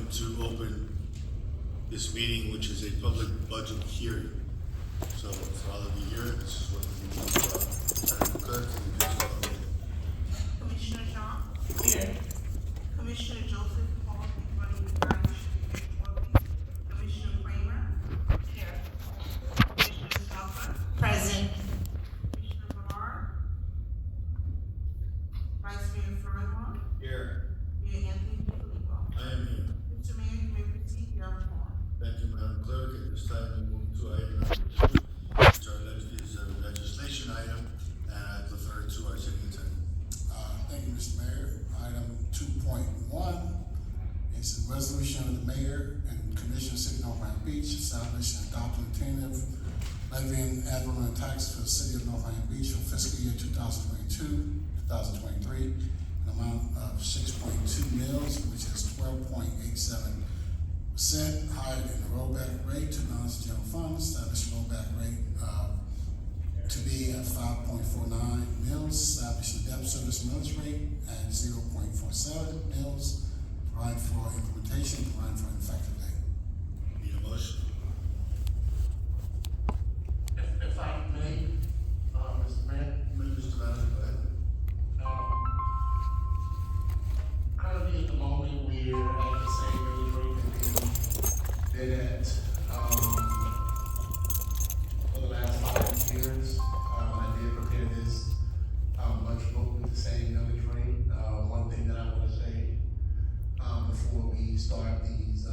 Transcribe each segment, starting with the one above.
going to open this meeting, which is a public budget hearing. So for all of you here, this is what we move, Madam Clerk, can you please call the roll? Commissioner Shaw, Here. Commissioner Joseph Paul, running the guidance, Commissioner Kramer. Here. Commissioner Stalfer. Present. Commissioner Bernard. Vice Mayor Furlong. Here. Mayor Anthony Filippo. I am here. Mr. Mayor, you may proceed, your report. Thank you, Madam Clerk. At this time, we move to item number 2, which is a legislation item, and I defer to our city attorney. Thank you, Mr. Mayor. Item 2.1 is a resolution of the mayor and commission of City of North Miami Beach establishing and adopting a tentative levying ad valorem tax for the city of North Miami Beach for fiscal year 2022-2023, an amount of 6.2 mils, which is 12.87% higher than the rollback rate to balance the general fund. Establish rollback rate to be at 5.49 mils. Establish the debt service millage rate at 0.47 mils. Provide for implementation. Provide for an effective date. Need a motion? If I may, Mr. Mayor, Mr. Manager, go ahead. currently at the moment, we're at the same millage rate that we've been at, for the last 5 years. I did prepare this, budget book with the same millage rate. One thing that I want to say, before we start these,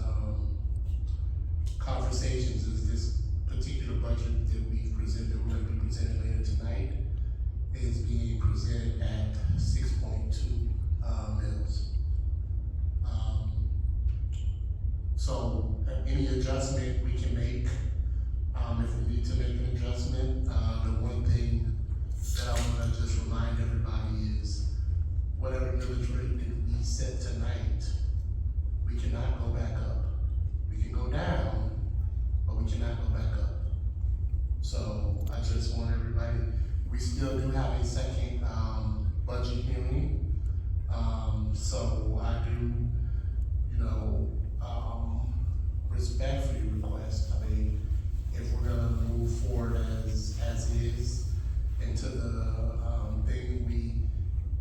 conversations is this particular budget that we're going to be presenting later tonight is being presented at 6.2 mils. So any adjustment we can make, if we need to make an adjustment, the one thing that I want to just remind everybody is whatever millage rate that we set tonight, we cannot go back up. We can go down, but we cannot go back up. So I just want everybody, we still do have a second budget hearing. So I do, respectfully request, if we're gonna move forward as is into the thing, we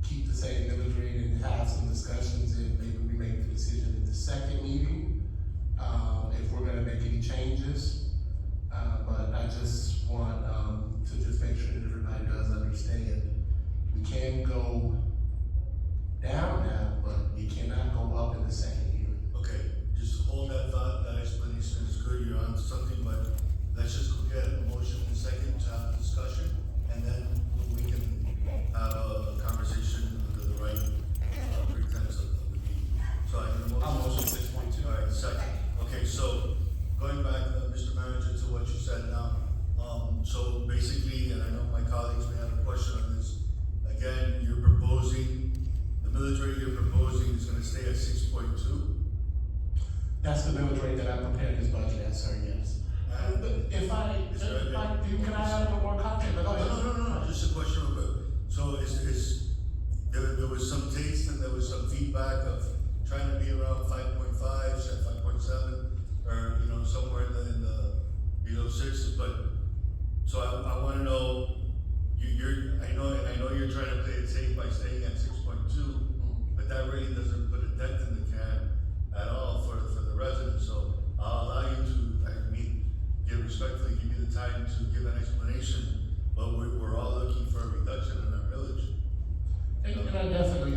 keep the same millage rate and have some discussions, and maybe we make the decision at the second meeting, if we're gonna make any changes. But I just want to just make sure that everybody does understand, we can go down now, but you cannot go up in the second hearing. Okay, just hold that thought, that explanation is good, you're on to something, but let's just go get a motion in a second to have a discussion, and then we can have a conversation under the right pretense of the meeting. So I need a motion. I'll motion 6.2. All right, second. Okay, so going back, Mr. Manager, to what you said now, so basically, and I know my colleagues may have a question on this, again, you're proposing, the millage rate you're proposing is gonna stay at 6.2? That's the millage rate that I prepared this budget at, sir, yes. Can I have a little more content? No, just a question real quick. So there was some taste and there was some feedback of trying to be around 5.5, 5.7, or, somewhere in the below 6, but, so I wanna know, I know you're trying to play it safe by staying at 6.2, but that really doesn't put a dent in the can at all for the residents, so I'll allow you to, respectfully give you the time to give an explanation, but we're all looking for a reduction in our village. And I definitely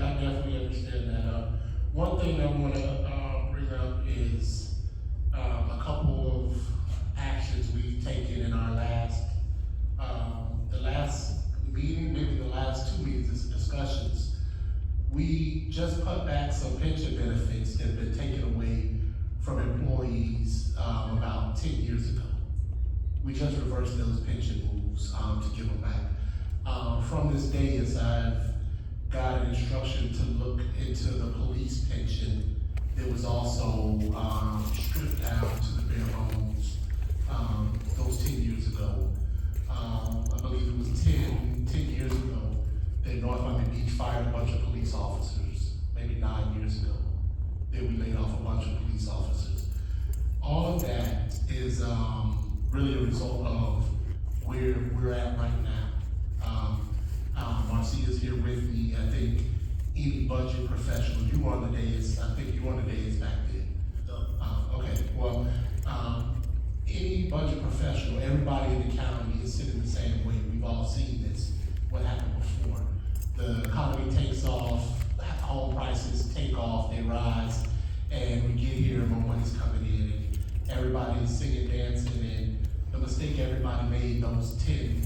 understand that. One thing I want to bring up is a couple of actions we've taken in our the last meeting, maybe the last 2 meetings, discussions. We just put back some pension benefits that have been taken away from employees about 10 years ago. We just reversed those pension moves to give them back. From this day, as I've got an instruction to look into the police pension, it was also stripped down to the bare bones those 10 years ago. I believe it was 10 years ago that North Miami Beach fired a bunch of police officers, maybe 9 years ago. then we laid off a bunch of police officers. All of that is really a result of where we're at right now. Marcia's here with me. I think any budget professional, you were on the dais, I think you were on the dais back then. Okay, well, any budget professional, everybody in the county is sitting the same way. We've all seen this, what happened before. The economy takes off, home prices take off, they rise, and we get here, more money's coming in, and everybody's singing, dancing, and the mistake everybody made those 10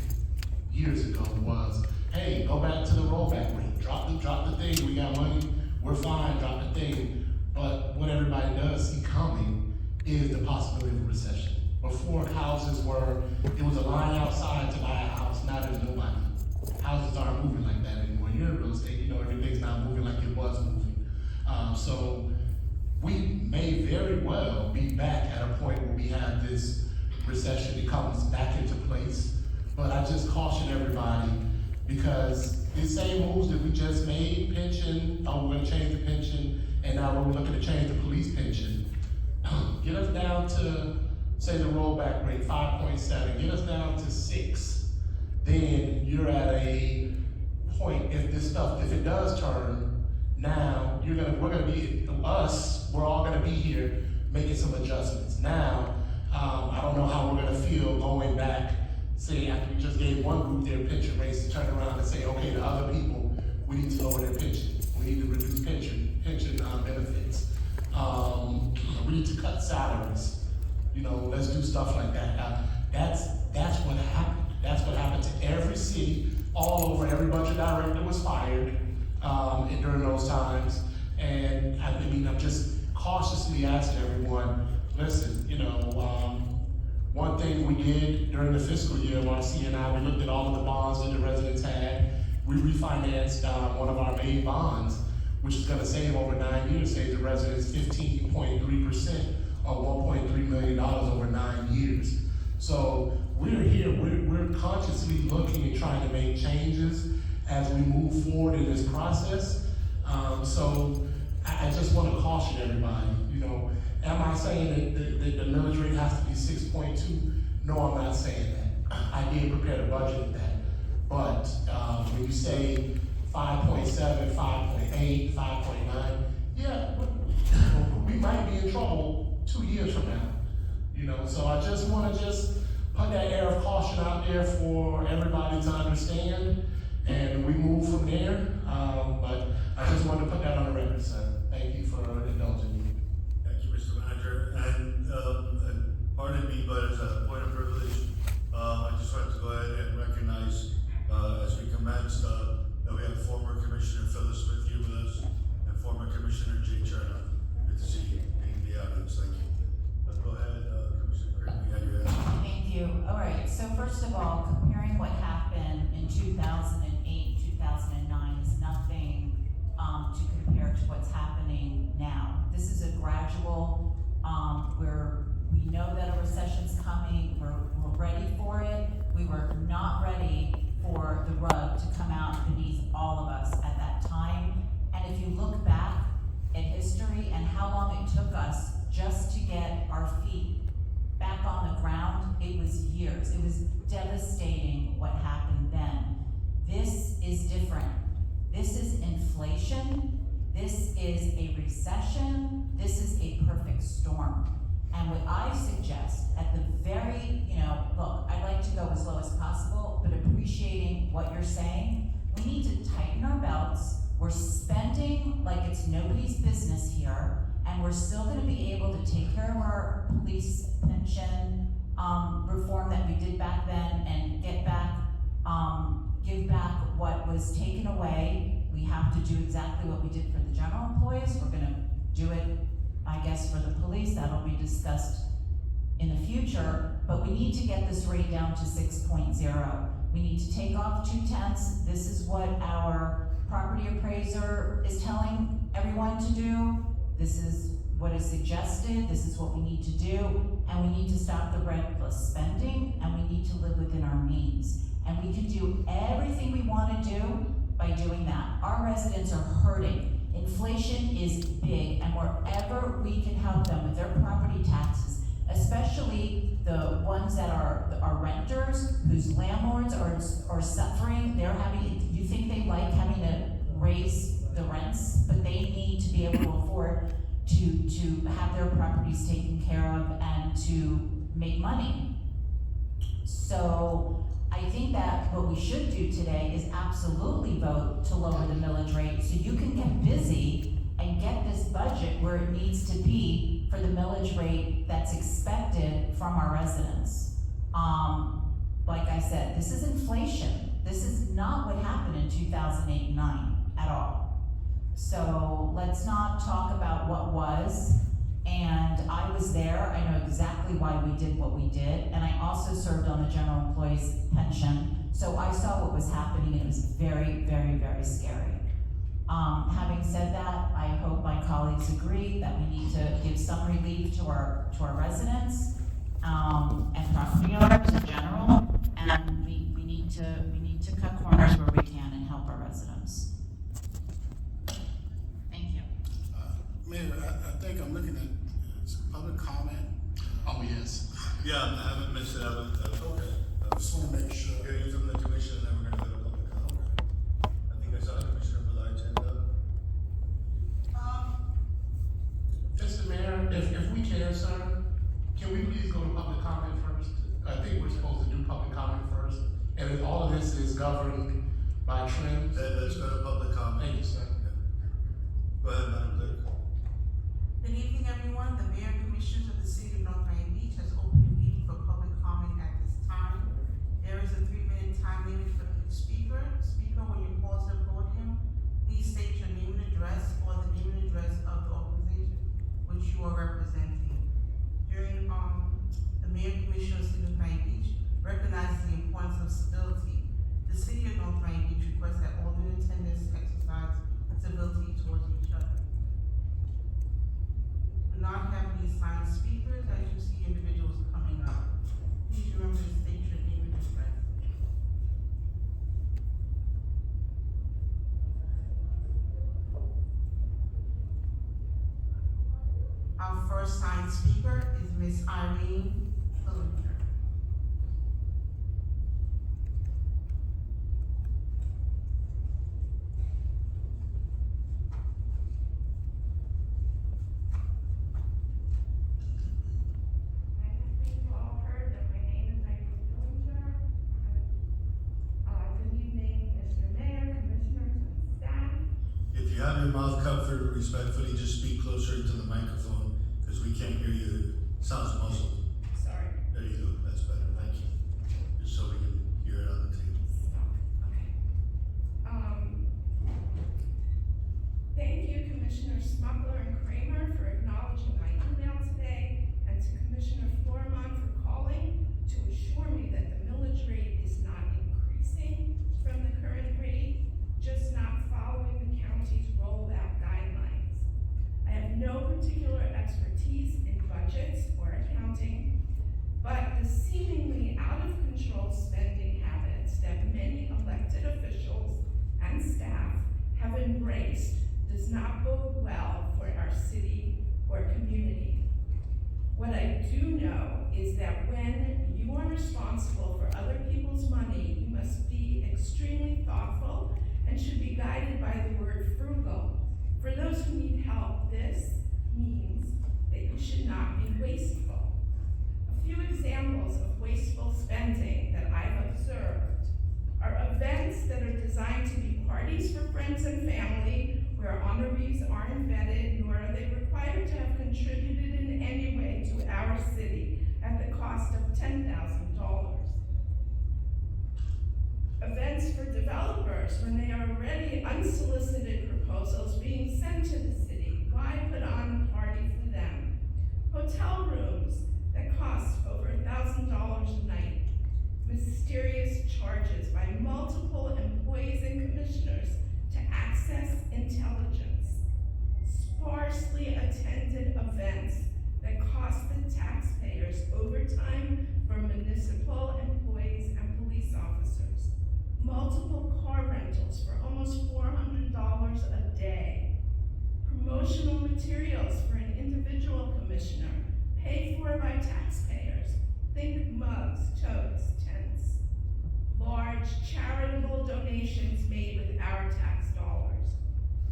years ago was, hey, go back to the rollback rate, drop the thing, we got money, we're fine, drop the thing. But what everybody does see coming is the possibility of a recession. Before houses were, it was a line outside to buy a house, now there's nobody. Houses aren't moving like that anymore. You're in real estate, you know everything's not moving like it was moving. So we may very well be back at a point where we have this recession that comes back into place. But I just caution everybody, because the same moves that we just made, pension, we're gonna change the pension, and now we're looking to change the police pension. Get us down to, say, the rollback rate, 5.7, get us down to 6. Then you're at a point, if it does turn, now we're gonna be, we're all gonna be here making some adjustments. Now, I don't know how we're gonna feel going back, say, after we just gave one group their pension raise, to turn around and say, okay, the other people, we need to lower their pension. We need to reduce pension benefits. We need to cut salaries. You know, let's do stuff like that. That's what happened. That's what happened to every city, all over. Every budget director was fired during those times. And I mean, I'm just cautiously asking everyone, listen, you know, one thing we did during the fiscal year, Marcia and I, we looked at all of the bonds that the residents had. We refinanced one of our main bonds, which is gonna save over 9 years, save the residents 15.3% or $1.3 million over 9 years. So we're here, we're consciously looking and trying to make changes as we move forward in this process. So I just wanna caution everybody, you know, am I saying that the millage rate has to be 6.2? No, I'm not saying that. I did prepare the budget at that. But when you say 5.7, 5.8, 5.9, yeah, we might be in trouble 2 years from now. You know, so I just want to put that air of caution out there for everybody to understand, and we move from there. But I just wanted to put that on the record, sir. Thank you for indulging me. Thank you, Mr. Manager, and pardon me, but as a point of privilege, I just wanted to go ahead and recognize, as we commenced, that we have former Commissioner Phyllis Smith here with us, and former Commissioner Jay Chernow. Good to see you in the audience, thank you. Let's go ahead, Commissioner Craig, you had your hand. Thank you. All right, so first of all, comparing what happened in 2008, 2009 is nothing to compare to what's happening now. This is a gradual, where we know that a recession's coming, we're ready for it. We were not ready for the rug to come out beneath all of us at that time. And if you look back at history and how long it took us just to get our feet back on the ground, it was years. It was devastating what happened then. This is different. This is inflation. This is a recession. This is a perfect storm. And what I suggest at the very, look, I'd like to go as low as possible, but appreciating what you're saying, we need to tighten our belts. We're spending like it's nobody's business here, and we're still gonna be able to take care of our police pension reform that we did back then and get back, give back what was taken away. We have to do exactly what we did for the general employees. We're gonna do it, I guess, for the police. That'll be discussed in the future, but we need to get this rate down to 6.0. We need to take off 2/10. This is what our property appraiser is telling everyone to do. This is what is suggested. This is what we need to do, and we need to stop the reckless spending, and we need to live within our means. And we can do everything we want to do by doing that. Our residents are hurting. inflation is big, and wherever we can help them with their property taxes, especially the ones that are renters, whose landlords are suffering, they're having, you think they like having to raise the rents, but they need to be able to afford to have their properties taken care of and to make money. So I think that what we should do today is absolutely vote to lower the millage rate so you can get busy and get this budget where it needs to be for the millage rate that's expected from our residents. Like I said, this is inflation. This is not what happened in 2008 and 9 at all. So let's not talk about what was. And I was there, I know exactly why we did what we did, and I also served on the general employees pension, so I saw what was happening, and it was very, very, very scary. Having said that, I hope my colleagues agree that we need to give some relief to our residents, and property owners in general, and we need to cut corners where we can and help our residents. Thank you. Mayor, I think I'm looking at public comment. Oh, yes. Yeah, I haven't missed it, okay. I just want to make sure. Hearing from the commission, and then we're gonna go to public comment. I think I saw Commissioner Villar's hand up. Mr. Mayor, if we can, sir, can we please go to public comment first? I think we're supposed to do public comment first, and if all of this is governed by trends. Let's go to public comment. Thank you, sir. Go ahead, Madam Clerk. Good evening, everyone. The Mayor and Commissioners of the City of North Miami Beach has opened the meeting for public comment at this time. There is a 3-minute time limit for each speaker. Speaker, when you pause the podium, please state your name and address or the name and address of the organization which you are representing. During the Mayor and Commissioner of the City of Miami Beach recognizes the importance of civility. The City of North Miami Beach requests that all in attendance exercise civility towards each other. Do not have any assigned speakers as you see individuals coming up. Please remember to state your name and address. Our first signed speaker is Miss Irene Fillinger. I think you all heard that my name is Irene Fillinger. Good evening, Mr. Mayor, Commissioners, and staff. If you have your mouth covered, respectfully, just speak closer to the microphone, because we can't hear you. It sounds muffled. Sorry. There you go, that's better, thank you. Just so we can hear it on the tape. Okay. Thank you, Commissioner Smuggler and Kramer, for acknowledging my email today, and to Commissioner Florimon for calling to assure me that the millage rate is not increasing from the current rate, just not following the county's rolled-out guidelines. I have no particular expertise in budgets or accounting, but the seemingly out-of-control spending habits that many elected officials and staff have embraced does not bode well for our city or community. What I do know is that when you are responsible for other people's money, you must be extremely thoughtful and should be guided by the word frugal. For those who need help, this means that you should not be wasteful. A few examples of wasteful spending that I've observed are events that are designed to be parties for friends and family where honorees aren't vetted, nor are they required to have contributed in any way to our city at the cost of $10,000. Events for developers when they are already unsolicited proposals being sent to the city. Why put on a party for them? Hotel rooms that cost over $1,000 a night. Mysterious charges by multiple employees and commissioners to access intelligence. Sparsely attended events that cost the taxpayers overtime for municipal employees and police officers. Multiple car rentals for almost $400 a day. Think mugs, totes, tents. Large charitable donations made with our tax dollars.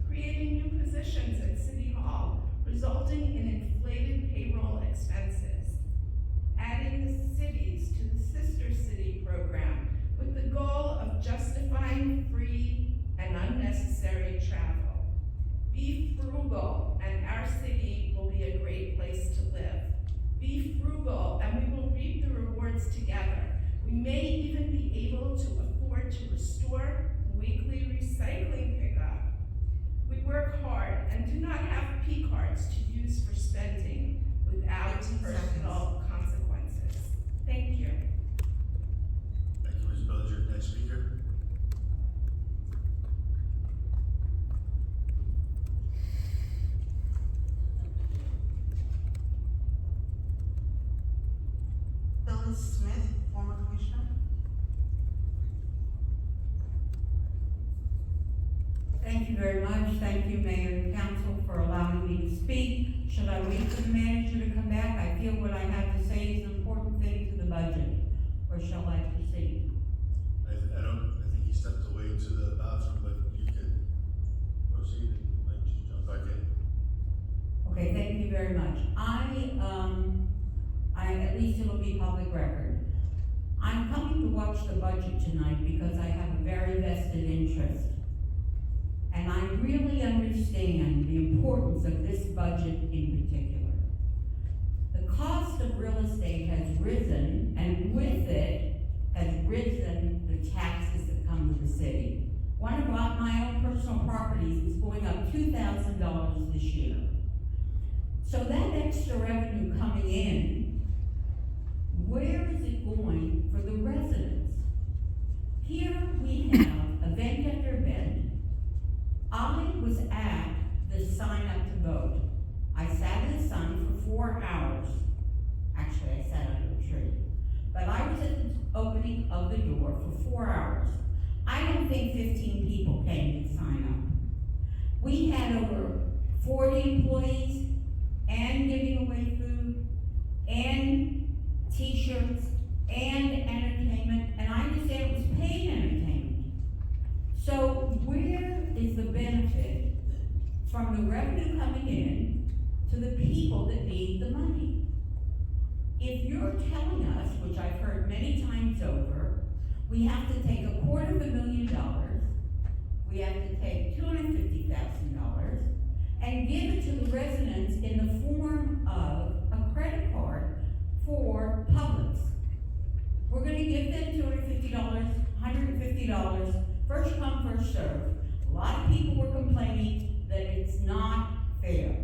Creating new positions at City Hall, resulting in inflated payroll expenses. Adding the cities to the Sister City program with the goal of justifying free and unnecessary travel. Be frugal, and our city will be a great place to live. Be frugal, and we will reap the rewards together. We may even be able to afford to restore weekly recycling pickup. We work hard and do not have P cards to use for spending without 15 personal consequences. Thank you. Thank you, Ms. Bellinger. Next speaker. Phyllis Smith, former commissioner. Thank you very much. Thank you, Mayor and Council, for allowing me to speak. Should I wait for the manager to come back? I feel what I have to say is an important thing to the budget. Or shall I proceed? I think he stepped away to the bathroom, but you can proceed and might just jump back in. Okay, thank you very much. At least it'll be public record. I'm coming to watch the budget tonight because I have a very vested interest. And I really understand the importance of this budget in particular. The cost of real estate has risen, and with it has risen the taxes that come to the city. One of my own personal properties is going up $2,000 this year. So that extra revenue coming in, where is it going for the residents? Here we have event after event. I was at the sign up to vote. I sat in the sun for 4 hours. Actually, I sat under a tree. But I was at the opening of the door for 4 hours. I don't think 15 people came to sign up. We had over 40 employees and giving away food and t-shirts and entertainment, and I understand it was paid entertainment. So where is the benefit from the revenue coming in to the people that need the money? If you're telling us, which I've heard many times over, we have to take $250,000, we have to take $250,000, and give it to the residents in the form of a credit card for Publix. We're gonna give them $250, $150, first come, first serve. A lot of people were complaining that it's not fair.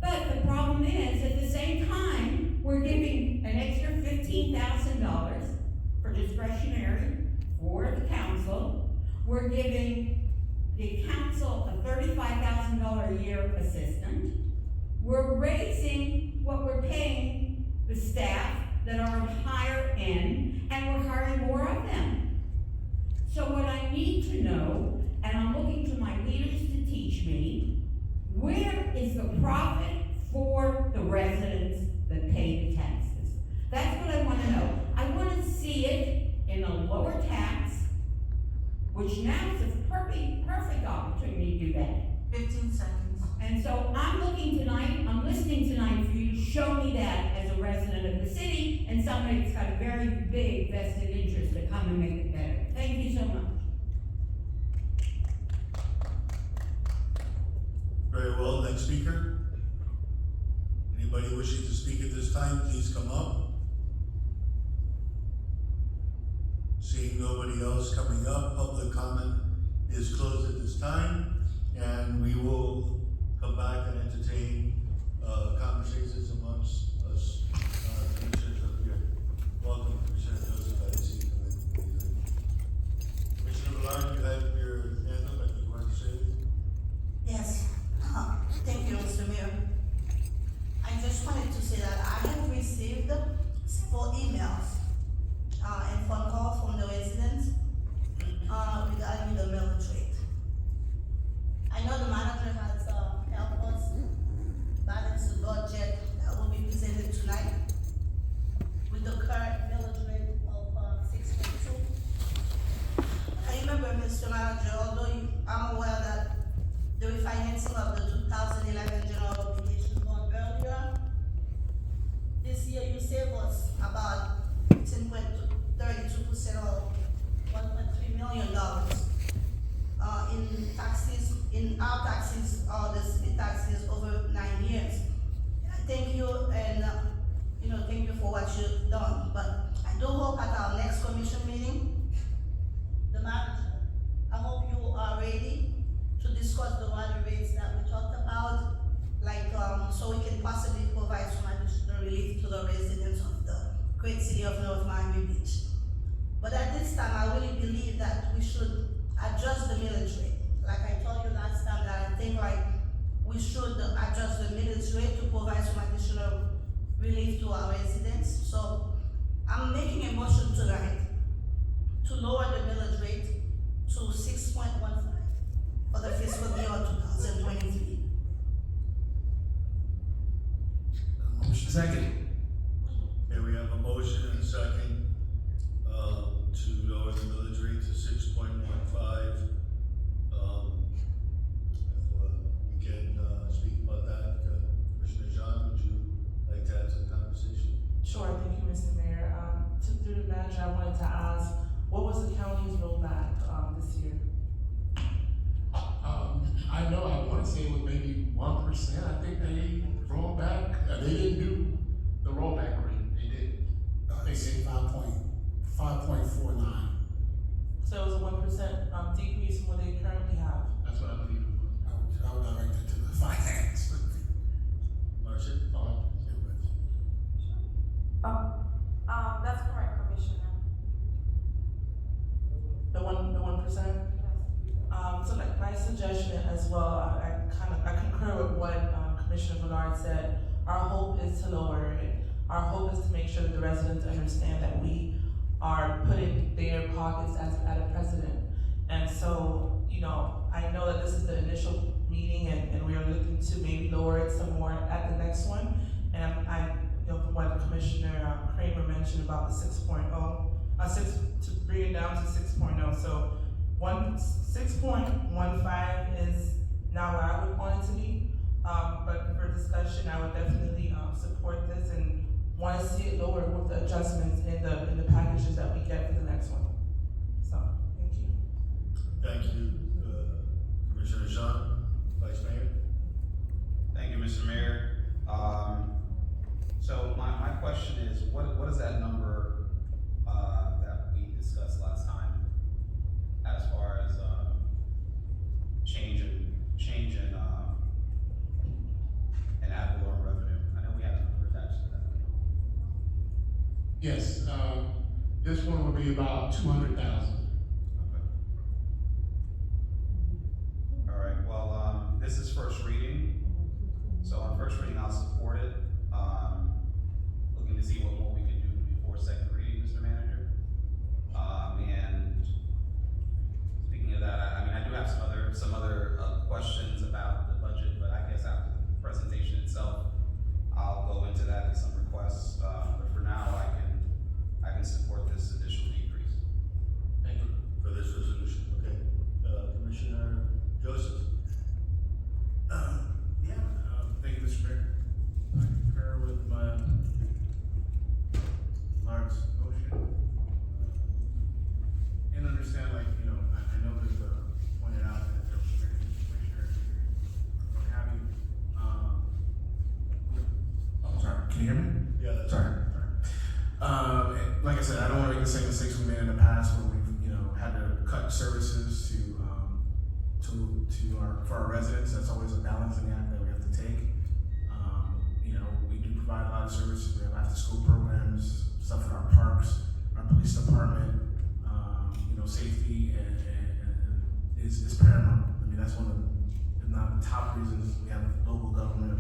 But the problem is, at the same time, we're giving an extra $15,000 for discretionary for the council. We're giving the council a $35,000 a year assistant. We're raising what we're paying the staff that are higher end, and we're hiring more of them. So what I need to know, and I'm looking to my leaders to teach me, where is the profit for the residents that pay the taxes? That's what I want to know. I want to see it in a lower tax, which now is a perfect opportunity to do that. 15 seconds. And so I'm looking tonight, I'm listening tonight for you to show me that as a resident of the city and somebody that's got a very big vested interest to come and make it better. Thank you so much. Very well, next speaker. Anybody wishing to speak at this time, please come up. Seeing nobody else coming up, public comment is closed at this time, and we will come back and entertain conversations amongst us commissioners up here. Welcome, Commissioner Joseph. I didn't see you come in. Commissioner Ballard, you have your hand up. I think you want to say anything? Yes, thank you, Mr. Mayor. I just wanted to say that I have received several emails and phone calls from the residents regarding the millage rate. I know the manager has helped us thank you and, thank you for what you've done, but I do hope at our next commission meeting, the manager, I hope you are ready to discuss the water rates that we talked about, so we can possibly provide some additional relief to the residents of the great city of North Miami Beach. But at this time, I really believe that we should adjust the millage rate. Like I told you last time, that I think we should adjust the millage rate to provide some additional relief to our residents. So I'm making a motion tonight to lower the millage rate to 6.15 for the fiscal year 2023. Second. Okay, we have a motion and a second, to lower the millage rate to 6.15. We can, speak about that. Commissioner Jean, would you like to add to the conversation? Sure, thank you, Mr. Mayor. Through the manager, I wanted to ask, what was the county's rollback, this year? I know, I wanna say it was maybe 1%, I think they rolled back, they didn't do the rollback rate, they did. They say 5.49. So it was a 1%, decrease from what they currently have. That's what I believe it was. I would direct it to the finance. Marcia? That's correct, Commissioner. The 1%? So like my suggestion as well, I concur with what Commissioner Bernard said. Our hope is to lower it. Our hope is to make sure that the residents understand that we are putting their pockets at a precedent. And so, I know that this is the initial meeting and we are looking to maybe lower it some more at the next one. And from what Commissioner Kramer mentioned about the 6.0, to bring it down to 6.0. So 6.15 is not where I would want it to be. But for discussion, I would definitely support this and want to see it lower with the adjustments in the packages that we get for the next one. So, thank you. Thank you, Commissioner Jean, Vice Mayor. Thank you, Mr. Mayor. So my question is, what is that number, that we discussed last time as far as, change in an ad valorem revenue? I know we had a number attached to that. Yes, this one will be about 200,000. Okay. All right, well, this is first reading, so on first reading, I'll support it. Looking to see what more we can do before second reading, Mr. Manager. And speaking of that, I do have some other questions about the budget, but I guess after the presentation itself, I'll go into that and some requests, but for now, I can support this additional decrease. Thank you. For this resolution, okay. Commissioner Joseph? Thank you, Mr. Mayor. I concur with my Lars motion. And understand, I know there's pointed out that there's commissioners what have you. Sorry, can you hear me? Yeah, that's Sorry. Like I said, I don't want to make the same mistakes we made in the past where we've, had to cut services for our residents. That's always a balancing act that we have to take. We do provide a lot of services. We have after-school programs, stuff in our parks, our police department. Safety and is paramount. I mean, that's one of the, if not the top reasons we have local government.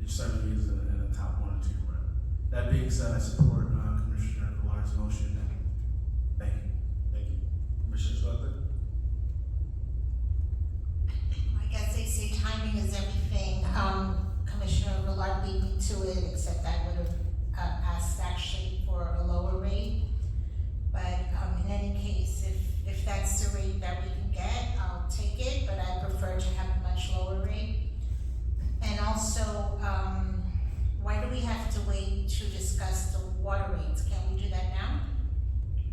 It certainly is in the top 1 or 2. But that being said, I support Commissioner Villar's motion. Thank you. Thank you. Commissioner Schlepper? I guess they say timing is everything. Commissioner Villard beat me to it, except I would have asked actually for a lower rate. But in any case, if that's the rate that we can get, I'll take it, but I prefer to have a much lower rate. And also, why do we have to wait to discuss the water rates? Can we do that now?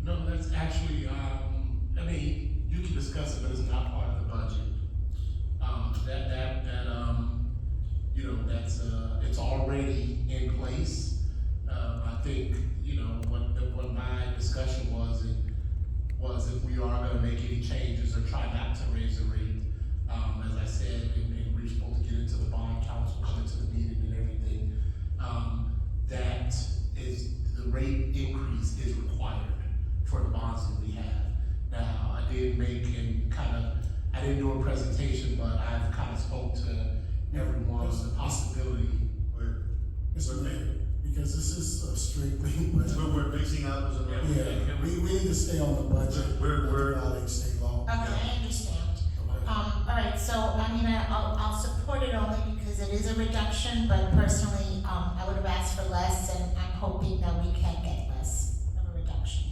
No, that's actually, you can discuss it, but it's not part of the budget. It's already if we are gonna make any changes or try not to raise the rate. As I said, and we're supposed to get into the bond council, come into the meeting and everything, that is, the rate increase is required for the bonds that we have. Now, I did make I didn't do a presentation, but I've kind of spoke to everyone on the possibility. Mr. Mayor, because this is strictly budget. We're mixing apples and oranges. Yeah, we need to stay on the budget. We're- violating state law. Okay, I understand. Alright, so I mean, I'll support it only because it is a reduction, but personally, I would have asked for less, and I'm hoping that we can get less of a reduction.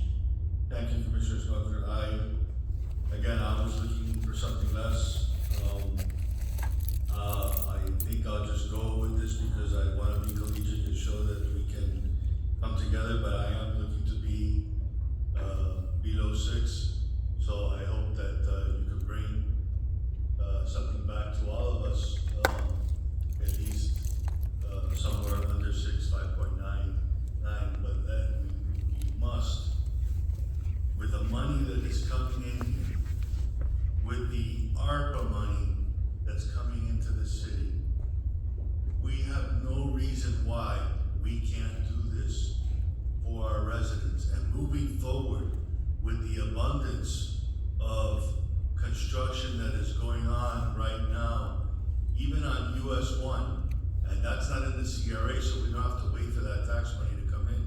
Thank you, Commissioner Smucker. I was looking for something less. I think I'll just go with this because I wanna be collegiate to show that we can come together, but I am looking to be, below 6. So I hope that, you can bring, something back to all of us, at least, somewhere under 6, 5.99, but then we must, with the money that is coming in, with the ARPA money that's coming into the city, we have no reason why we can't do this for our residents. And moving forward with the abundance of construction that is going on right now, even on US 1, and that's not in the CRA, so we don't have to wait for that tax money to come in.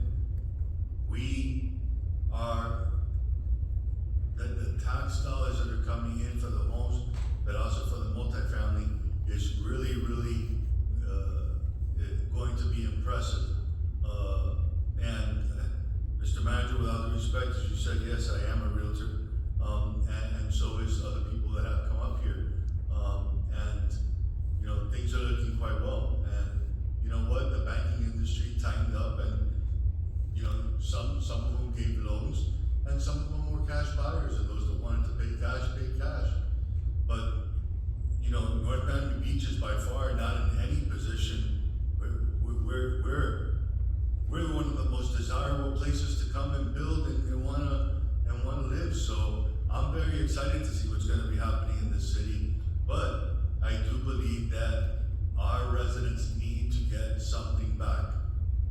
The tax dollars that are coming in for the homes, but also for the multifamily, is really, really, going to be impressive. And Mr. Manager, with all due respect, as you said, yes, I am a realtor, and so is other people that have come up here. And, you know, things are looking quite well. And you know what, the banking industry tightened up, and, you know, some of them gave loans, and some of them were cash buyers, and those that wanted to pay cash, paid cash. But, you know, North Miami Beach is by far not in any position. We're one of the most desirable places to come and build and wanna live. So I'm very excited to see what's gonna be happening in this city. But I do believe that our residents need to get something back,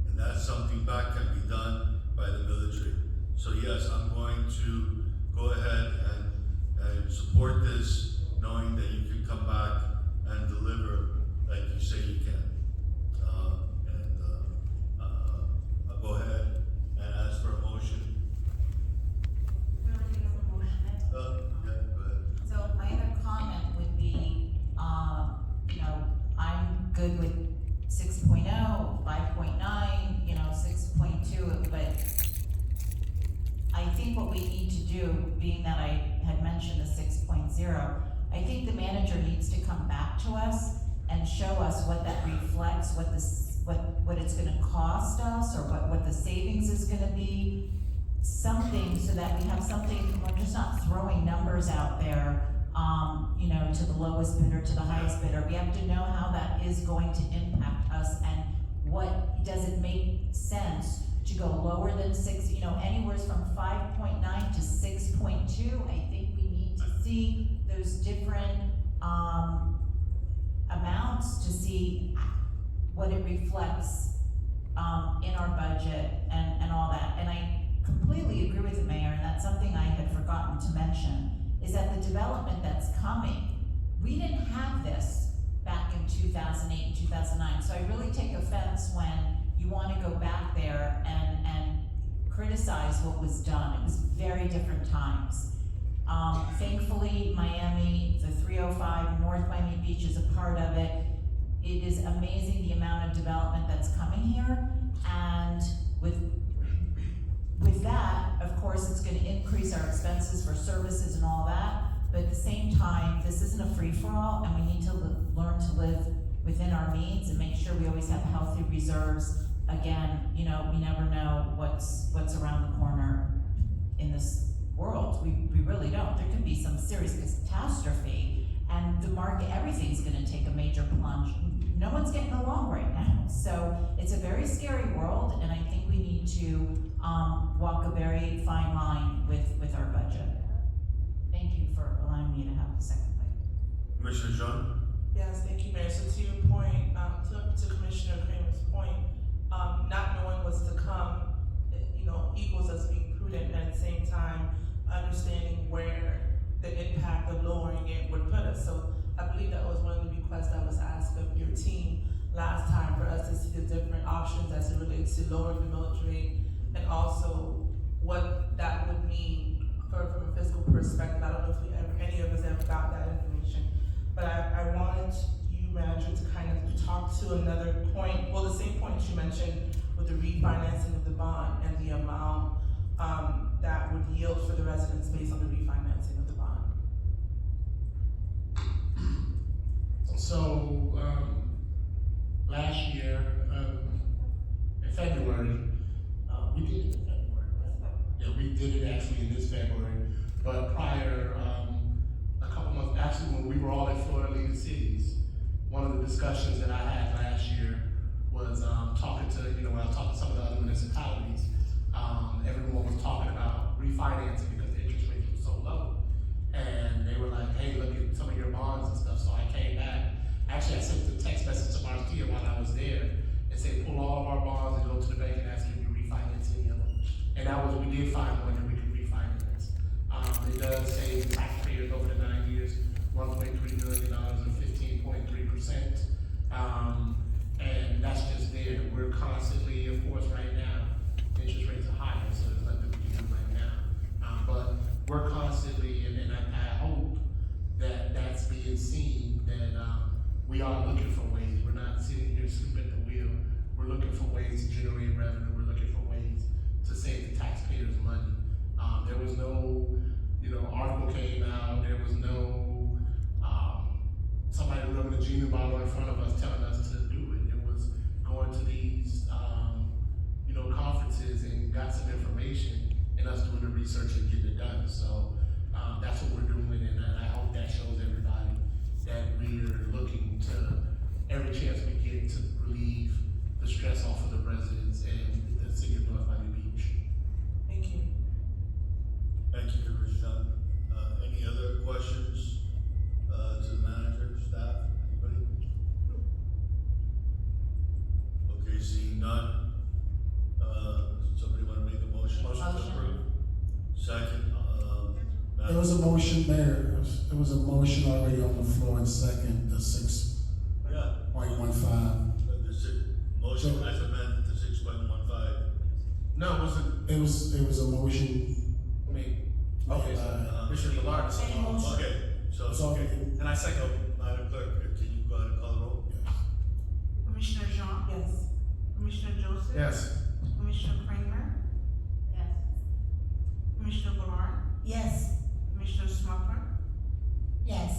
and that something back can be done by the military. So yes, I'm going to go ahead and support this, knowing that you can come back and deliver like you say you can. I'll go ahead and ask for a motion. We already have a motion. Yeah, go ahead. So my other comment would be, you know, I'm good with 6.0, 5.9, you know, 6.2, but I think what we need to do, being that I had mentioned the 6.0, I think the manager needs to come back to us and show us what that reflects, what it's gonna cost us, or what the savings is gonna be. Something so that we have something, we're just not throwing numbers out there, you know, to the lowest bidder, to the highest bidder. We have to know how that is going to impact us, and does it make sense to go lower than 6, you know, anywhere from 5.9 to 6.2. I think we need to see those different, amounts to see what it reflects, in our budget and all that. And I completely agree with the mayor, and that's something I had forgotten to mention, is that the development that's coming, we didn't have this back in 2008, 2009. So I really take offense when you wanna go back there and criticize what was done. It was very different times. Thankfully, Miami, the 305, North Miami Beach is a part of it. It is amazing the amount of development that's coming here, and with that, of course, it's gonna increase our expenses for services and all that, but at the same time, this isn't a free-for-all, and we need to learn to live within our means and make sure we always have healthy reserves. Again, you know, we never know what's around the corner in this world. We really don't. There could be some serious catastrophe, and the market, everything's gonna take a major plunge. No one's getting along right now. So it's a very scary world, and I think we need to walk a very fine line with our budget. allowing me to have the second bite. Commissioner Jean? Yes, thank you, Mayor. So to your point, to Commissioner Kramer's point, not knowing what's to come, equals us being prudent, and at the same time, understanding where the impact of lowering it would put us. So I believe that was one of the requests that was asked of your team last time, for us to see the different options as it relates to lowering the millage rate, and also what that would mean from a fiscal perspective. I don't know if any of us ever got that information, but I wanted you, manager, to kind of talk to another point, well, the same point you mentioned with the refinancing of the bond and the amount that would yield for the residents based on the refinancing of the bond. So, last year, in February, we did it in February, right? Yeah, we did it actually in this February, but prior, a couple months, actually when we were all in Florida League of Cities, one of the discussions that I had last year was talking to, when I was talking to some of the other municipalities, everyone was talking about refinancing because the interest rates were so low. And they were like, hey, look at some of your bonds and stuff. So I came back. Actually, I sent a text message to Marcia while I was there and said, pull all of our bonds and go to the bank and ask if you refinance any of them. And that was, we did find one that we could refinance. It does save taxpayers over the 9 years, $1.3 million or 15.3%. And that's just there. We're constantly, of course, right now, interest rates are higher, so there's nothing we can do right now. But we're constantly, and I hope that that's being seen, that we are looking for ways. We're not sitting here asleep at the wheel. We're looking for ways to generate revenue. We're looking for ways to save the taxpayers money. There was no, article came out. There was no, somebody rubbing a genie bottle in front of us telling us to do it. It was going to these, conferences and got some information and us doing the research and getting it done. So that's what we're doing, and I hope that shows everybody that we're looking to every chance we get to relieve the stress off of the residents and the city of North Miami Beach. Thank you. Thank you, Commissioner. Any other questions to the manager, staff, anybody? Okay, seeing none. Somebody want to make a motion? Motion. To approve. Second, There was a motion, Mayor, there was a motion already on the floor and second, the 6.15. The motion as amended to 6.15. No, it wasn't. It was a motion. Me. Okay, Commissioner Millard, Any motion? Okay, so, So, okay. and I second. Madam Clerk, can you go ahead and call the roll? Commissioner Jean? Yes. Commissioner Joseph? Yes. Commissioner Kramer? Yes. Commissioner Bernard? Yes. Commissioner Smucker? Yes.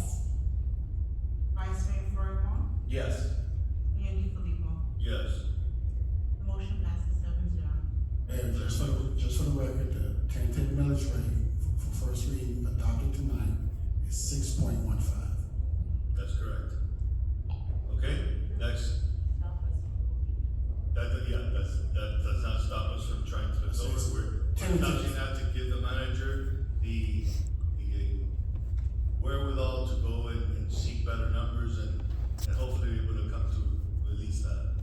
Vice Mayor Florimon? Yes. Mayor DiFilippo? Yes. The motion passes 7-0. Mayor, just for the record, the tentative millage rate for first reading adopted tonight is 6.15. That's correct. Okay, next. That does not stop us from trying to lower. We're touching that to give the manager the wherewithal to go and seek better numbers and hopefully be able to come to release that.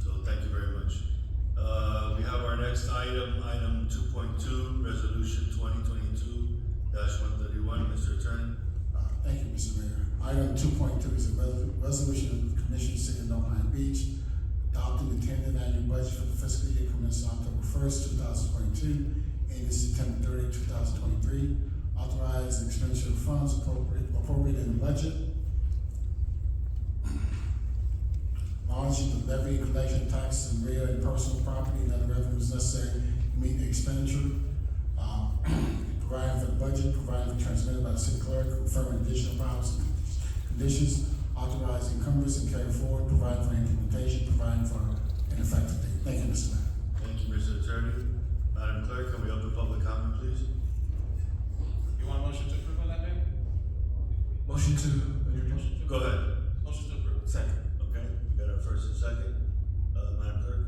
So thank you very much. We have our next item 2.2, resolution 2022-131, Mr. Attorney. Thank you, Mr. Mayor. Item 2.2 is a resolution of the Commission City of North Miami Beach adopting the tentative annual budget for the fiscal year commencing October 1st, 2022, ending September 30, 2023, authorize the expenditure of funds appropriated in the budget, acknowledging the levy and collection of taxes and real and personal property and other revenues necessary to meet the expenditure, providing for the budget, providing for transmitted by the city clerk, confirming additional powers and conditions, authorizing encumbrance and carry forward, providing for implementation, providing for an effective date. Thank you, Mr. Mayor. Thank you, Mr. Attorney. Madam Clerk, can we open public comment, please? You want a motion to approve on that, Dave? Motion to. Go ahead. Motion to approve. Second. Okay, we got our first and second. Madam Clerk?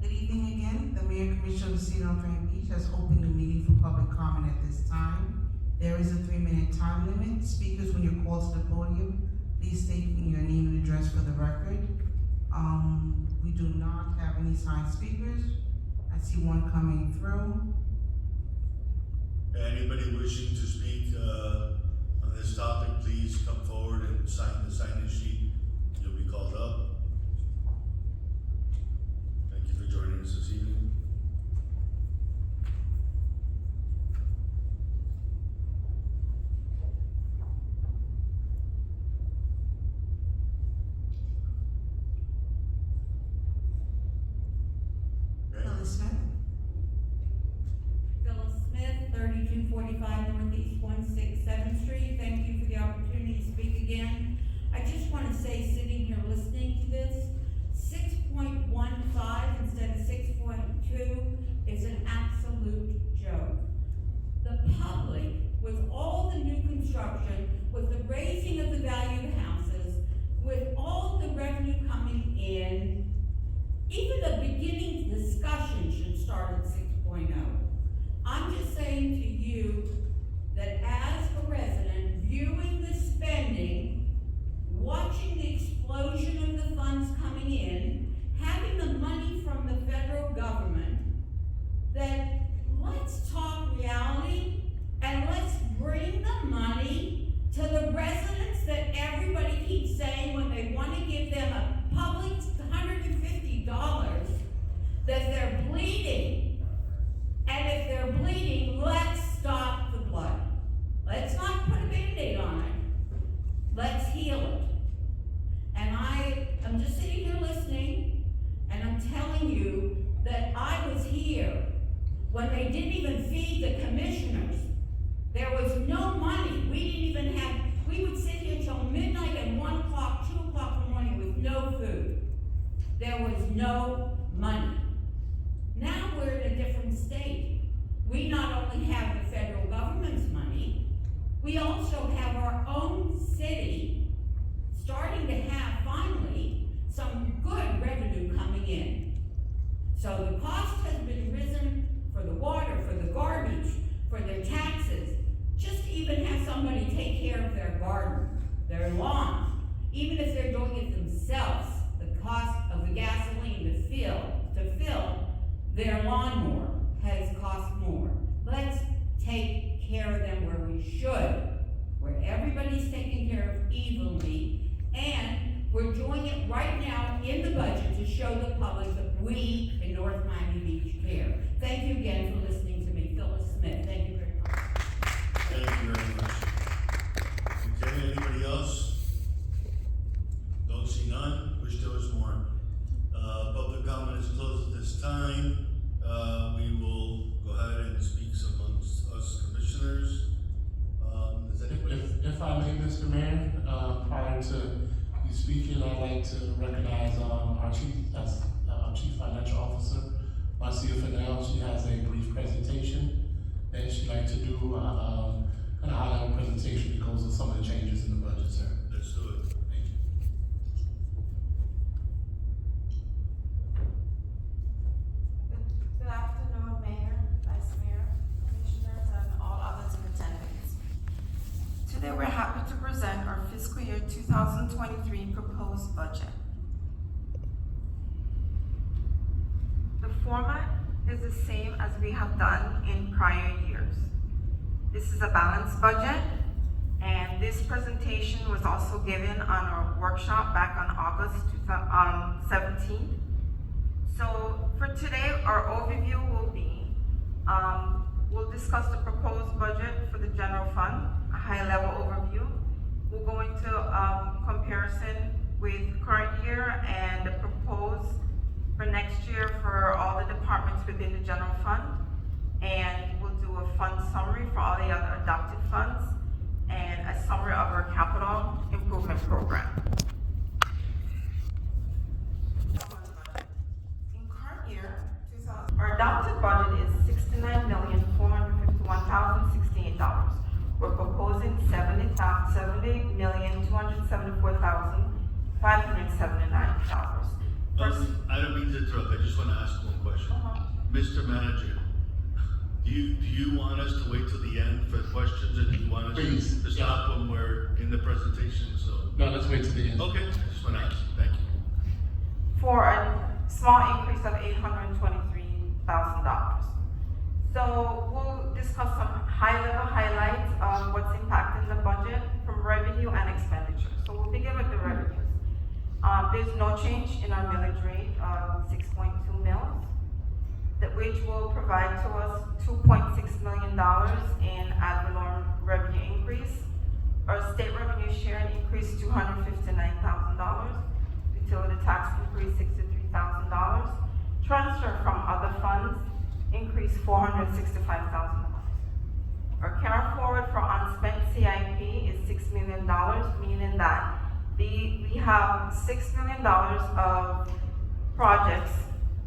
Good evening again. The Mayor Commissioner of the City of North Miami Beach has opened the meeting for public comment at this time. There is a 3-minute time limit. Speakers, when you're called to the podium, please state your name and address for the record. We do not have any signed speakers. I see one coming through. Anybody wishing to speak on this topic, please come forward and sign the sign-in sheet. You'll be called up. Thank you for joining us this evening. Okay. Phyllis Smith. Phyllis Smith, 3245 Northeast 167th Street. Thank you for the opportunity to speak again. I just want to say, sitting here listening to this, 6.15 instead of 6.2 is an absolute joke. The public, with all the new construction, with the raising of the value of houses, with all the revenue coming in, even the beginning discussion should start at 6.0. I'm just saying to you that as a resident, viewing the spending, watching the explosion of the funds coming in, having the money from the federal government, that let's talk reality and let's bring the money to the residents that everybody keeps saying when they want to give them a public $150 that they're bleeding. And if they're bleeding, let's stop the blood. Let's not put a Band-Aid on it. Let's heal it. And I'm just sitting here listening, and I'm telling you that I was here when they didn't even feed the commissioners. There was no money. We would sit here till midnight and 1 o'clock, 2 o'clock in the morning with no food. There was no money. Now we're in a different state. We not only have the federal government's money, we also have our own city starting to have finally some good revenue coming in. So the cost has been risen for the water, for the garbage, for their taxes, just to even have somebody take care of their garden, their lawn, even if they're doing it themselves, the cost of the gasoline to fill their lawnmower has cost more. Let's take care of them where we should, where everybody's taken care of evenly, and we're doing it right now in the budget to show the public that we in North Miami Beach care. Thank you again for listening to me, Phyllis Smith. Thank you very much. Thank you very much. Okay, anybody else? Don't see none, wish there was more. Public comment is closed at this time. We will go ahead and speak amongst us commissioners. Does anybody? If I may, Mr. Mayor, prior to you speaking, I'd like to recognize our Chief Financial Officer, Marcia Fennell. She has a brief presentation that she'd like to do, kind of high-level presentation because of some of the changes in the budget, sir. Let's do it. Thank you. Good afternoon, Mayor, Vice Mayor, Commissioners, and all others in attendance. Today, we're happy to present our fiscal year 2023 proposed budget. The format is the same as we have done in prior years. This is a balanced budget, and this presentation was also given on our workshop back on August 17th. So for today, our overview will be, we'll discuss the proposed budget for the general fund, a high-level overview. We'll go into comparison with current year and the proposed for next year for all the departments within the general fund. And we'll do a fund summary for all the other adopted funds and a summary of our capital improvement program. In current year, our adopted budget is $69,451,068. We're proposing $70,274,579. I don't mean to interrupt, I just want to ask one question. Mr. Manager, Do you want us to wait till the end for questions, or do you want us Please. to stop when we're in the presentation, so? No, let's wait till the end. Okay, I just wanna ask, thank you. For a small increase of $823,000. So we'll discuss some high-level highlights of what's impacting the budget from revenue and expenditure. So we'll begin with the revenues. There's no change in our millage rate of 6.2 mils, which will provide to us $2.6 million in ad valorem revenue increase. Our state revenue share increased $259,000. Utility tax increased $63,000. Transfer from other funds increased $465,000. Our carry forward for unspent CIP is $6 million, meaning that we have $6 million of projects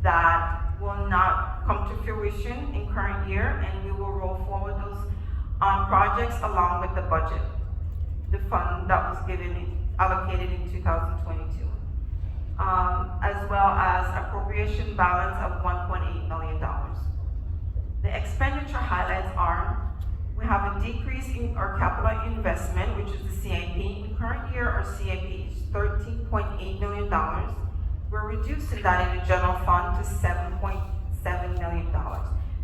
that will not come to fruition in current year, and we will roll forward those projects along with the budget, the fund that was allocated in 2022. As well as appropriation balance of $1.8 million. The expenditure highlights are, we have a decrease in our capital investment, which is the CIP. In current year, our CIP is $13.8 million. We're reducing that in the general fund to $7.7 million.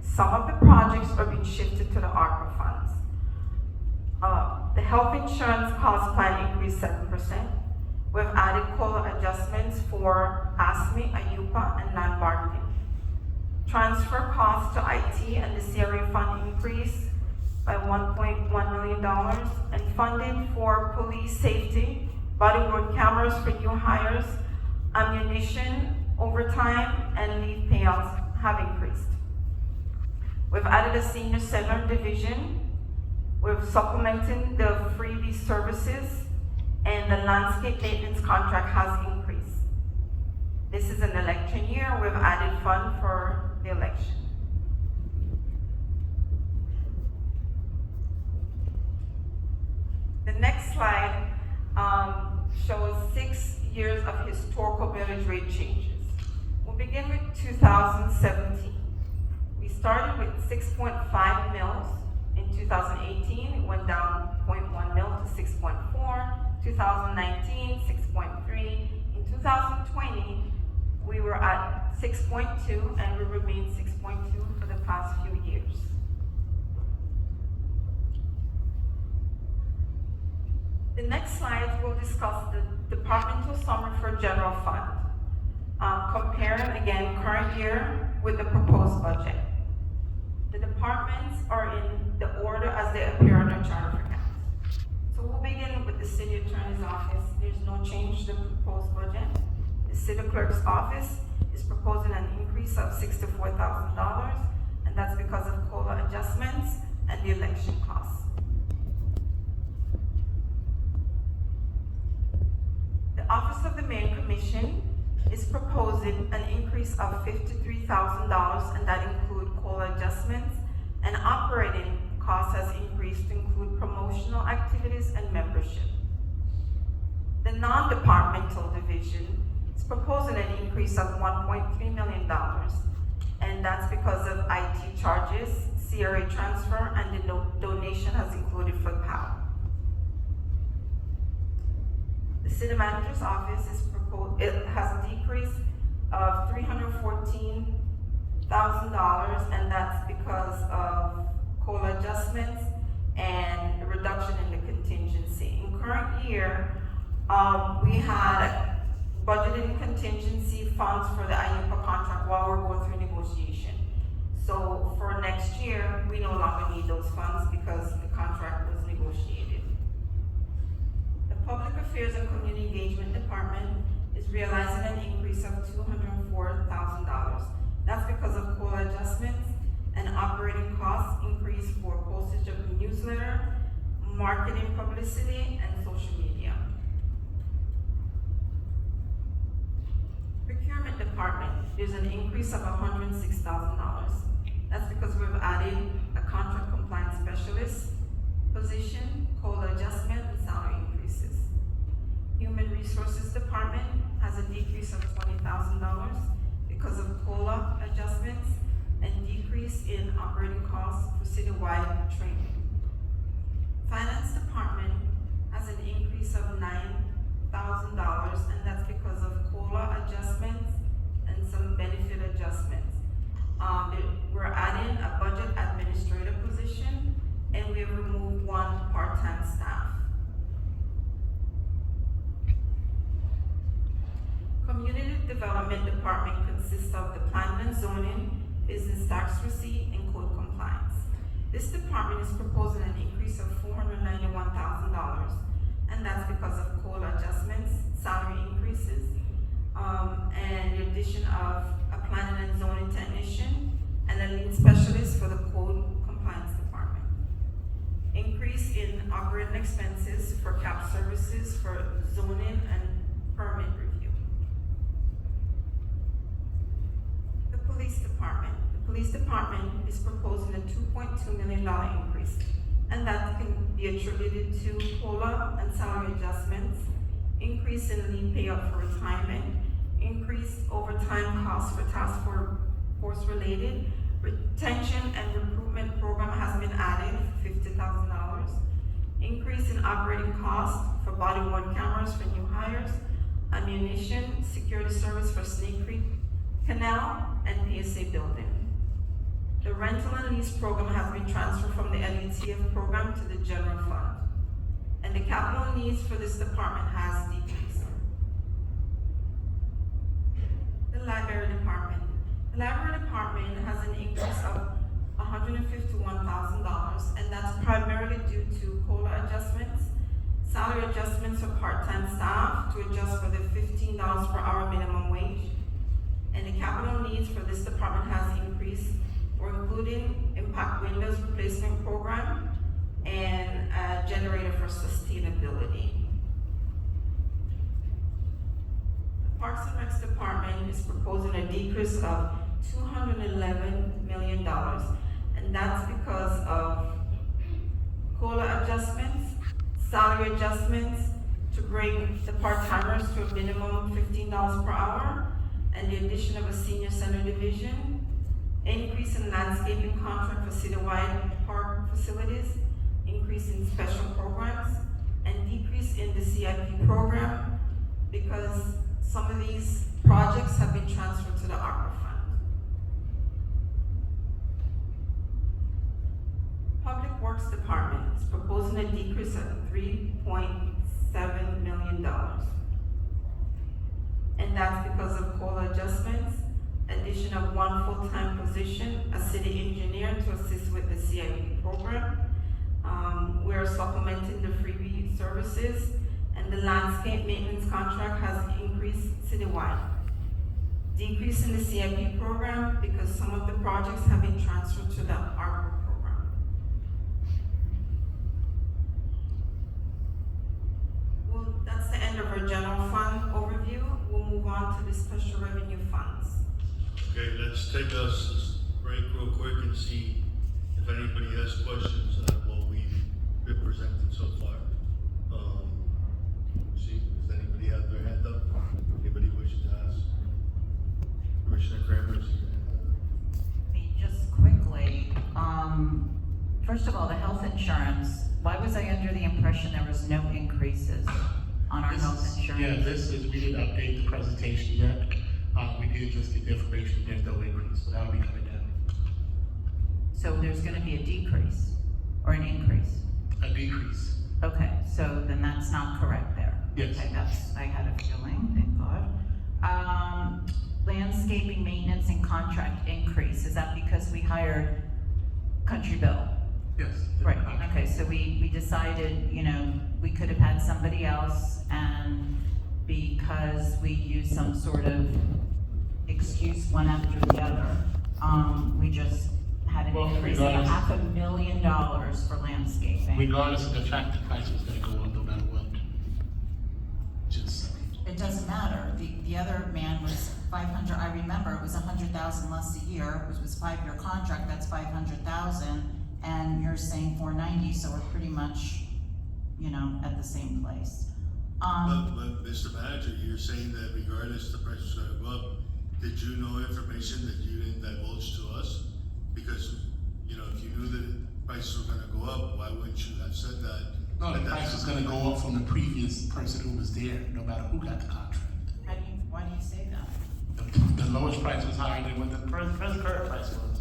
Some of the projects are being shifted to the ARPA funds. The health insurance cost plan increased 7%. We've added COLA adjustments for ASME, AYUPA, and non-bargaining. Transfer costs to IT and the CRA fund increased by $1.1 million, and funding for police safety, bodywork cameras for new hires, ammunition, overtime, and leave payouts have increased. We've added a senior center division. We're supplementing the freebie services, and the landscape maintenance contract has increased. This is an election year. We've added fund for the election. The next slide shows 6 years of historical millage rate changes. We'll begin with 2017. We started with 6.5 mils. In 2018, it went down 0.1 mil to 6.4. 2019, 6.3. In 2020, we were at 6.2, and we remained 6.2 for the past few years. The next slide will discuss the departmental summary for general fund, comparing again current year with the proposed budget. The departments are in the order as they appear on our chart of accounts. So we'll begin with the city attorney's office. There's no change to the proposed budget. The city clerk's office is proposing an increase of $64,000, and that's because of COLA adjustments and the election costs. The Office of the Mayor Commission is proposing an increase of $53,000, and that includes COLA adjustments, and operating costs has increased to include promotional activities and membership. The non-departmental division is proposing an increase of $1.3 million, and that's because of IT charges, CRA transfer, and the donation has included for POW. The city manager's office has a decrease of $314,000, and that's because of COLA adjustments and a reduction in the contingency. In current year, we had budgeted contingency funds for the AYUPA contract while we're going through negotiation. So for next year, we no longer need those funds because the contract was negotiated. The Public Affairs and Community Engagement Department is realizing an increase of $204,000. That's because of COLA adjustments and operating costs increase for postage of the newsletter, marketing publicity, and social media. Procurement Department, there's an increase of $106,000. That's because we've added a contract compliance specialist position, COLA adjustment, and salary increases. Human Resources Department has a decrease of $20,000 because of COLA adjustments and decrease increase in operating costs for citywide training. Finance department has an increase of $9,000, and that's because of COLA adjustments and some benefit adjustments. We're adding a budget administrator position, and we have removed one part-time staff. Community Development Department consists of the planning and zoning, business tax receipt, and code compliance. This department is proposing an increase of $491,000, and that's because of COLA adjustments, salary increases, and the addition of a planning and zoning technician and a lead specialist for the code compliance department. Increase in operating expenses for CAP services for zoning and permit review. The police department. The police department is proposing a $2.2 million increase, and that can be attributed to COLA and salary adjustments, increase in leave payout for retirement, increased overtime costs for task force related, retention and recruitment program has been added for $50,000, increase in operating costs for body-worn cameras for new hires, ammunition, security service for Snake Creek Canal, and PSA building. The rental and lease program has been transferred from the LUTF program to the general fund, and the capital needs for this department has decreased. The library department. The library department has an increase of $151,000, and that's primarily due to COLA adjustments, salary adjustments for part-time staff to adjust for the $15 per hour minimum wage, and the capital needs for this department has increased, including impact windows replacement program and a generator for sustainability. The Parks and Recs department is proposing a decrease of $211 million, and that's because of COLA adjustments, salary adjustments to bring the part-timers to a minimum $15 per hour, and the addition of a senior center division, increase in landscaping contract for citywide park facilities, increase in special programs, and decrease in the CIP program because some of these projects have been transferred to the ARPA fund. Public Works Department is proposing a decrease of $3.7 million. And that's because of COLA adjustments, addition of one full-time position, a city engineer to assist with the CIP program. We're supplementing the freebie services, and the landscape maintenance contract has increased citywide. Decrease in the CIP program because some of the projects have been transferred to the ARPA program. Well, that's the end of our general fund overview. We'll move on to the special revenue funds. Okay, let's take us a break real quick and see if anybody has questions on what we've been presented so far. See if anybody has their hand up, anybody wishing to ask? Commissioner Kramer, is your hand up? Just quickly, first of all, the health insurance, why was I under the impression there was no increases on our health insurance? Yeah, we didn't update the presentation yet. We did just get the information, there's no increase, so that'll be coming down. So there's gonna be a decrease or an increase? A decrease. Okay, so then that's not correct there. Yes. Okay, I had a feeling, thank God. Landscaping, maintenance, and contract increase, is that because we hired Country Bill? Yes. Right, okay, so we decided, we could have had somebody else, and because we used some sort of excuse one after the other, we just had an increase of $500,000 for landscaping. Regardless of the fact the price was gonna go up no matter what. It doesn't matter, the other man was 500, I remember it was 100,000 less a year, it was a 5-year contract, that's 500,000, and you're saying 490, so we're pretty much, at the same place. But Mr. Manager, you're saying that regardless the price is gonna go up, did you know information that you didn't divulge to us? Because, you know, if you knew that prices were gonna go up, why wouldn't you have said that? No, the At that price was time? gonna go up from the previous person who was there, no matter who got the contract. Why do you say that? The lowest price was higher than what the current price was.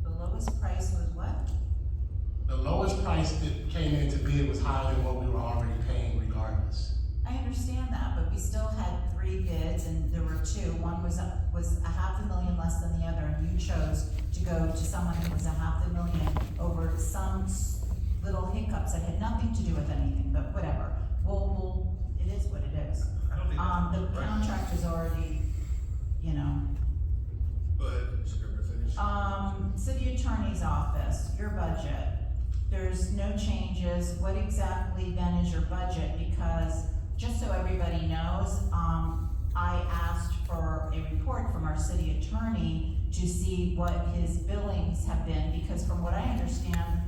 The lowest price was what? The lowest price that came into bid was higher than what we were already paying regardless. I understand that, but we still had 3 bids and there were 2. One was a $500,000 less than the other, and you chose to go to someone who was $500,000 over some little hiccups that had nothing to do with anything, but whatever. Well, it is what it is. I don't think The that's right. contract is already, you know. Go ahead, Mr. Gerber, finish. City Attorney's Office, your budget, there's no changes. What exactly then is your budget? Because, just so everybody knows, I asked for a report from our city attorney to see what his billings have been, because from what I understand,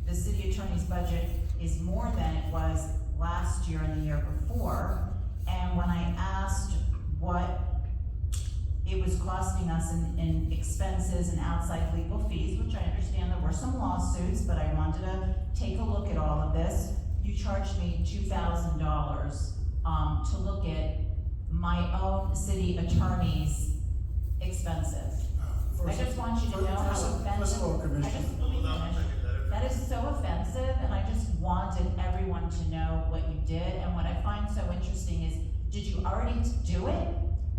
the city attorney's budget is more than it was last year and the year before. And when I asked what it was costing us in expenses and outside legal fees, which I understand there were some lawsuits, but I wanted to take a look at all of this. You charged me $2,000 to look at my own city attorney's expenses. I just want you to know how offensive. First of all, Commissioner. Hold on a second, let her That is so offensive, and I just wanted everyone to know what you did. And what I find so interesting is, did you already do it?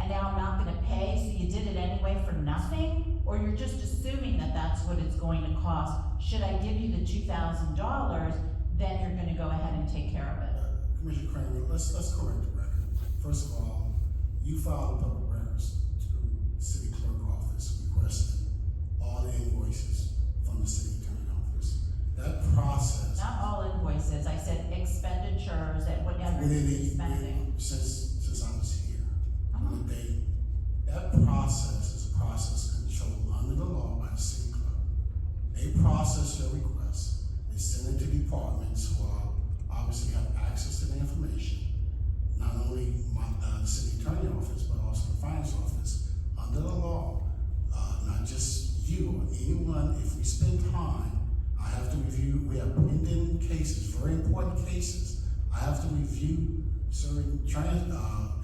And now I'm not gonna pay, so you did it anyway for nothing? Or you're just assuming that that's what it's going to cost? Should I give you the $2,000, then you're gonna go ahead and take care of it? Commissioner Kramer, let's correct the record. First of all, you filed a public records to the city clerk office requesting all the invoices from the city attorney office. That process. Not all invoices, I said expenditures and whatever you're spending. Since I was here, on the day, that process is a process controlled under the law by the city clerk. They process your request, they send it to departments who are, obviously have access to the information. Not only the city attorney office, but also the finance office, under the law. Not just you or anyone, if we spend time, I have to review, we have pending cases, very important cases. I have to review certain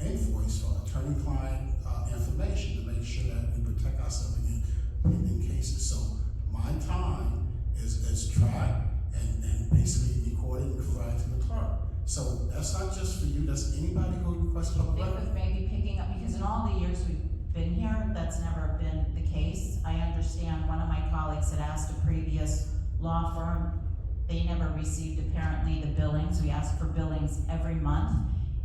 invoice for attorney-client information to make sure that we protect ourselves against pending cases. So my time is tracked and basically recorded and provided to the clerk. So that's not just for you, that's anybody who requests public Think record. of maybe picking up, because in all the years we've been here, that's never been the case. I understand one of my colleagues had asked a previous law firm, they never received apparently the billings. We asked for billings every month.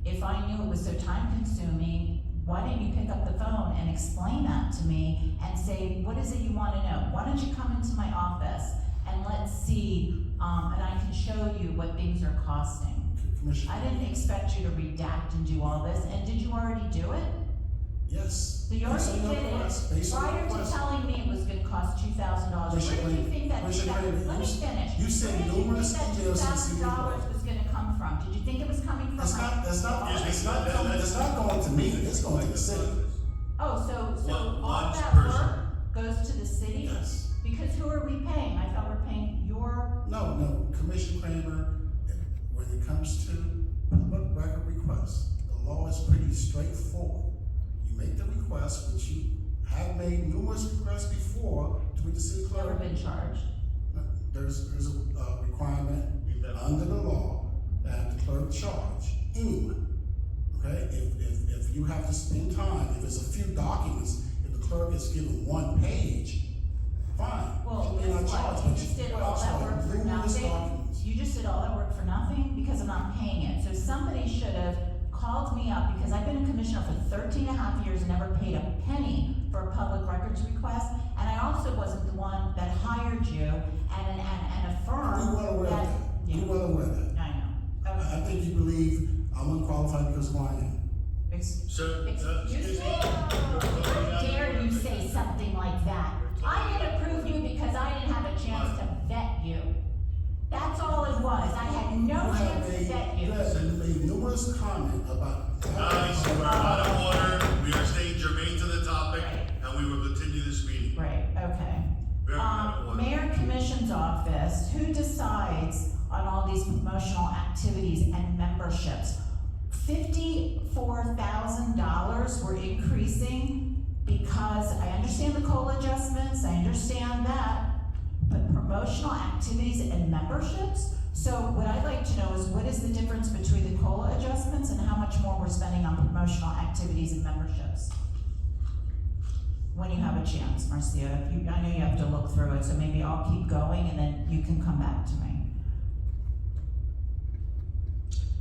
If I knew it was so time consuming, why didn't you pick up the phone and explain that to me and say, what is it you want to know? Why don't you come into my office and let's see, and I can show you what things are costing. Commissioner. I didn't expect you to redact and do all this, and did you already do it? Yes. So you Based already on your did request, it, based on your prior to request. telling me it was gonna cost $2,000. Where did you think that, Commissioner Kramer, let me you- finish. you said numerous Where did you emails think to the that $2,000 was gonna come from? Did you think it was coming from That's my? not Excuse me, it's not going to me, it's going to the city. Oh, so all One that person. work goes to the city? Yes. Because who are we paying? I thought we're paying your, No, Commissioner Kramer, when it comes to public record requests, the law is pretty straightforward. You make the request, which you have made numerous requests before to the city never clerk. been charged. There's a requirement under the law that the clerk charge anyone. Okay, if you have to spend time, if it's a few documents, if the clerk is given one page, fine. Well, You may not guess charge, what? but You just did all that charge work for numerous nothing. documents. You just did all that work for nothing because I'm not paying it. So somebody should have called me up, because I've been a commissioner for 13 and a half years and never paid a penny for a public records request. And I also wasn't the one that hired you and a firm You're well aware of that. Yeah. You're well aware of that. I know. Okay. I think you believe I'm unqualified because of who I am. Sir, Excuse me? How dare you say something like that? I had approved you because I didn't have a chance to vet you. That's all it was. I had no chance to vet you. You have made numerous comments about. Guys, we're out of order, we are staying germane to the topic, and we will continue increasing because I understand the COLA adjustments, I understand that, but promotional activities and memberships? So what I'd like to know is what is the difference between the COLA adjustments and how much more we're spending on promotional activities and memberships? When you have a chance, Marcia, I know you have to look through it, so maybe I'll keep going and then you can come back to me.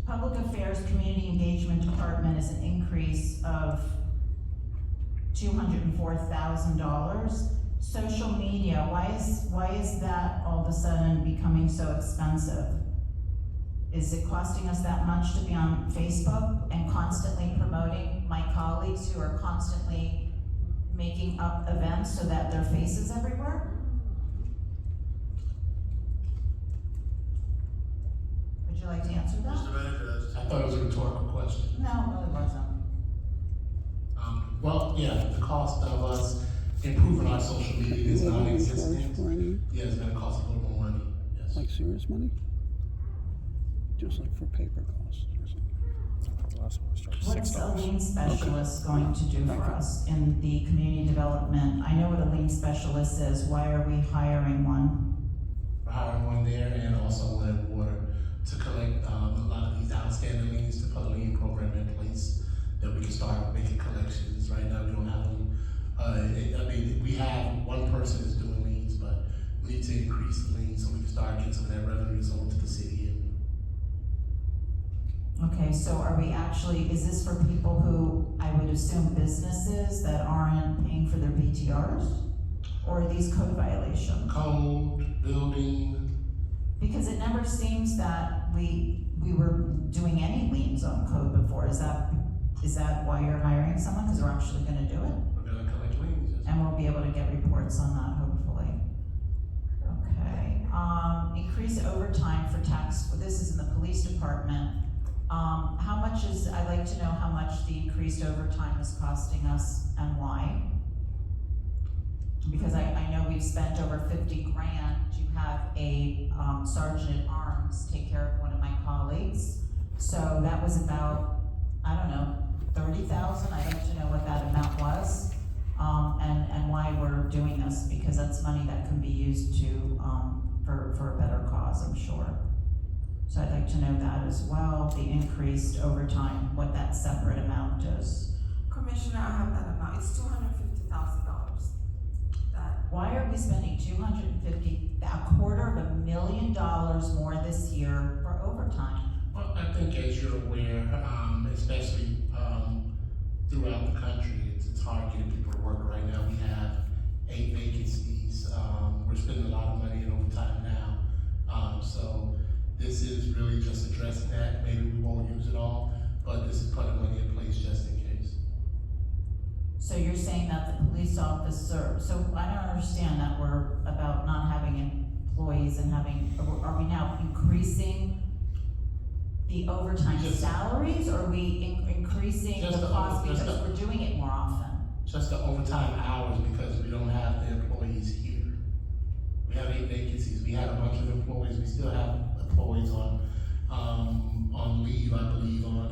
Public Affairs Community Engagement Department is an increase of $204,000. Social media, why is that all of a sudden becoming so expensive? Is it costing us that much to be on Facebook and constantly promoting my colleagues who are constantly making up events so that their face is everywhere? Would you like to answer that? Mr. Manager, that's. I thought it was a rhetorical question. No, it really wasn't. Well, yeah, the cost of us improving our social media is non-existent. Yeah, it's gonna cost a little more money, yes. Like serious money? Just like for paper costs or something? The last one was charged What's a $6. lien specialist going to do for us in the community development? I know what a lien specialist is, why are we hiring one? We're hiring one there and also one in water to collect, a lot of these outstanding liens, to put a lien program in place that we can start making collections. Right now, we don't have them. We have one person that's doing liens, but we need to increase the liens so we can start getting some of that revenues over to the city. Okay, so are we actually, is this for people who, I would assume businesses that aren't paying for their BTRs? Or are these code violations? Code, building. Because it never seems that we were doing any liens on code before. Is that why you're hiring someone? Because we're actually gonna do it? We're gonna collect liens. Yes. And we'll be able to get reports on that, hopefully. Okay, increase overtime for tax, this is in the police department. How much I'd like to know how much the increased overtime is costing us and why. Because I know we've spent over 50 grand to have a sergeant at arms take care of one of my colleagues. So that was about, I don't know, 30,000, I'd like to know what that amount was, and why we're doing this, because that's money that can be used to, for a better cause, I'm sure. So I'd like to know that as well, the increased overtime, what that separate amount is. Commissioner, I have that amount, it's $250,000. Why are we spending $250,000 more this year for overtime? Well, I think as you're aware, especially throughout the country, it's hard getting people to work right now. We have 8 vacancies. We're spending a lot of money in overtime now. So this is really just addressing that. Maybe we won't use it all, but this is putting money in place just in case. So you're saying that the police officer, so I don't understand that we're about not having employees and are we now increasing the overtime salaries, or are we increasing the cost because we're doing it more often? Just the overtime hours, because we don't have the employees here. We have 8 vacancies. We had a bunch of employees. We still have employees on leave, I believe, on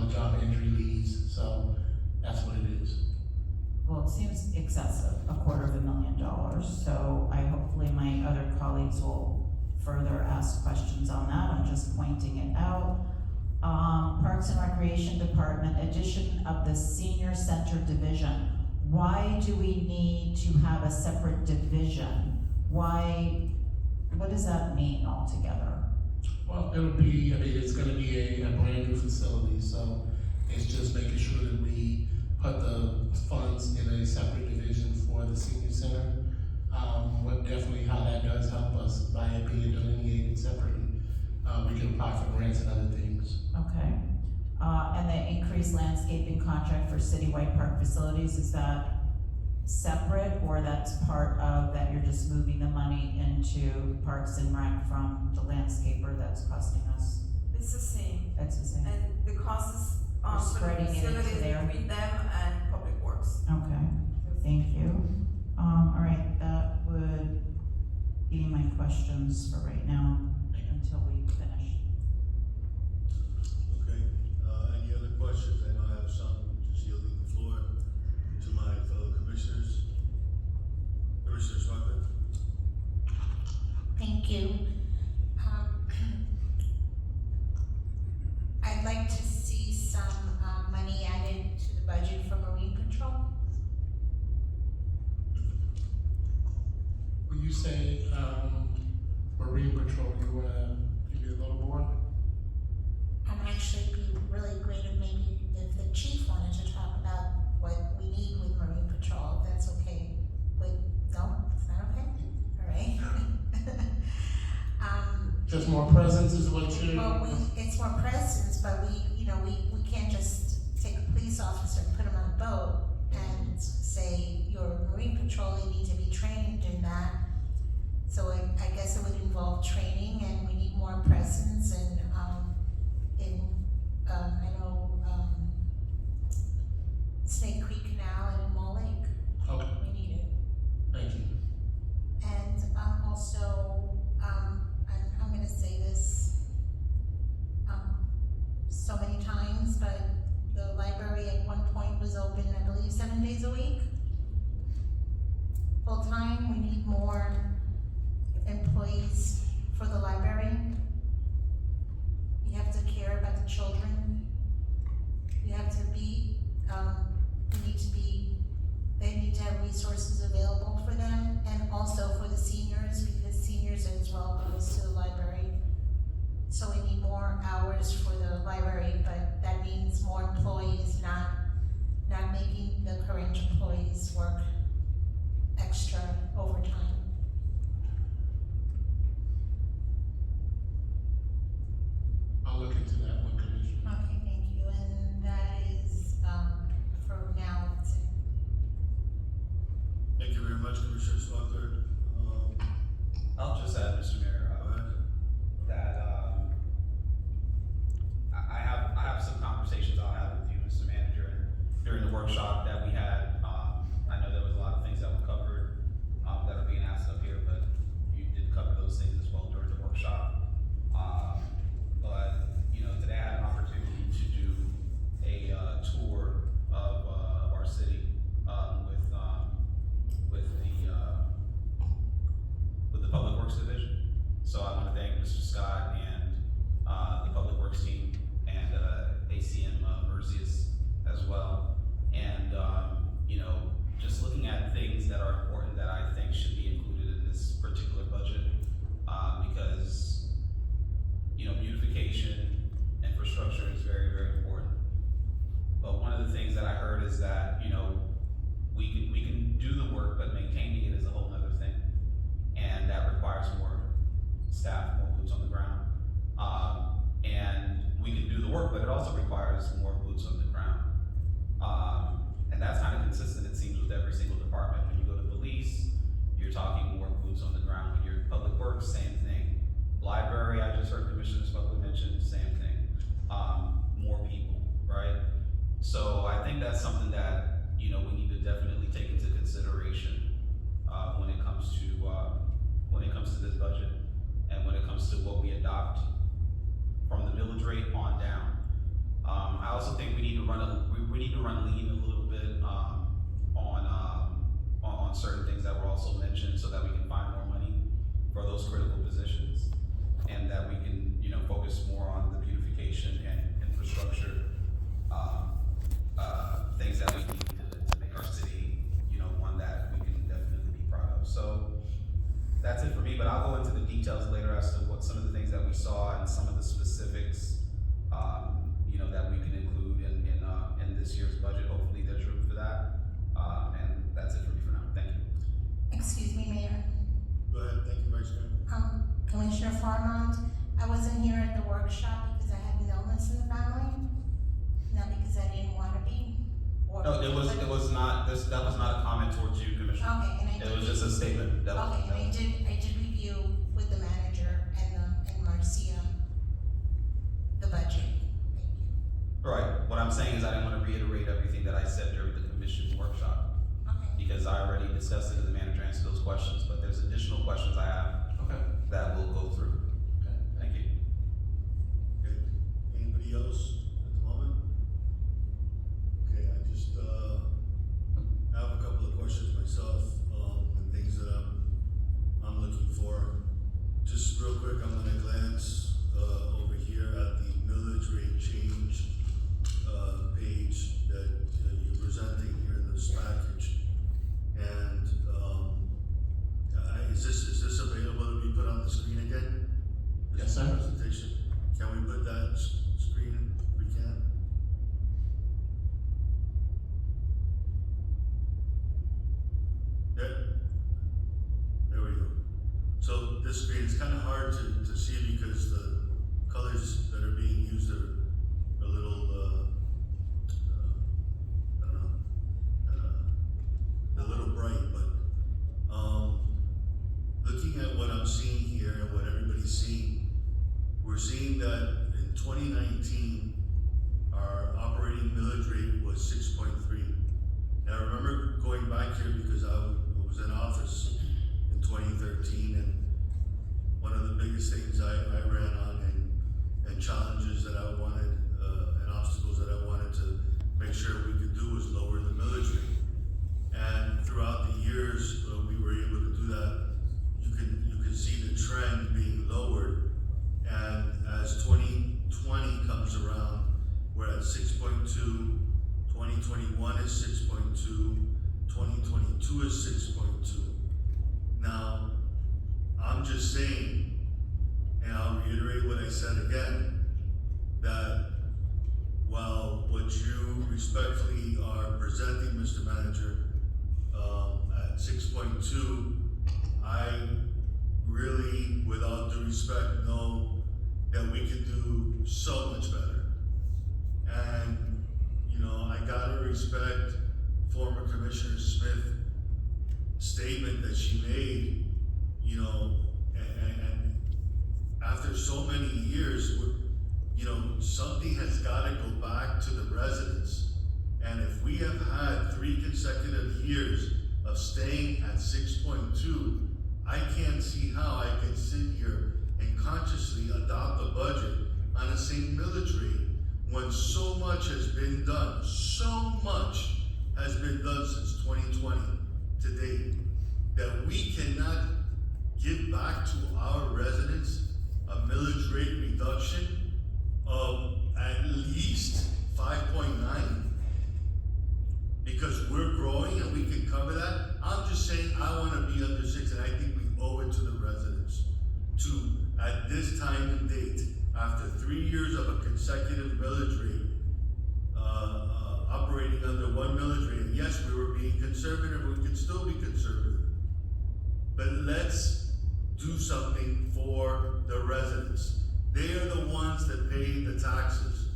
the job entry leaves. So that's what it is. Well, it seems excessive, $250,000. So hopefully my other colleagues will further ask questions on that. I'm just pointing it out. Parks and Recreation Department, addition of the Senior Center Division. Why do we need to have a separate division? What does that mean altogether? Well, it's gonna be a brand new facility, so it's just making sure that we put the funds in a separate division for the senior center. Definitely how that does help us by it being delineated separately. We can apply for grants and other things. Okay. And the increased landscaping contract for citywide park facilities, is that separate, or that's part of that you're just moving the money into Parks and Rec from the landscaper that's costing us? It's the same. It's the same. And the cost is, We're for the spreading it into facilities there. between them and Public Works. Okay, thank you. All right, that would be my questions for right now until we finish. Okay, any other questions? I know I have some, just yielding the floor. you. I'd like to see some, money added to the budget for Marine Patrol. When you say, Marine Patrol, you wanna give me a little more? Actually, it'd be really great if maybe if the chief wanted to talk about what we need with Marine Patrol, if that's okay. No, it's not okay? All right. Just more presence is what you're? Well, it's more presence, but we can't just take a police officer and put him on a boat and say, you're a Marine Patrol, you need to be trained in that. So I guess it would involve training, and we need more presence and, I know, Snake Creek Canal and Mall Lake. Okay, We need it. thank you. And, also, I'm gonna say this, so many times, but the library at one point was open, I believe, 7 days a week. Full time, we need more employees for the library. You have to care about the children. You have to be, they need to have resources available for them, and also for the seniors, because seniors as well goes to the library. So we need more hours for the library, but that means more employees, not making the current employees work extra overtime. I'll look into that one, Commissioner. Okay, thank you, and that is, for now, that's it. Thank you very much, Commissioner Smucker. I'll just add, Mr. Mayor, Go ahead. that, I have some conversations I'll have with you, Mr. Manager, and during the workshop that we had, I know there was a lot of things that were covered, that are being asked up here, but you did cover those things as well during the workshop. But, today I had an opportunity to do a, tour of, our city, with the Public Works Division. So I want to thank Mr. Scott and, the Public Works team and, ACM Merzius as well. And, just looking at things that are important that I think should be included in this particular budget, because, beautification, infrastructure is very, very important. But one of the things that I heard is that, we can do the work, but maintaining it is a whole nother thing. And that requires more staff, more boots on the ground. And we can do the work, but it also requires more boots on the ground. And that's kind of consistent, it seems, with every single department. When you go to police, you're talking more boots on the ground. When you're in public works, same thing. Library, I just heard Commissioner Smucker mention, same thing. More people, right? So I think that's something that, we need to definitely take into consideration, when it comes to this budget, and when it comes to what we adopt from the millage rate on down. I also think we need to run lean a little bit, on certain things that were also mentioned, so that we can find more money for those critical positions, and that we can, focus more on the beautification and infrastructure, things that we need to make our city, one that we can definitely be proud of. So that's it for me, but I'll go into the details later as to what some of the things that we saw and some of the specifics, that we can include in this year's budget. Hopefully there's room for that. And that's it for me for now. Thank you. Excuse me, Mayor. Go ahead, thank you, Vice Mayor. Commissioner Farmont, I wasn't here at the workshop because I had an illness in the family, not because I didn't want to be. No, that was not a comment towards you, Commissioner. Okay, and I did. It was just a statement. I did review with the manager and Marcia, the budget. Right, what I'm saying is I didn't want to reiterate everything that I said during the commission workshop, Okay. because I already discussed it and the manager answered those questions, but there's additional questions I have. Okay. That we'll go through. Okay. Thank you. Okay, anybody else at the moment? Okay, I just, have a couple of questions myself, and things that I'm looking for. Just this screen, it's kinda hard to see because the colors that are being used are a little, I don't know, a little bright, but, looking at what I'm seeing here and what everybody's seeing, we're seeing that in 2019, our operating millage rate was 6.3. Now, I remember going back here because I was in office in 2013, and one of the biggest things I ran on and challenges that I wanted, and obstacles that I wanted to make sure we could do was lower the millage rate. And throughout the years, we were able to do that. You can see the trend being lowered, and as 2020 comes around, we're at 6.2, 2021 is 6.2, 2022 is 6.2. Now, I'm just saying, and I'll reiterate what I said again, that while what you respectfully are presenting, Mr. Manager, at 6.2, I really, with all due respect, know that we can do so much better. And, you know, I gotta respect former Commissioner Smith's statement that she made, you know, and after so many years, you know, something has gotta go back to the residents. And if we have had 3 consecutive years of staying at 6.2, I can't see how I can sit here and consciously adopt a budget on the same millage rate when so much has been done, since 2020 to date, that we cannot give back to our residents a millage rate reduction of at least 5.9, because we're growing and we can cover that. I'm just saying I wanna be under 6, and I think we owe it to the residents to, at this time and date, after 3 years of a consecutive millage rate, operating under 1 millage rate, and yes, we were being conservative, we can still be conservative. But let's do something for the residents. They are the ones that pay the taxes.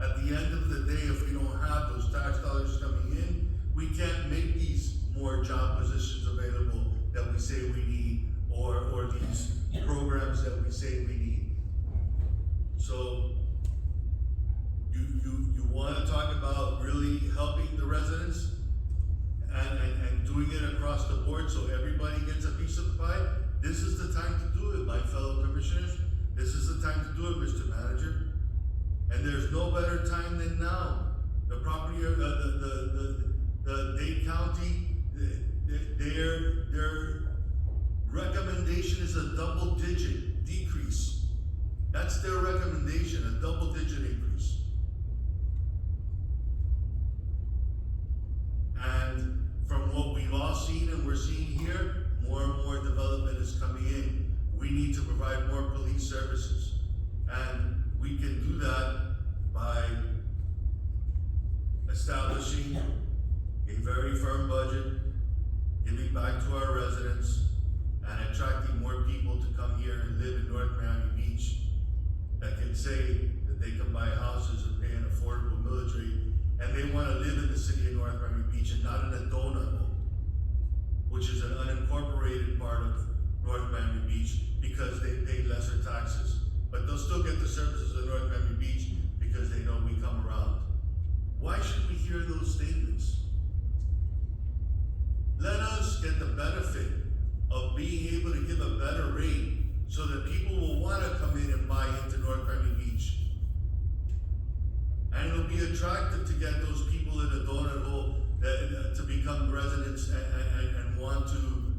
At the end of the day, if we don't have those tax dollars coming in, we can't make these more job positions available that we say we need, or these programs that we say we need. So, you wanna talk about really helping the residents and doing it across the board so everybody gets a piece of the pie? This is the time to do it, my fellow commissioners. This is the time to do it, Mr. Manager. And there's no better time than now. The property of the Dade County, their recommendation is a double-digit decrease. That's their recommendation, a double-digit increase. And from what we've all seen and we're seeing here, more and more development is coming in. We need to provide more police services. And we can do that by establishing a very firm budget, giving back to our residents, and attracting more people to come here and live in North Miami Beach that can say that they can buy houses and pay an affordable millage rate, and they want to live in the city of North Miami Beach and not in a donut hole, which is an unincorporated part of North Miami Beach, because they pay lesser taxes. But they'll still get the services of North Miami Beach because they know we come around. Why should we hear those statements? Let us get the benefit of being able to give a better rate so that people will want to come in and buy into North Miami Beach. And it'll be attractive to get those people in the donut hole to become residents and want to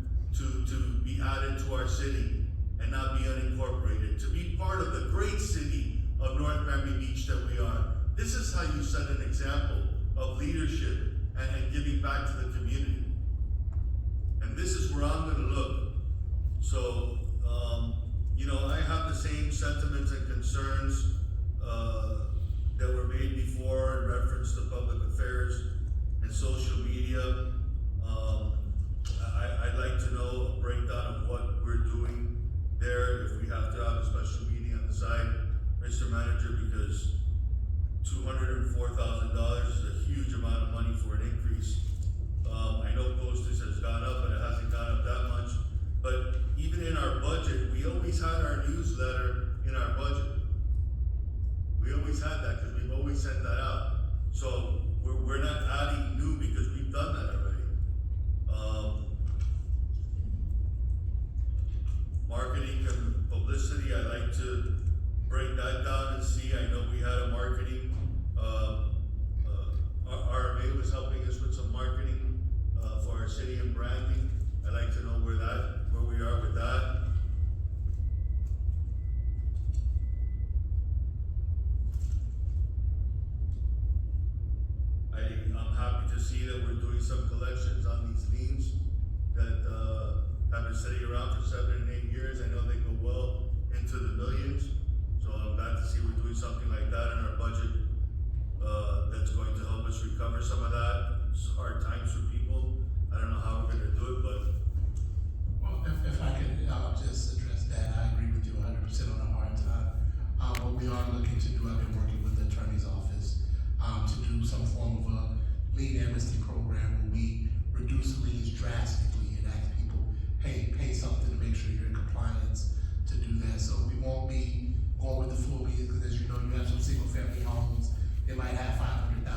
be added to our city and not be unincorporated, to be part of the great city of North Miami Beach that we are. This is how you set an example of leadership and giving back to the community. And this is where I'm gonna look. So, you know, I have the same sentiments and concerns that were made before in reference to public affairs and social media. I'd like to know a breakdown of what we're doing Mr. Manager, because $204,000 is a huge amount of money for an increase. I know postage has gone up, but it hasn't gone up that much. But even in our budget, we always had our newsletter in our budget. We always had that, because we've always sent that out. So we're not adding new because we've done that already. Marketing and publicity, I like to break that down and see. I know we had a marketing, RMA was helping us with some marketing, for our city and branding. I'd like to know where we are with that. I'm happy to see that we're doing some collections on these liens that, have been sitting around for 7 and 8 years. I know they go well into the millions. So I'm glad to see we're doing something like that in our budget, that's going to help us recover some of that. It's hard times for people. I don't know how we're gonna do it, but. Well, if I could, just address that, I agree with you 100% on the hard time. What we are looking to do, I've been working with the attorney's office, to do some form of a lien amnesty program where we reduce liens drastically and ask people, hey, pay something to make sure you're in compliance to do that. So we won't be going with the full liens, because as you know, you have some single family homes, they might have $500,000 in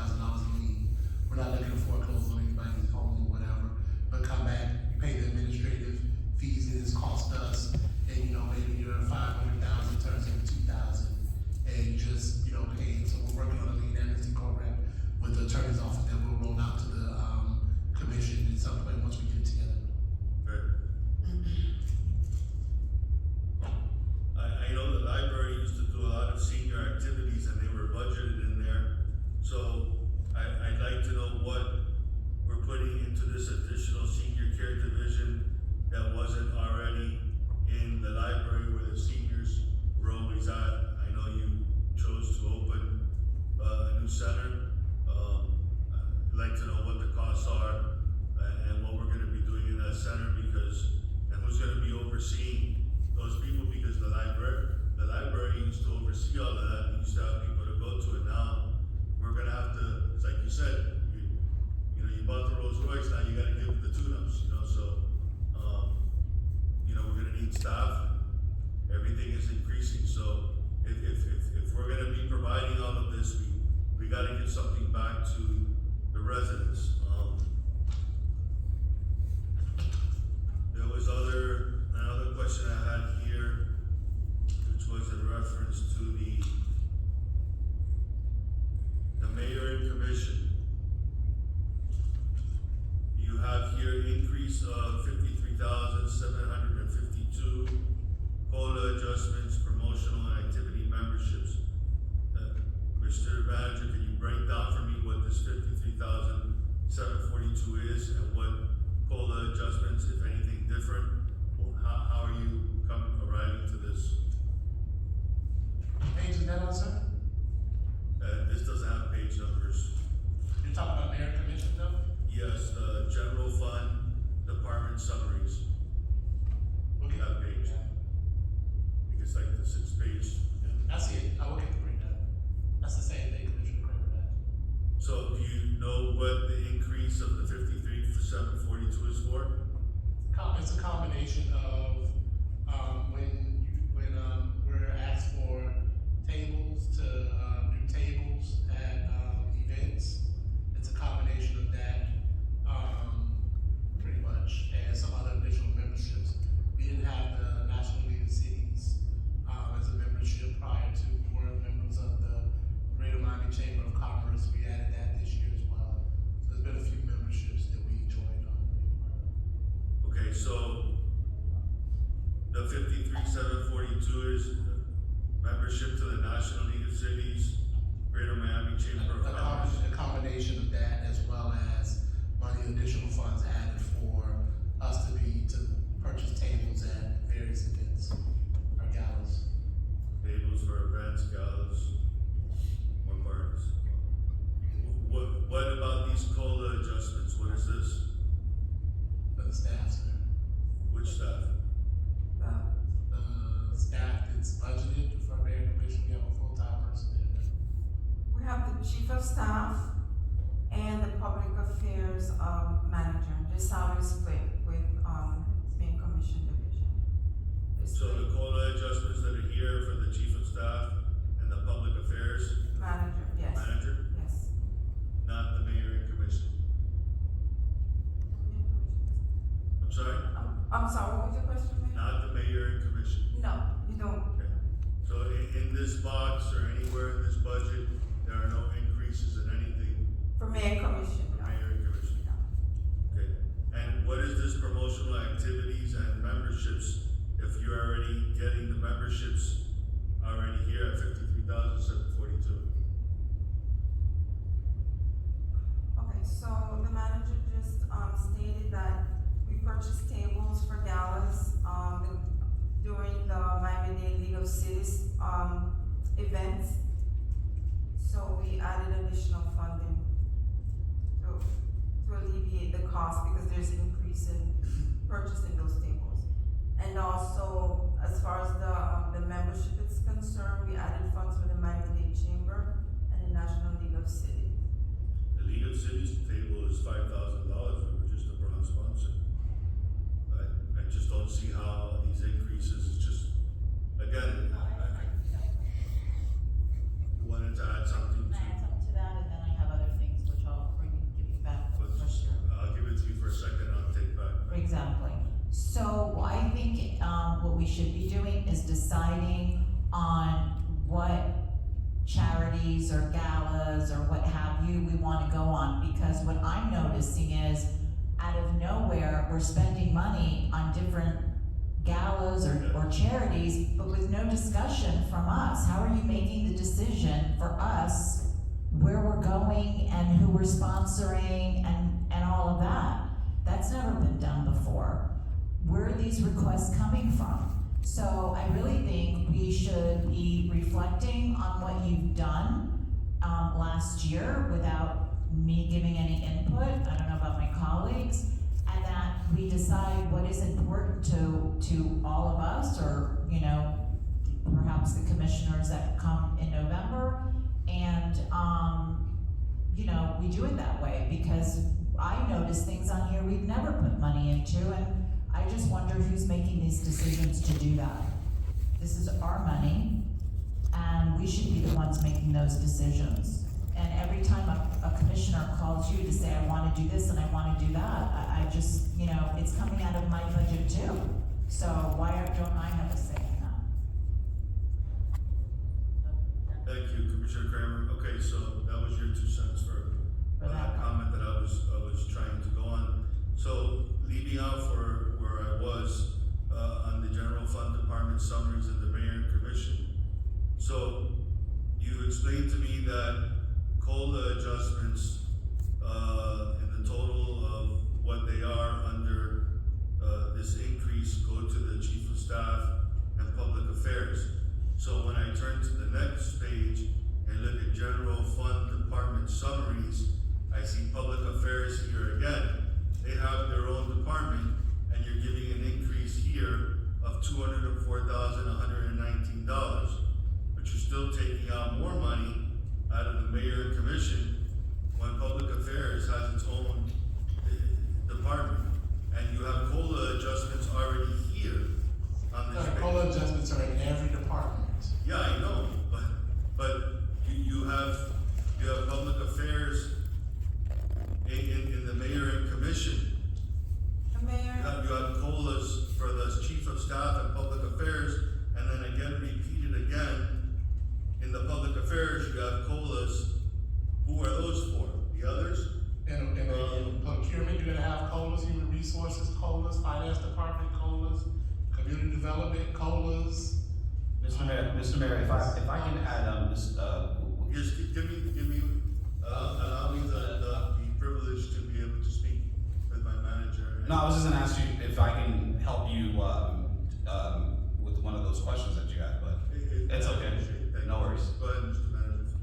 lien. We're not looking to foreclose on anybody's home or whatever, but come back, you pay the administrative fees that it's cost us, and you know, maybe your 500,000 turns into 2,000, and you just, you know, pay. So we're working on a lien amnesty program with the attorney's office that will roll out to the, commission at some point once we get it together. I know the library used to do a lot of senior activities and they were budgeted in there. So I'd like to know what we're putting into this additional senior care division that wasn't already in the library where the seniors were always at. I know you chose to open a new center. I'd like to know what the costs are and what we're gonna be doing in that center, because, and who's gonna be overseeing those people, because the library used to oversee all of that. We used to have people to go to it. Now we're gonna have to, it's like you said, you know, you bought the Rolls Royce, now you gotta give it the tune-ups, you know, so, you know, we're gonna need staff. Everything is increasing, so if we're gonna be providing all of this, we gotta give something back to the residents. There was another question I had here, which was in reference to the mayor and commission. You have here increase of 53,752, COLA adjustments, promotional and activity memberships. Mr. Manager, can you break down for me what this 53,742 is and what COLA adjustments, if anything different? How are you arriving to this? Page is that on, sir? This doesn't have page numbers. You're talking about mayor and commission though? Yes, the general fund department summaries. Look at that page. I think it's like the 6th page. I see it. I will get the breakdown. That's the same thing, Commissioner Craig. So do you know what the increase of the 53,742 is for? It's a combination of, when we're asked for tables to, new tables at, events. It's a combination of that, pretty much, and some other additional memberships. We didn't have the National League of Cities, as a membership prior to. We were members of the Greater Miami Chamber of Commerce. We added that this year as well. So there's been a few memberships that we joined on. Okay, so the 53,742 is membership to the National League of Cities, Greater Miami Chamber of Commerce. A combination of that, as well as money, additional funds added for us to purchase tables at various events or galas. Tables for events, galas, or parties. What about these COLA adjustments? What is this? For the staff, sir. Which staff? The staff that's budgeted for mayor and commission, we have a full sorry? I'm sorry, what was your question, Mayor? Not the mayor and commission. No, you don't. Okay. So in this box or anywhere in this budget, there are no increases in anything For Mayor Commission, for no. mayor and commission? Okay. And what is this promotional activities and memberships, if you're already getting the memberships already here at $53,742? Okay, so the manager just, stated that we purchased tables for galas, during the Miami-Dade League of Cities, events. So we added additional funding to alleviate the cost because there's an increase in purchasing those tables. And also, as far as the membership is concerned, we added funds for the Miami-Dade Chamber and the National League of Cities. The League of Cities table is $5,000, we were just a bronze sponsor. I just don't see how these increases, it's just, again, you wanted to add something Can I add something to that, and then I have other things which I'll give you back for sure. I'll give it to you for a second, I'll take back. Exactly. So I think, what we should be doing is deciding on what charities or galas or what have you we wanna go on, because what I'm noticing is, out of nowhere, we're spending money on different galas or charities, but with no discussion from us. How are you making the decision for us where we're going and who we're sponsoring and all of that? That's never been done before. Where are these requests coming from? So I really think we should be reflecting on what you've done last year without me giving any input. I don't know about my colleagues, and that we decide what is important to all of us, or perhaps the commissioners that come in November, and we do it that way, because I notice things on here we've never put money into, and I just wonder who's making these decisions to do that. This is our money, and we should be the ones making those decisions. And every time a commissioner calls you to say, I wanna do this and I wanna do that, I just, it's coming out of my budget too. So why don't I have a say in that? Thank you, Commissioner Kramer. Okay, so that was your 2 cents for that comment that I was trying to go on. So leaving out for where I was, on the general fund department summaries and the mayor and commission. So you explained to me that COLA adjustments, in the total of what they are under, this increase go to the chief of staff and public affairs. So when I turn to the next page and look at general fund department summaries, I see public affairs here again. They have their own department, and you're giving an increase here of $204,119, but you're still taking out more money out of the mayor and commission when public affairs has its own department. And you have COLA adjustments already here on this page. COLA adjustments are in every department. Yeah, I know, but you have public affairs in the mayor and commission. The mayor. You have COLAs for the chief of staff and public affairs, and then again, repeated again, in the public affairs, you have COLAs. Who are those for? The others? In procurement, you're gonna have COLAs, human resources COLAs, finance department COLAs, community development COLAs. Mr. Mayor, if I can add, Just give me, allow me the privilege to be able to speak with my manager. No, I was just gonna ask you if I can help you, with one of those questions that you had, but it's okay. No worries. Go ahead, Mr. Manager.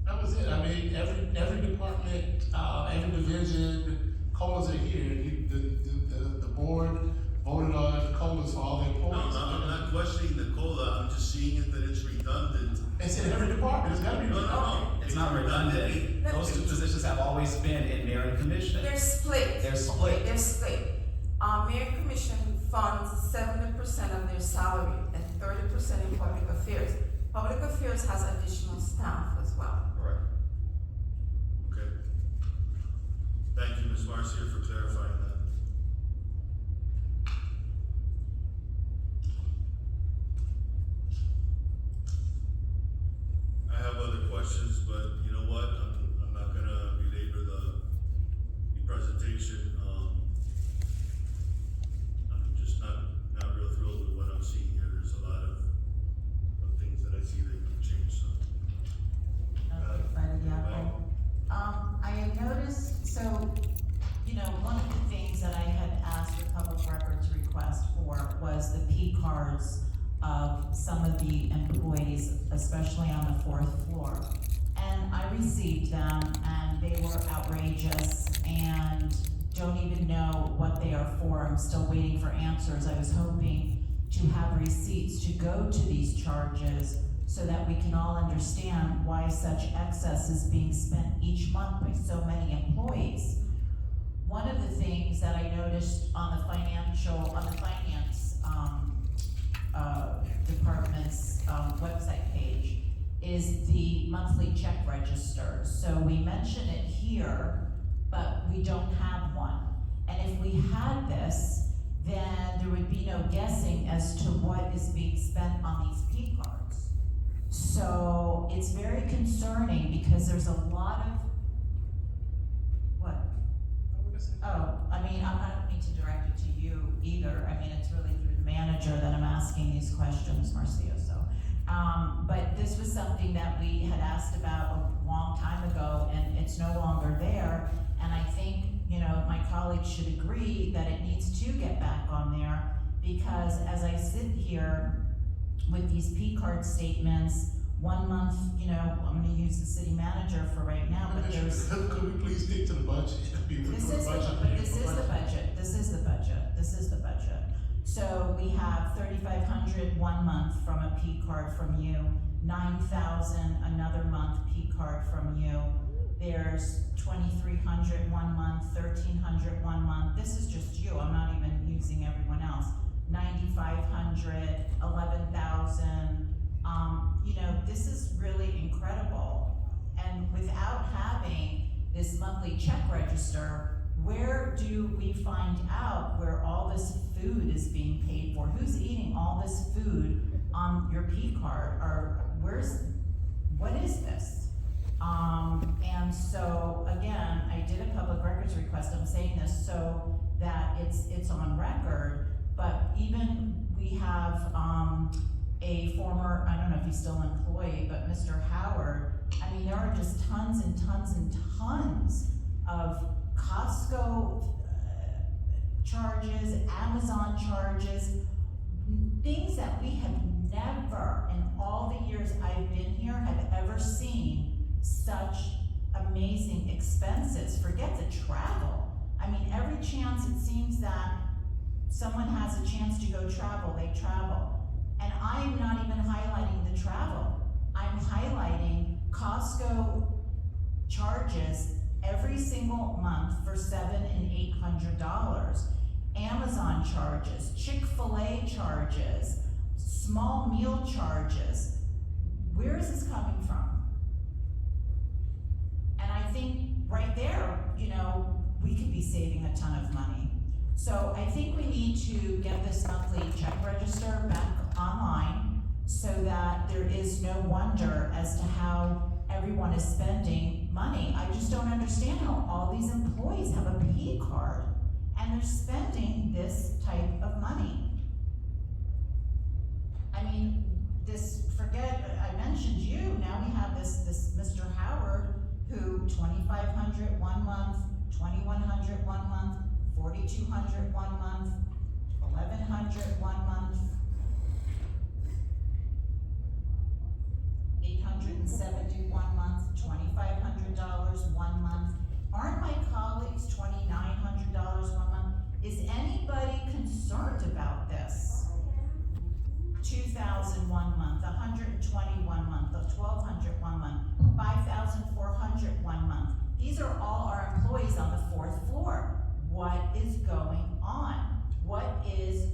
That was it. I mean, every department, every division, COLAs are here. The board voted on COLAs for all the employees. No, I'm not questioning the COLA, I'm just seeing it that it's redundant. It's in every department. It's gotta be redundant. No. It's not redundant. Those two positions have always been in mayor and commission. They're split. They're split. Okay, they're split. Mayor Commission funds 70% of their salary and 30% in public affairs. Public affairs has additional staff as well. Correct. Okay. Thank you, Ms. Marcia, for clarifying that. of some of the employees, especially on the fourth floor. And I received them, and they were outrageous and don't even know what they are for. I'm still waiting for answers. I was hoping to have receipts to go to these charges so that we can all understand why such excess is being spent each month by so many employees. One of the things that I noticed on the finance department's website page is the monthly check register. So we mention it here, but we don't have one. And if we had this, then there would be no guessing as to what is being spent on these P cards. So it's very concerning because there's a lot of, what? Oh, I mean, I don't need to direct it to you either. I mean, it's really through the manager that I'm asking these questions, Marcio, so. But this was something that we had asked about a long time ago, and it's no longer there. And I think, you know, my colleagues should agree that it needs to get back on there, because as I sit here with these P card statements, 1 month, you know, I'm gonna use the city manager for right now, but there's. Could we please stick to the budget? This is the budget. So we have 3,500 1 month from a P card from you, 9,000 another month P card from you. There's 2,300 1 month, 1,300 1 month. This is just you, I'm not even using everyone else. 9,500, 11,000. You know, this is really incredible. And without having this monthly check register, where do we find out where all this food is being paid for? Who's eating all this food on your P card? Or what is this? And so again, I did a public records request. I'm saying this so that it's on record, but even we have, a former, I don't know if he's still employed, but Mr. Howard, I mean, there are just tons and tons and tons of Costco charges, Amazon charges, things that we have never, in all the years I've been here, have ever seen such amazing expenses. Forget the travel. I mean, every chance it seems that someone has a chance to go travel, they travel. And I'm not even highlighting the travel. I'm highlighting Costco charges every single month for $700 and $800. Amazon charges, Chick-fil-A charges, small meal charges. Where is this coming from? And I think right there, you know, we could be saving a ton of money. So I think we need to get this monthly check register back online so that there is no wonder as to how everyone is spending money. I just don't understand how all these employees have a P card and they're spending this type of money. I mean, I mentioned you, now we have this Mr. Howard who 2,500 1 month, 2,100 1 month, 4,200 1 month, 1,100 1 month, 870 1 month, $2,500 1 month. Aren't my colleagues $2,900 1 month? Is anybody concerned about this? 2,000 1 month, 120 1 month, 1,200 1 month, 5,400 1 month. These are all our employees on the fourth floor. What is going on? What is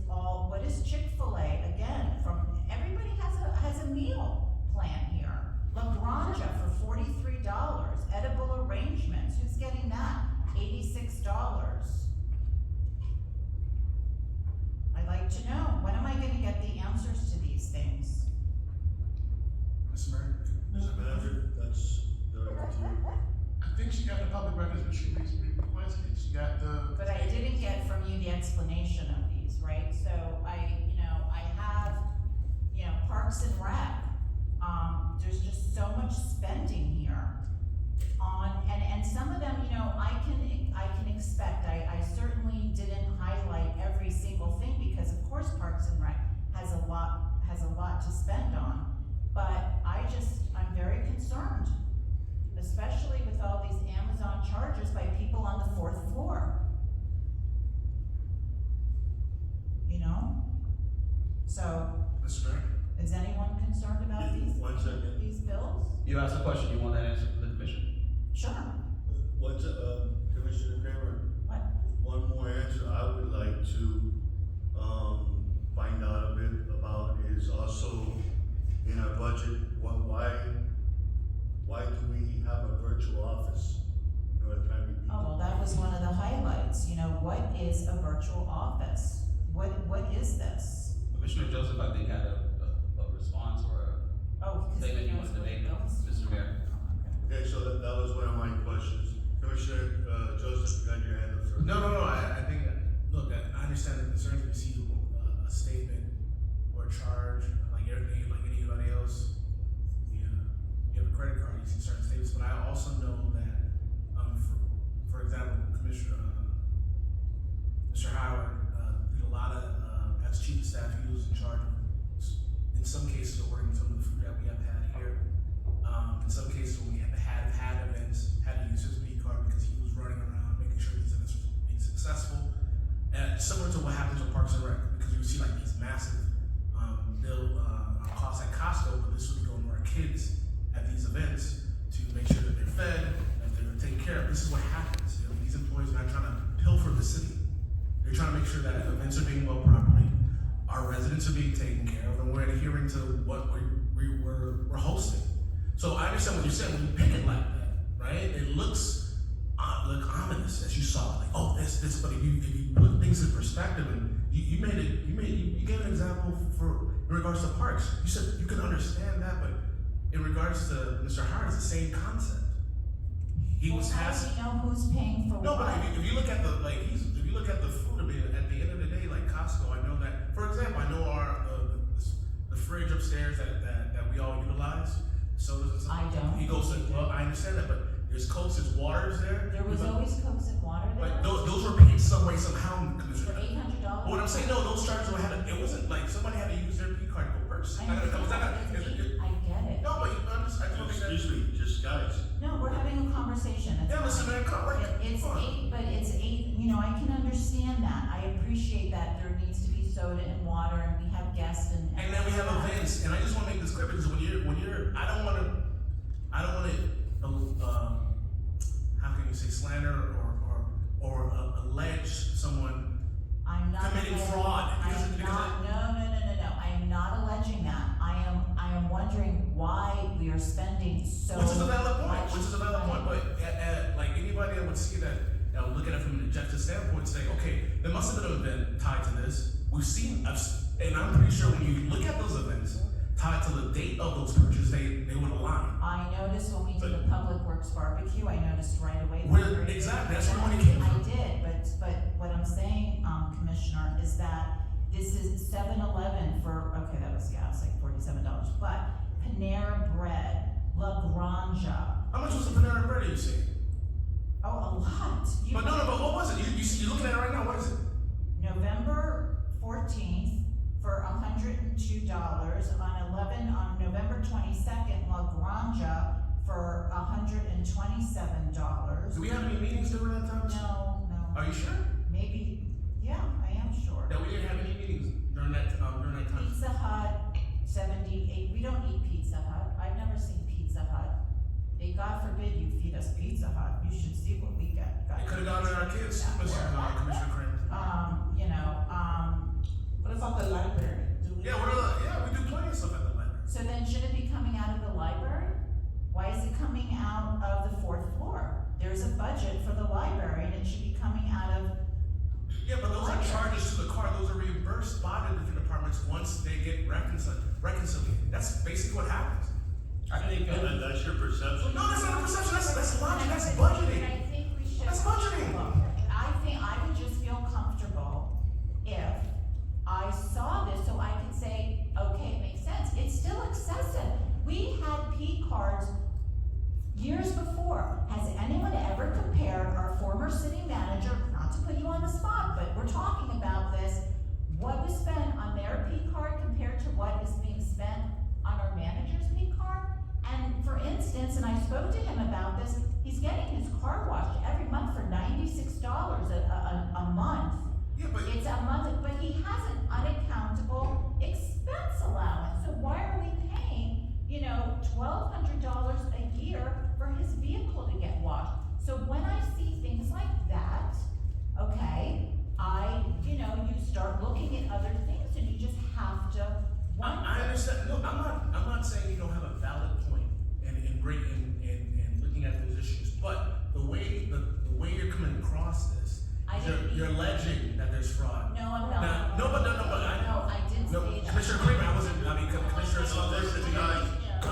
Chick-fil-A again? Everybody has a meal plan here. La Granja for $43. Edible arrangements, who's getting that? $86. I'd like to know, when am I gonna get the answers to these things? Mr. Mayor? Mr. Manager, that's directed to you. I think she got the public records, but she requested, she got the. But I didn't get from you the explanation of these, right? So I have, Parks and Rec. There's just so much spending here and some of them, I can expect. I certainly didn't highlight every single thing because of course Parks and Rec has a lot lot to spend on. But I'm very concerned, especially with all these Amazon charges by people on the 4th floor. You know? So, Mr. Mayor? is anyone concerned about Yeah, 1 second. these bills? You asked a question, you want that answer from the commission? Sure. What's, Commissioner Kramer? What? One more answer I would like to, find out a bit about is also in our budget, why do we have a virtual office? You know, trying to. Oh, well, that was one of the highlights, you know, what is a virtual office? What is this? Commissioner Joseph, I think, had a response or Oh, a because statement he you knows wanted to what make, bills. Mr. Mayor. Okay, so that was one of my questions. Commissioner, Joseph, you got your hand up first. No, I think, look, I understand the concerns if you see a statement or a charge, like anybody else. You have a credit card, you see certain statements, but I also know that, for example, Mr. Howard, did a lot of, as chief of staff, he was in charge of, in some cases, ordering some of the food that we have had here. In some cases, when we had events, had to use his P card because he was running around making sure these events were being successful. And similar to what happens with Parks and Rec, because you see like these massive costs at Costco, but this would be going to our kids at these events to make sure that they're fed, that they're taken care of. This is what happens. You know, these employees are not trying to pilfer the city. They're trying to make sure that events are being well properly, our residents are being taken care of, and we're adhering to what we're hosting. So I understand what you're saying when you pick it like that, right? It looks ominous as you saw, like, oh, this, but if you put things in perspective and you gave an example in regards to parks. You said you can understand that, but in regards to Mr. Howard, it's the same concept. He was How do we know who's paying for no, what? but if you look at if you look at the food, I mean, at the end of the day, like Costco, I know that, for example, I know the fridge upstairs that we all utilize, sodas and stuff. I don't. He goes to, well, I understand that, but there's Cokes, there's waters there. There was always Cokes and water there? But those were paid some way, somehow, For Commissioner. $800? But what I'm saying, no, those charges were it wasn't like somebody had to use their P card to go purchase. I get it. No, but I just don't think that. Excuse me, just guys. No, we're having a conversation. It's Yeah, listen, man, come on. It's eight, you know, I can understand that. I appreciate that there needs to be soda and water and we have guests and. And then we have events, and I just want to make this clear because when you're, I don't want to, how can you say slander or allege someone I'm not committing alleging- fraud. I am not, no. I am not alleging that. I am wondering why we are spending so. Which is a valid point. much money. But like anybody that would see that would look at it from an objective standpoint, say, okay, there must have been an event tied to this. And I'm pretty sure when you look at those events tied to the date of those purchases, they would align. I noticed when we did the Public Works barbecue, I noticed right away. Exactly, that's where the money came from. I did, but what I'm saying, Commissioner, is that this is 7-Eleven okay, that was, yeah, it was like $47, but Panera Bread, La Granja. How much was the Panera Bread you say? Oh, a lot. But but what was it? You're looking at it right now, what is it? November 14th for $102, on November 22nd, La Granja for $127. Do we have any meetings during that time? No. Are you sure? Maybe, yeah, I am sure. That we didn't have any meetings during that time? Pizza Hut, 78, we don't eat Pizza Hut, I've never seen Pizza Hut. God forbid you feed us Pizza Hut, you should see what we get. It could've gone to our kids, Commissioner Kramer. What about the library? Yeah, we do plenty of stuff at the library. So then should it be coming out of the library? Why is it coming out of the 4th floor? There's a budget for the library and it should be coming out of. Yeah, but those are charges to the car, those are reimbursed by the different departments once they get reconciliated. That's basically what happens. I think that's your perception. No, that's not a perception, that's logic, that's budgeting. I think we should. That's budgeting. I think I would just feel comfortable if I saw this so I could say, okay, it makes sense. It's still excessive. We had P cards years before. Has anyone ever compared our former city manager, not to put you on the spot, but we're talking about this, what was spent on their P card compared to what is being other things, and you just have to wonder. I understand, no, I'm not saying you don't have a valid point in looking at those issues, but the way you're coming across this, you're alleging that there's fraud. No, I'm not. No, but I didn't no, say that. Commissioner Kramer, Commissioner So listen, guys,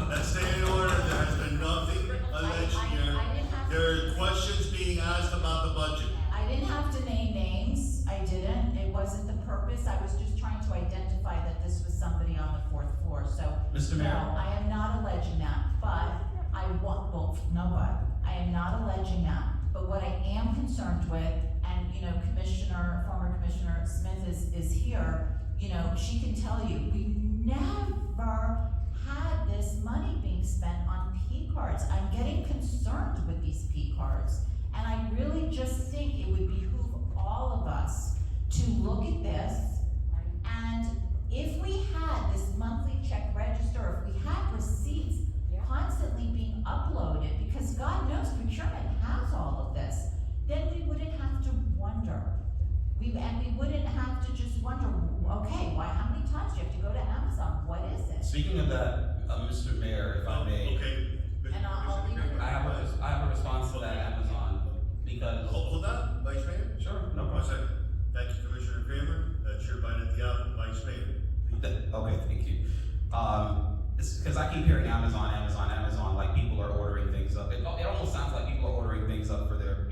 let's stay in order. There has been nothing alleged here. I didn't have to. There are questions being asked about the budget. I didn't have to name names, I didn't, it wasn't the purpose, I was just trying to identify that this was somebody on the fourth floor, so. Mr. Mayor. No, I am not alleging that, but I am not alleging that, but what I am concerned with, and, you know, former Commissioner Smith is here, you know, she can tell you, we never had this money being spent on P cards. I'm getting concerned with these P cards. And I really just think it would behoove all of us to look at this, and if we had this monthly check register, if we had receipts constantly being uploaded, because God knows procurement has all of this, then we wouldn't have to wonder. We wouldn't have to just wonder, okay, how many times do you have to go to Amazon? What is it? Speaking of that, Mr. Mayor, if I may. Okay. And I'll leave it. I have a response to that, Amazon, because. Hold on, Vice Mayor? Sure, no One problem. second. Thank you, Commissioner Kramer. Chair Biden Diallo, Vice Mayor. Okay, thank you. Because I keep hearing Amazon, like people are ordering things up. It almost sounds like people are ordering things up for their,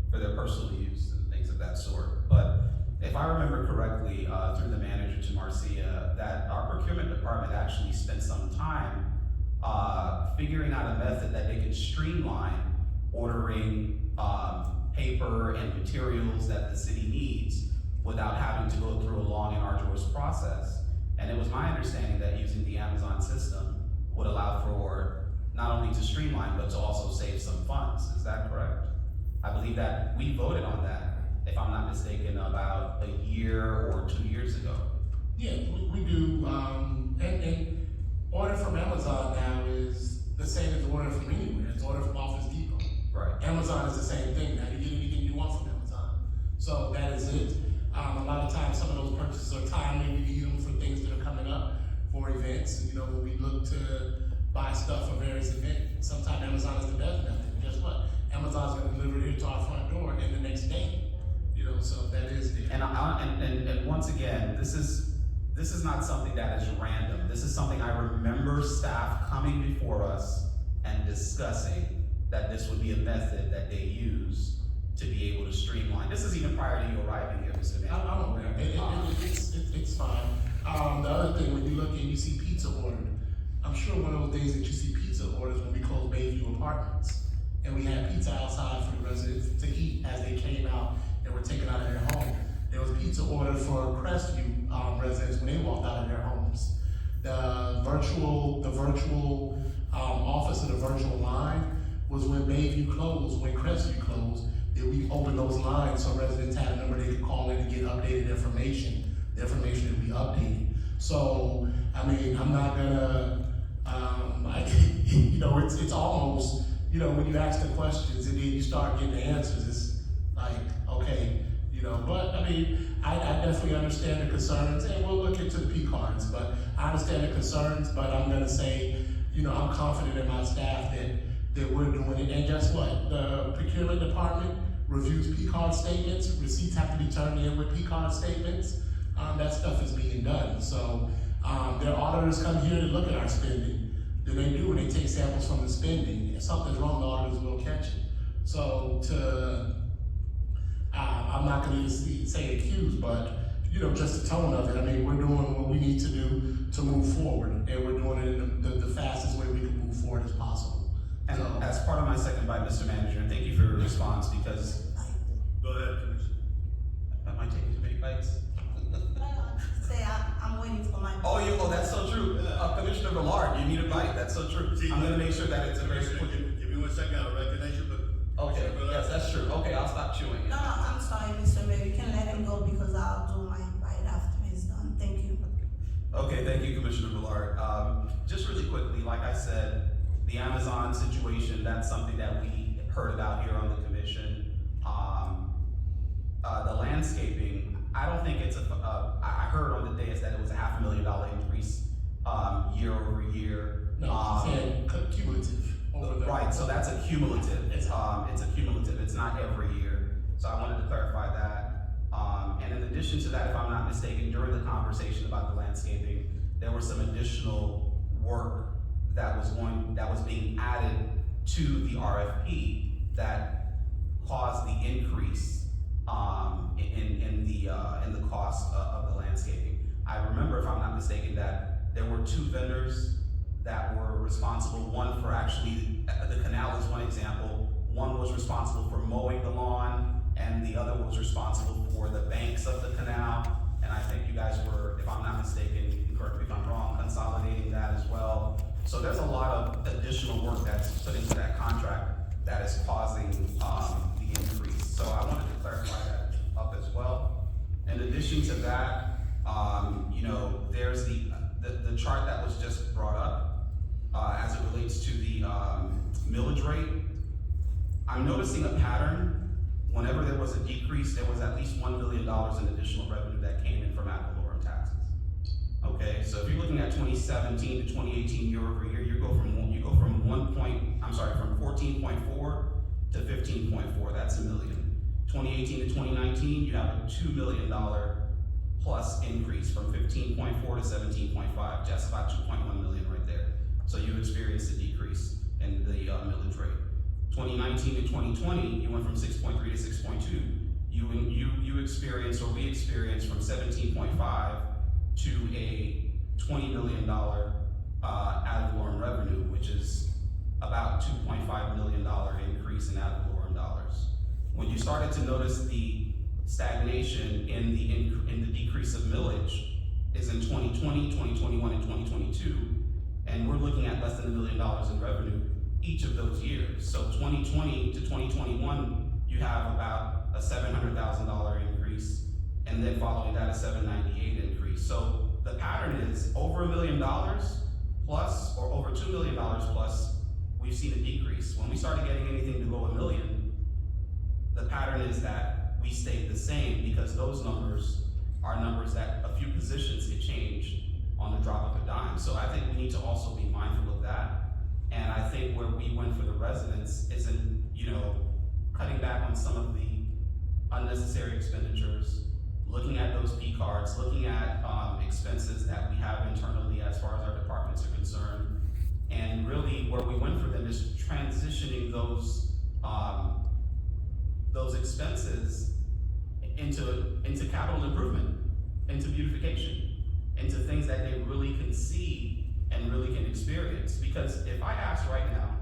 for their personal use and things of that sort. But if I remember correctly, through the manager to Marcia, that our procurement department actually spent some time figuring out a method that they can streamline ordering paper and materials that the city needs without having to go through a long and arduous process. And it was my understanding that using the Amazon system would allow for not only to streamline, but to also save some funds. Is that correct? I believe that we voted on that, if I'm not mistaken, about a year or 2 years ago. Yeah, we do, and order from Amazon now is the same as order from anywhere, it's order from Office Depot. Right. Amazon is the same thing, now you get anything you want from Amazon, so that is it. A lot of times, some of those purchases are timely, we need them for things that are coming up, for events, and when we look to buy stuff for various events, sometimes Amazon is the best method. Guess what? Amazon's gonna deliver it here to our front door in the next day, so that is there. And once again, this is not something that is random. This is something I remember staff coming before us and discussing that this would be a method that they use to be able to streamline. This is even prior to you arriving here, Mr. Mayor. I'm aware, it's fine. The other thing, when you look and you see pizza ordered, I'm sure one of those days that you see pizza orders when we closed Bayview Apartments, and we had pizza outside for the residents to eat as they came out and were taken out of their home. There was pizza ordered for Crestview residents when they walked out of their homes. The virtual office of the virtual line was when Bayview closed, when Crestview closed, that we opened those lines so residents had a number they could call in to get updated information. The information would be updated. So, I'm not gonna, it's almost, when you ask the questions and then you start getting the answers, it's like, okay, but I definitely understand the concerns, and we'll look into the P cards, but I understand the concerns, but I'm gonna say, I'm confident in my staff that we're doing it, and guess what? The procurement department reviews P card statements, receipts have to be turned in with P card statements, that stuff is being done, so, their auditors come here to look at our spending. Do they do when they take samples from the spending? If something's wrong, the auditors will catch it. So I'm not gonna say accuse, but, just the tone of it. We're doing what we need to do to move forward, and we're doing it in the fastest way we can move forward as possible. And as part of my second bite, Mr. Manager, and thank you for your response, because. Go ahead, Commissioner. Am I taking too many bites? Say, I'm waiting for my. Oh, that's so true. Commissioner Villard, you need a bite, that's so true. I'm gonna make sure that it's a very quick. Give me 1 second, I'll recognize you, but. Okay, yes, that's true. Okay, I'll stop chewing. No, I'm sorry, Mr. Mayor, you can let him go because I'll do my bite after he's done, thank you. Okay, thank you, Commissioner Villard. Just really quickly, like I said, the Amazon situation, that's something that we heard about here on the commission. The landscaping, I don't think it's I heard on the dais that it was a $500,000 increase, year over year. No, she said cumulative over the. Right, so that's a cumulative, it's a cumulative, it's not every year, so I wanted to clarify that. And in addition to that, if I'm not mistaken, during the conversation about the landscaping, there was some additional work that was being added to the RFP that caused the increase, in the cost of the landscaping. I remember, if I'm not mistaken, that there were 2 vendors that were responsible, one for actually, the canal is one example, one was responsible for mowing the lawn, and the other was responsible for the banks of the canal, and I think you guys were, if I'm not mistaken, you can correct me if I'm wrong, consolidating that as well. So there's a lot of additional work that's put into that contract that is causing, the increase. So I wanted to clarify that up as well. In addition to that, you know, there's the chart that was just brought up, as it relates to the, millage rate. I'm noticing a pattern. Whenever there was a decrease, there was at least $1 million in additional revenue that came in from ad valorem taxes. Okay, so if you're looking at 2017 to 2018 year over year, you go from 14.4 to 15.4. That's $1 million. 2018 to 2019, you have a $2 million plus increase from 15.4 to 17.5. That's about 2.1 million right there. So you experienced a decrease in the millage rate. 2019 to 2020, you went from 6.3 to 6.2. You experienced, or we experienced, from 17.5 to a $20 million ad valorem revenue, which is about $2.5 million increase in ad valorem dollars. When you started to notice the stagnation in the decrease of millage is in 2020, 2021, and 2022, and we're looking at less than $1 million in revenue each of those years. So 2020 to 2021, you have about a $700,000 increase, and then following that, a $798,000 increase. So the pattern is over $1 million plus, or over $2 million plus, we've seen a decrease. When we started getting anything below $1 million, the pattern is that we stayed the same, because those numbers are numbers that a few positions get changed on the drop of a dime. So I think we need to also be mindful of that. And I think where we went for the residents is in, you know, cutting back on some of the unnecessary expenditures, looking at those P cards, looking at expenses that we have internally as far as our departments are concerned. And really where we went for them is transitioning those expenses into capital improvement, into beautification, into things that they really can see and really can experience. Because if I ask right now,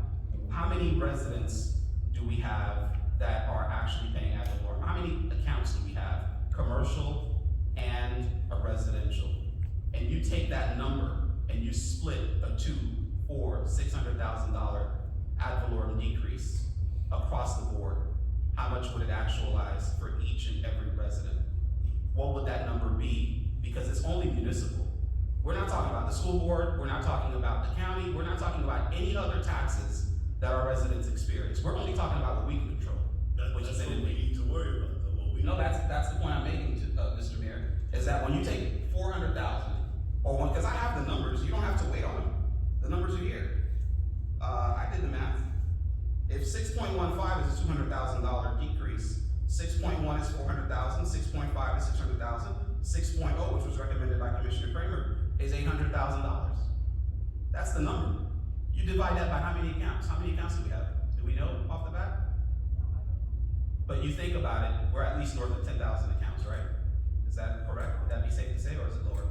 how many residents do we have that are actually paying ad valorem? How many accounts do we have, commercial and a residential? And you take that number and you split a $200,000, $400,000, $600,000 ad valorem decrease across the board, how much would it actualize for each and every resident? What would that number be? Because it's only municipal. We're not talking about the school board, we're not talking about the county, we're not talking about any other taxes that our residents experience. We're only talking about what we can control, which is what we need to worry about, though. What we No, that's the point I'm making, Mr. Mayor, is that when you take 400,000, or because I have the numbers, you don't have to wait on them. The numbers are here. I did the math. If 6.15 is a $200,000 decrease, 6.1 is 400,000, 6.5 is 600,000, 6.0, which was recommended by Commissioner Kramer, is $800,000. That's the number. You divide that by how many accounts? How many accounts do we have? Do we know off the bat? But you think about it, we're at least north of 10,000 accounts, right? Is that correct? Would that be safe to say, or is it lower?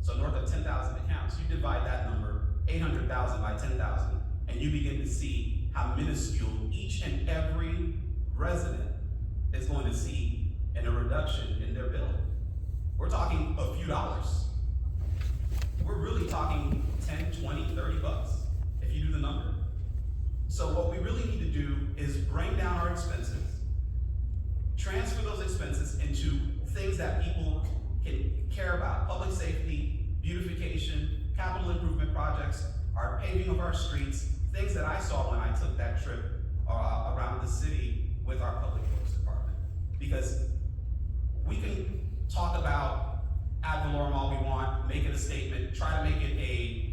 So north of 10,000 accounts, you divide that number, 800,000 by 10,000, and you begin to see how minuscule each and every resident is going to see in a reduction in their bill. We're talking a few dollars. We're really talking 10, 20, 30 bucks if you do the number. So what we really need to do is bring down our expenses, transfer those expenses into things that people can care about: public safety, beautification, capital improvement projects, our paving of our streets, things that I saw when I took that trip around the city with our public works department. Because we can talk about ad valorem all we want, make it a statement, try to make it a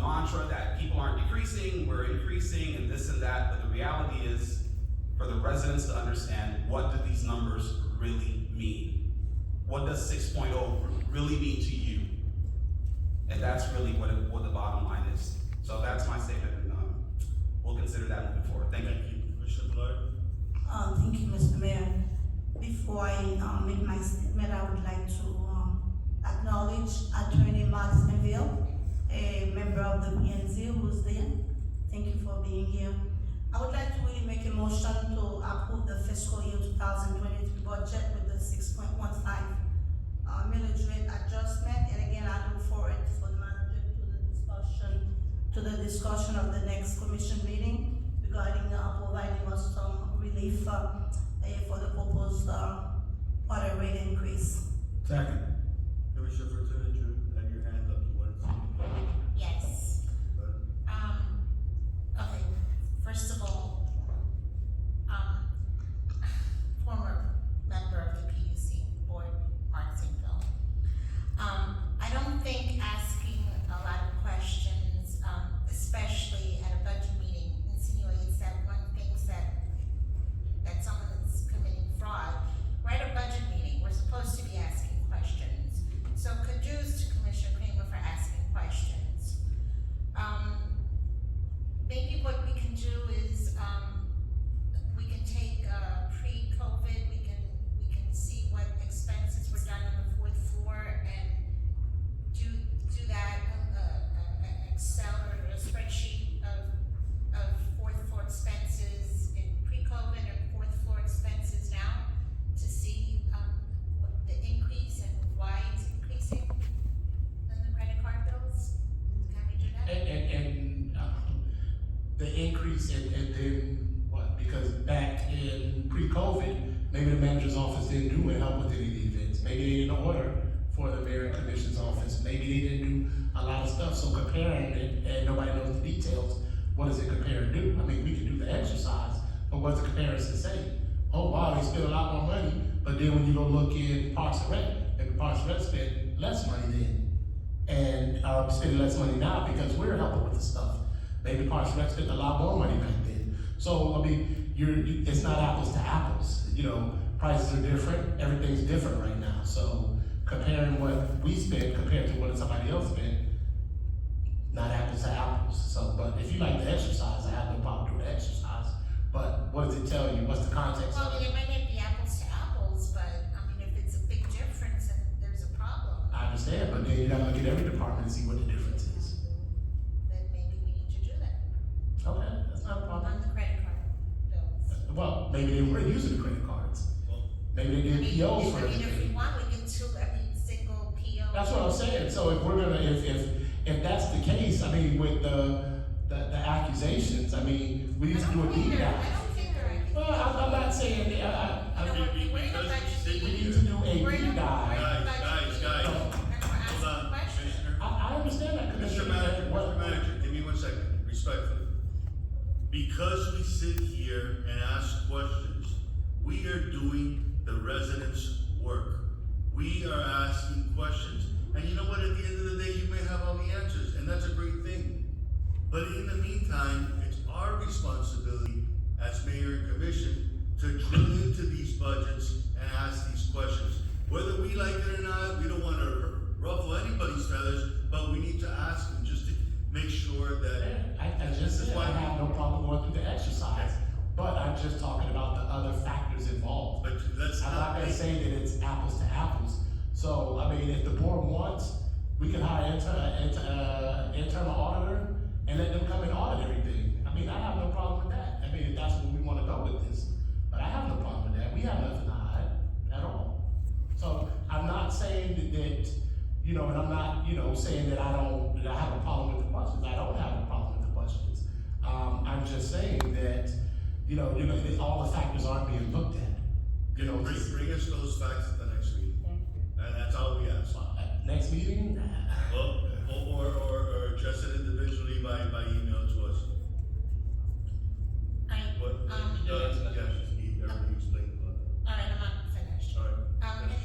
mantra that people aren't decreasing, we're increasing, and this and that, but the reality is, for the residents to understand, what do these numbers really mean? What does 6.0 really mean to you? And that's really what the bottom line is. So that's my statement, and we'll consider that moving forward. Thank you. Commissioner Blunt? Thank you, Mr. Mayor. Before I make my statement, I would like to acknowledge Attorney Max Neville, a member of the PNC who's there. Thank you for being here. I would like to really make a motion to approve the fiscal year 2023 budget with the 6.15 millage rate adjustment. And again, I look forward for the manager to the discussion of the next commission meeting regarding providing us some relief for the proposed water rate increase. Second. Commissioner Fortuna, you had your hand up, you wanted to. Yes. Okay, first of all, former member of the PUC board, Mark Sinkville. I don't think asking a lot of questions, especially at a budget meeting, insinuates that one thinks that someone is committing fraud. We're at a budget meeting, we're supposed to be asking questions. So kudos to Commissioner Kramer for asking questions. Maybe what we can do is, we can take, pre-COVID, we can see what expenses were done on the fourth floor and do that, Excel or a spreadsheet of fourth floor expenses in pre-COVID and fourth floor expenses now to see, what the increase and why it's increasing in the credit card bills. Can we do that? The increase and then what, because back in pre-COVID, maybe the manager's office didn't do and help with any of the events. Maybe they didn't order for the mayor and commission's office. Maybe they didn't do a lot of stuff. So comparing it, and nobody knows the details, what does it compare and do? I mean, we can do the exercise, but what's the comparison say? Oh wow, they spent a lot more money, but then when you go look in Parks and Rec, maybe Parks and Rec spent less money then, and are spending less money now because we're helping with the stuff. Maybe Parks and Rec spent a lot more money back then. So, I mean, it's not apples to apples. You know, prices are different, everything's different right now. So, comparing what we spent compared to what somebody else spent, not apples to apples. So, but if you like the exercise, I have no problem doing the exercise. But what does it tell you? What's the context Well, of it? it might not be apples to apples, but, I mean, if it's a big difference, then there's a problem. I understand, but then you gotta look at every department and see what the difference is. Then maybe we need to do that Okay, that's not a problem. on the credit card bills. Well, maybe they weren't using the credit cards. Maybe they did POs for I mean, if everything. we want, we can do every single PO. That's what I'm saying. So if we're gonna, if that's the case, I mean, with the accusations, I mean, we need to do a deep dive. I don't think they're accurate. Well, I'm not saying, You know what, we're in a budget we meeting. need to do a We're in a- deep dive. we're in a budget Guys, meeting, guys. And we're Hold asking on, questions. Commissioner. I understand that, Mr. Commissioner. Manager, What- Mr. Manager, give me 1 second, respectfully. Because we sit here and ask questions, we are doing the residents' work. We are asking questions. And you know what, at the end of the day, you may have all the answers, and that's a great thing. But in the meantime, it's our responsibility as mayor and commission to drill into these budgets and ask these questions. Whether we like it or not, we don't wanna ruffle anybody's feathers, but we need to ask them just to make sure that. I just said, I have no problem going through the exercise, but I'm just talking about the other factors involved. But let's I'm not not gonna make, say that it's apples to apples. So, I mean, if the board wants, we can hire internal auditor and let them come and audit everything. I mean, I have no problem with that. I mean, if that's where we wanna go with this. But I have no problem with that. We have nothing to hide at all. So, I'm not saying that, you know, and I'm not, you know, saying that I have a problem with the questions. I don't have a problem with the questions. I'm just saying that, you know, that all the factors aren't being looked at. You know, bring us those facts at the next meeting. And that's all we ask. next meeting, Well, or address it individually by email to us. Alright, What, yes, everything explained about that. alright, I'm not finished. All right.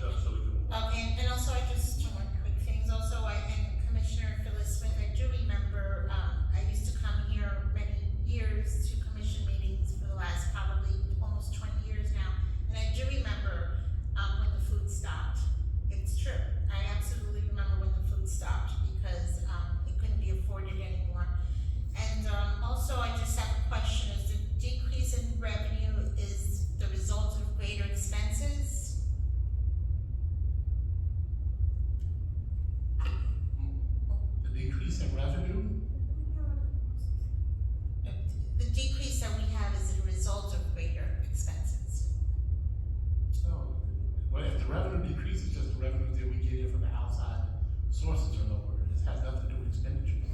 revenue decrease is just the revenues that we get in from the outside sources are lower. It has nothing to do with expenditures.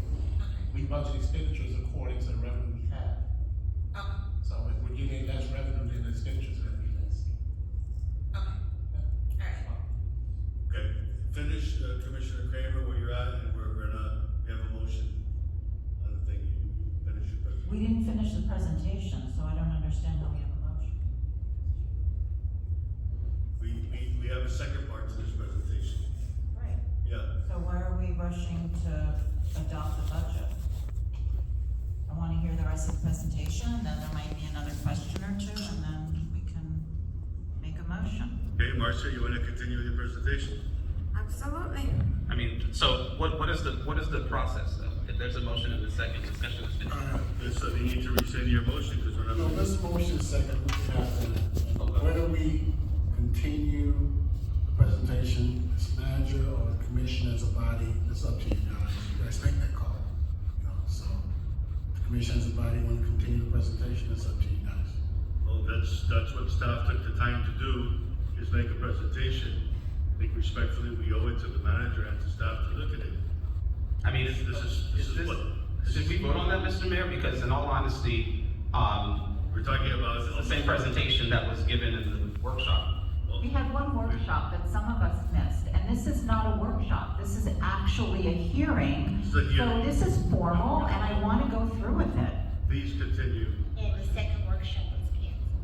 We budget expenditures according to the revenue we have. Okay, So if we're getting less revenue, then the expenditures are gonna be less. alright. Okay, finish, Commissioner Kramer, where you're at, and we have a motion on the thing, you finish your presentation. We didn't finish the presentation, so I don't understand how we have a motion. We have a second part to this presentation. Right. Yeah, So why are we rushing to adopt the budget? I wanna hear the rest of the presentation, and then there might be another question or two, and then we can make a motion. okay, Marcia, you wanna continue with your presentation? Absolutely. I mean, so what is the process though? If there's a motion in the second, discussion has been. So you need to rescind your motion, because we're not. No, this motion second, we can have that. Whether we continue the presentation as manager or the commission as a body, it's up to you guys. You guys make that call, you know, so. The commission as a body want to continue the presentation, it's up to you guys. Well, that's what staff took the time to do, is make a presentation. I think respectfully, we owe it to the manager and to staff to look at it. I mean, This is what. should we vote on that, Mr. Mayor? Because in all honesty, We're talking about. it's the same presentation that was given in the workshop. We had one workshop that some of us missed, and this is not a workshop, this is actually a hearing. This is a hearing. So this is formal, and I wanna go through with it. Please continue. Yeah, the second workshop was canceled.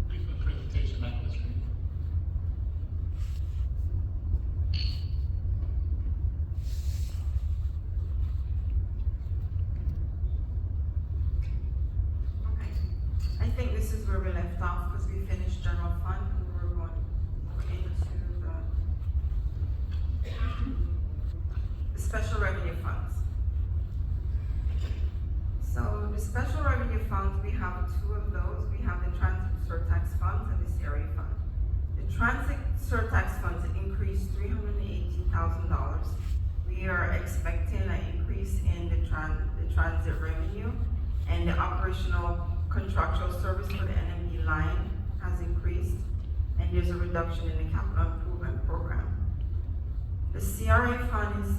Please put the presentation back on the screen. Okay. I think this is where we left off, because we finished general fund, and we're going into the special revenue funds. So the special revenue funds, we have two of those. We have the transit surtax funds and the CRA fund. The transit surtax funds increased $318,000. We are expecting an increase in the transit revenue, and the operational contractual service for the NMB line has increased, and there's a reduction in the capital improvement program. The CRA fund is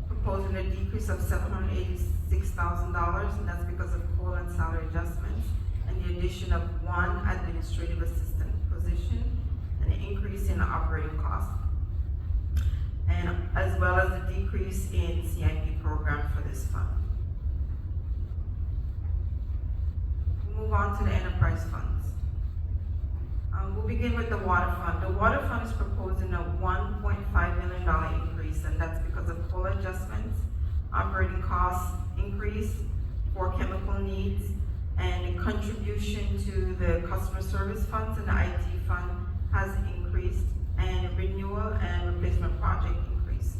proposing a decrease of $786,000, and that's because of COLA and salary adjustments, and the addition of one administrative assistant position, and an increase in the operating costs, and as well as the decrease in CIP program for this fund. Move on to the enterprise funds. We'll begin with the water fund. The water fund is proposing a $1.5 million increase, and that's because of COLA adjustments, operating costs increase for chemical needs, and the contribution to the customer service funds and the IT fund has increased, and renewal and replacement project increase.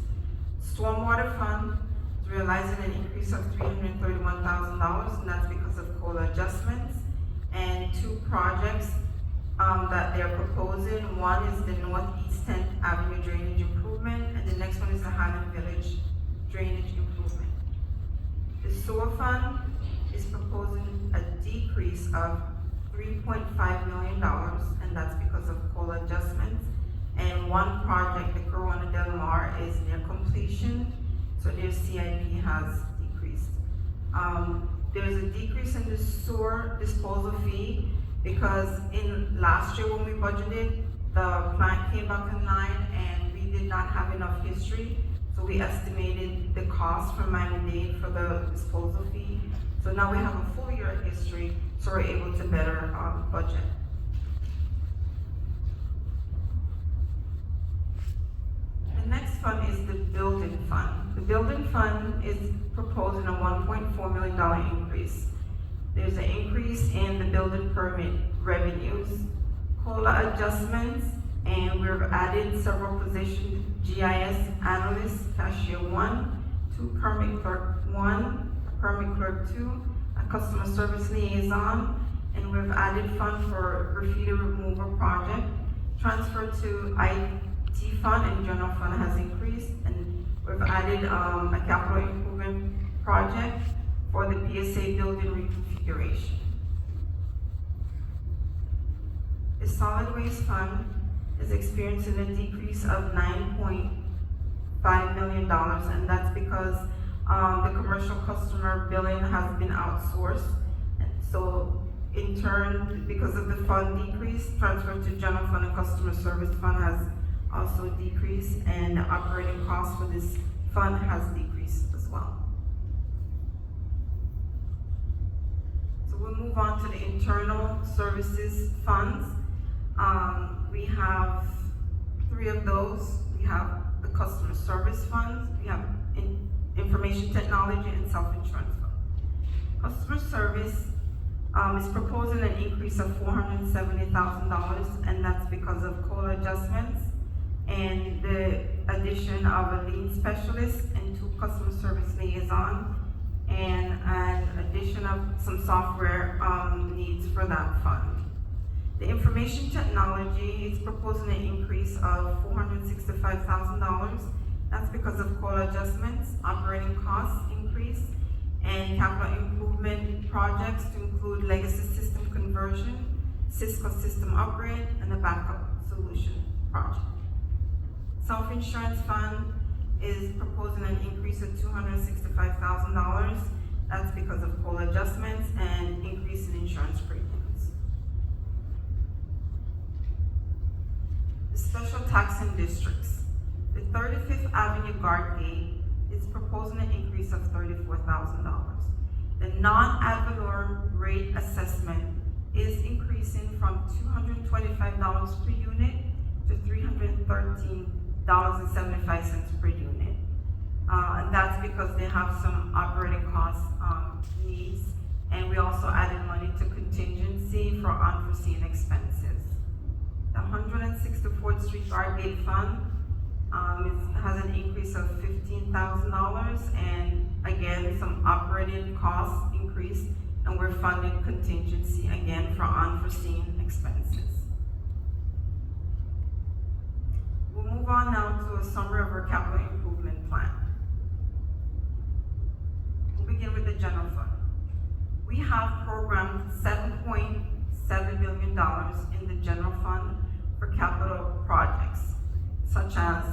Stormwater fund is realizing an increase of $331,000, and that's because of COLA adjustments, and two projects that they're proposing. One is the Northeast 10th Avenue drainage improvement, and the next one is the Highland Village drainage improvement. The sewer fund is proposing a decrease of $3.5 million, and that's because of COLA adjustments. And one project, the Corona Del Mar, is near completion, so their CIP has decreased. There's a decrease in the sewer disposal fee, because in last year when we budgeted, the plant came back online and we did not have enough history. So we estimated the cost from Miami-Dade for the disposal fee. So now we have a full year of history, so we're able to better budget. The next fund is the building fund. The building fund is proposing a $1.4 million increase. There's an increase in the building permit revenues, COLA adjustments, and we've added several positions: GIS analyst, cashier 1, 2 permit clerk 1, permit clerk 2, a customer service liaison, and we've added fund for graffiti removal project. Transfer to IT fund and general fund has increased, and we've added a capital improvement project for the PSA building reconfiguration. The solid waste fund is experiencing a decrease of $9.5 million, and that's because the commercial customer billing has been outsourced. And so in turn, because of the fund decrease, transfer to general fund and customer service fund has also decreased, and the operating cost for this fund has decreased as well. So we'll move on to the internal services funds. We have 3 of those. We have the customer service funds, we have information technology, and self-insurance fund. Customer service is proposing an increase of $470,000, and that's because of COLA adjustments and the addition of a lien specialist and 2 customer service liaison, and an addition of some software needs for that fund. The information technology is proposing an increase of $465,000. That's because of COLA adjustments, operating costs increase, and capital improvement projects to include legacy system conversion, Cisco system upgrade, and a backup solution project. Self-insurance fund is proposing an increase of $265,000. That's because of COLA adjustments and increase in insurance premiums. The special taxing districts. The 35th Avenue Guard Gate is proposing an increase of $34,000. The non-ad valorem rate assessment is increasing from $225 per unit to $313.75 per unit. And that's because they have some operating cost needs, and we also added money to contingency for unforeseen expenses. The 164th Street Guard Gate Fund has an increase of $15,000, and again, some operating costs increase, and we're funding contingency again for unforeseen expenses. We'll move on now to a summary of our capital improvement plan. We'll begin with the general fund. We have programmed $7.7 billion in the general fund for capital projects, such as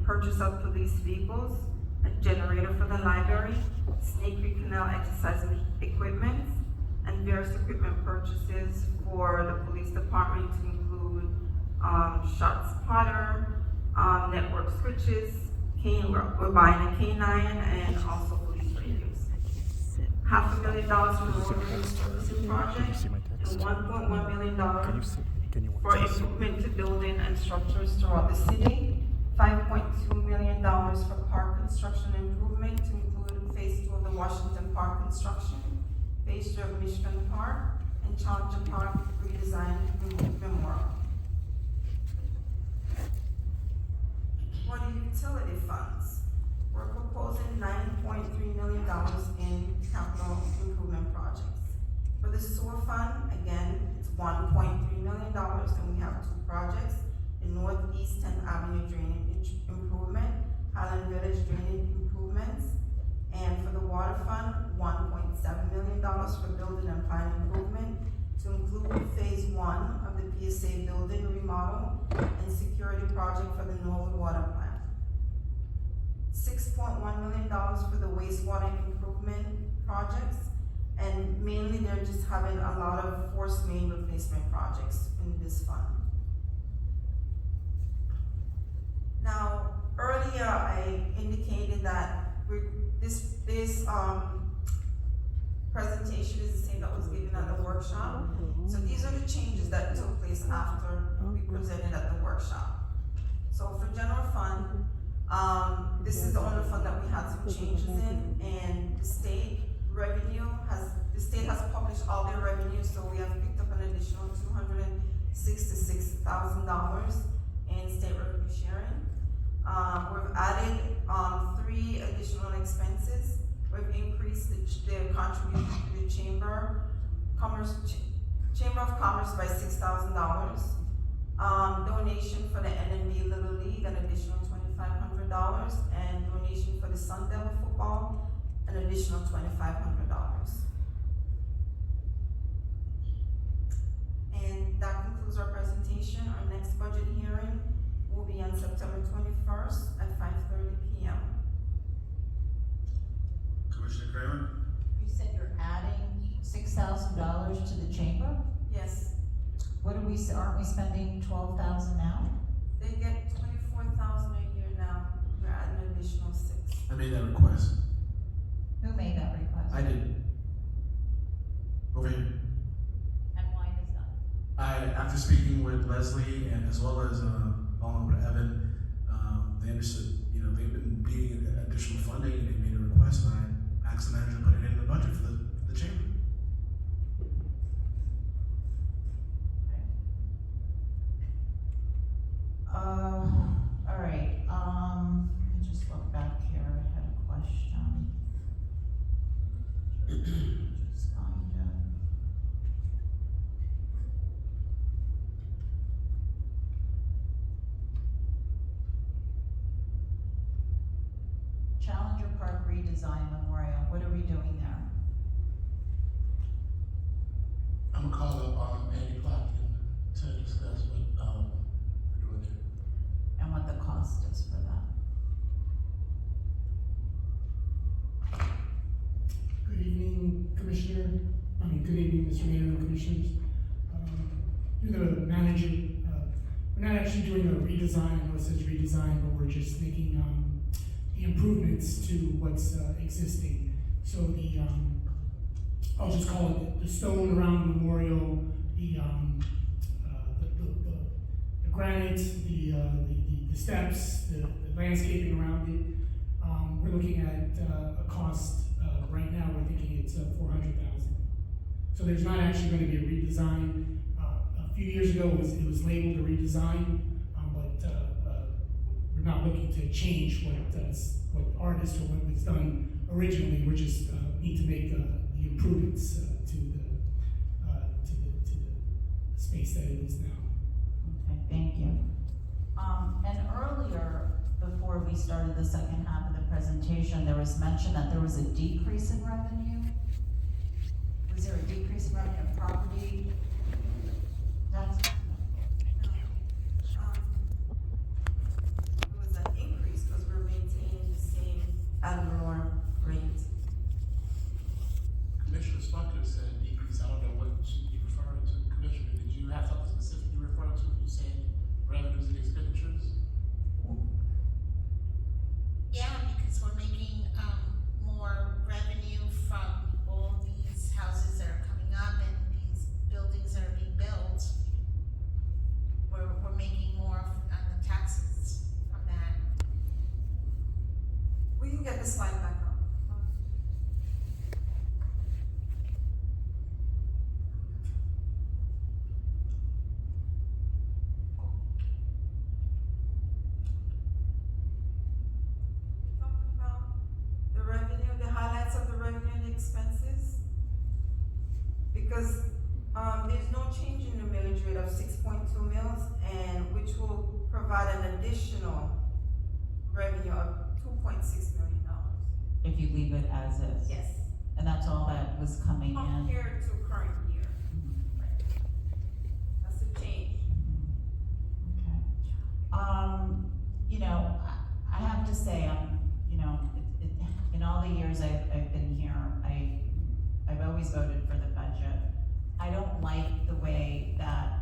purchase of police vehicles, a generator for the library, Snake Creek Canal exercise equipment, and various equipment purchases for the police department to include shot spotter, network switches, we're buying a K9, and also police radios. $500,000 for the road servicing project, and $1.1 million for improvement to building and structures throughout the city. $5.2 million for park construction improvement to include phase 2 of the Washington Park construction, phase 3 of Michigan Park, and Challenger Park redesign memorial. For the utility funds, we're proposing $9.3 million in capital improvement projects. For the sewer fund, again, it's $1.3 million, and we have 2 projects: the Northeast 10th Avenue drainage improvement, Highland Village drainage improvements, and for the water fund, $1.7 million for building and plan improvement to include phase 1 of the PSA building remodel and security project for the Norwood Water Plant. $6.1 million for the wastewater improvement projects, and mainly they're just having a lot of forced main replacement projects in this fund. Now, earlier I indicated that this presentation is the same that was given at the workshop. So these are the changes that took place after we presented at the workshop. So for general fund, this is the only fund that we had some changes in, and the state has published all their revenues, so we have picked up an additional $266,000 in state revenue sharing. We've added 3 additional expenses. We've increased the contribution to the Chamber of Commerce by $6,000. Donation for the NMB Little League, an additional $2,500, and donation for the Sun Devil football, an additional $2,500. And that concludes our presentation. next budget hearing will be on September 21st at 5:30 p.m. Commissioner Kramer? You said you're adding $6,000 to the chamber? Yes, What are we, aren't we spending 12,000 now? they get 24,000 a year now. We're adding an additional 6. I made that request. Who made that request? I did. Over here. And why is that? After speaking with Leslie and as well as, following with Evan, they understood, they've been needing additional funding and they made a request and I asked the manager to put it in the budget for the chamber. All right, let me just look back here, I had a question. Just find it. Challenger Park redesign memorial, what are we doing there? I'm gonna call up, Andy Plotkin to discuss what, we're doing there. And what the cost is for that? Good evening, good evening, Mr. Mayor and Commissioners. You're the manager. We're not actually doing a redesign, I know it says redesign, but we're just making, the improvements to what's, existing. So I'll just call it the stone around the memorial, the granite, the steps, the landscaping around it. We're looking at a cost, right now, we're thinking it's $400,000. So there's not actually gonna be a redesign. A few years ago, it was labeled a redesign, but we're not looking to change what artists or what was done originally. We're just need to make the improvements to the space that it is now. Okay, thank you. And earlier, before we started the second half of the presentation, there was mention that there was a decrease in revenue. Was there a decrease in revenue of property tax? It was an increase because we're maintaining the same ad valorem rate. Commissioner Spunker said decrease, I don't know what you referred to, Commissioner, did you have something specific you referred to when you said revenues and expenditures? Yeah, because we're making, more revenue from all these houses that are coming up and these buildings that are being built. We're making more on the taxes from that. We can get the slide back up. Talking about the revenue, the highlights of the revenue and expenses. Because, there's no change in the millage rate of 6.2 mils, and which will provide an additional revenue of $2.6 million. If you leave it as is? Yes. And that's all that was coming in? Compared to current year. That's a change. Okay. I have to say, in all the years I've been here, I've always voted for the budget. I don't like the way that,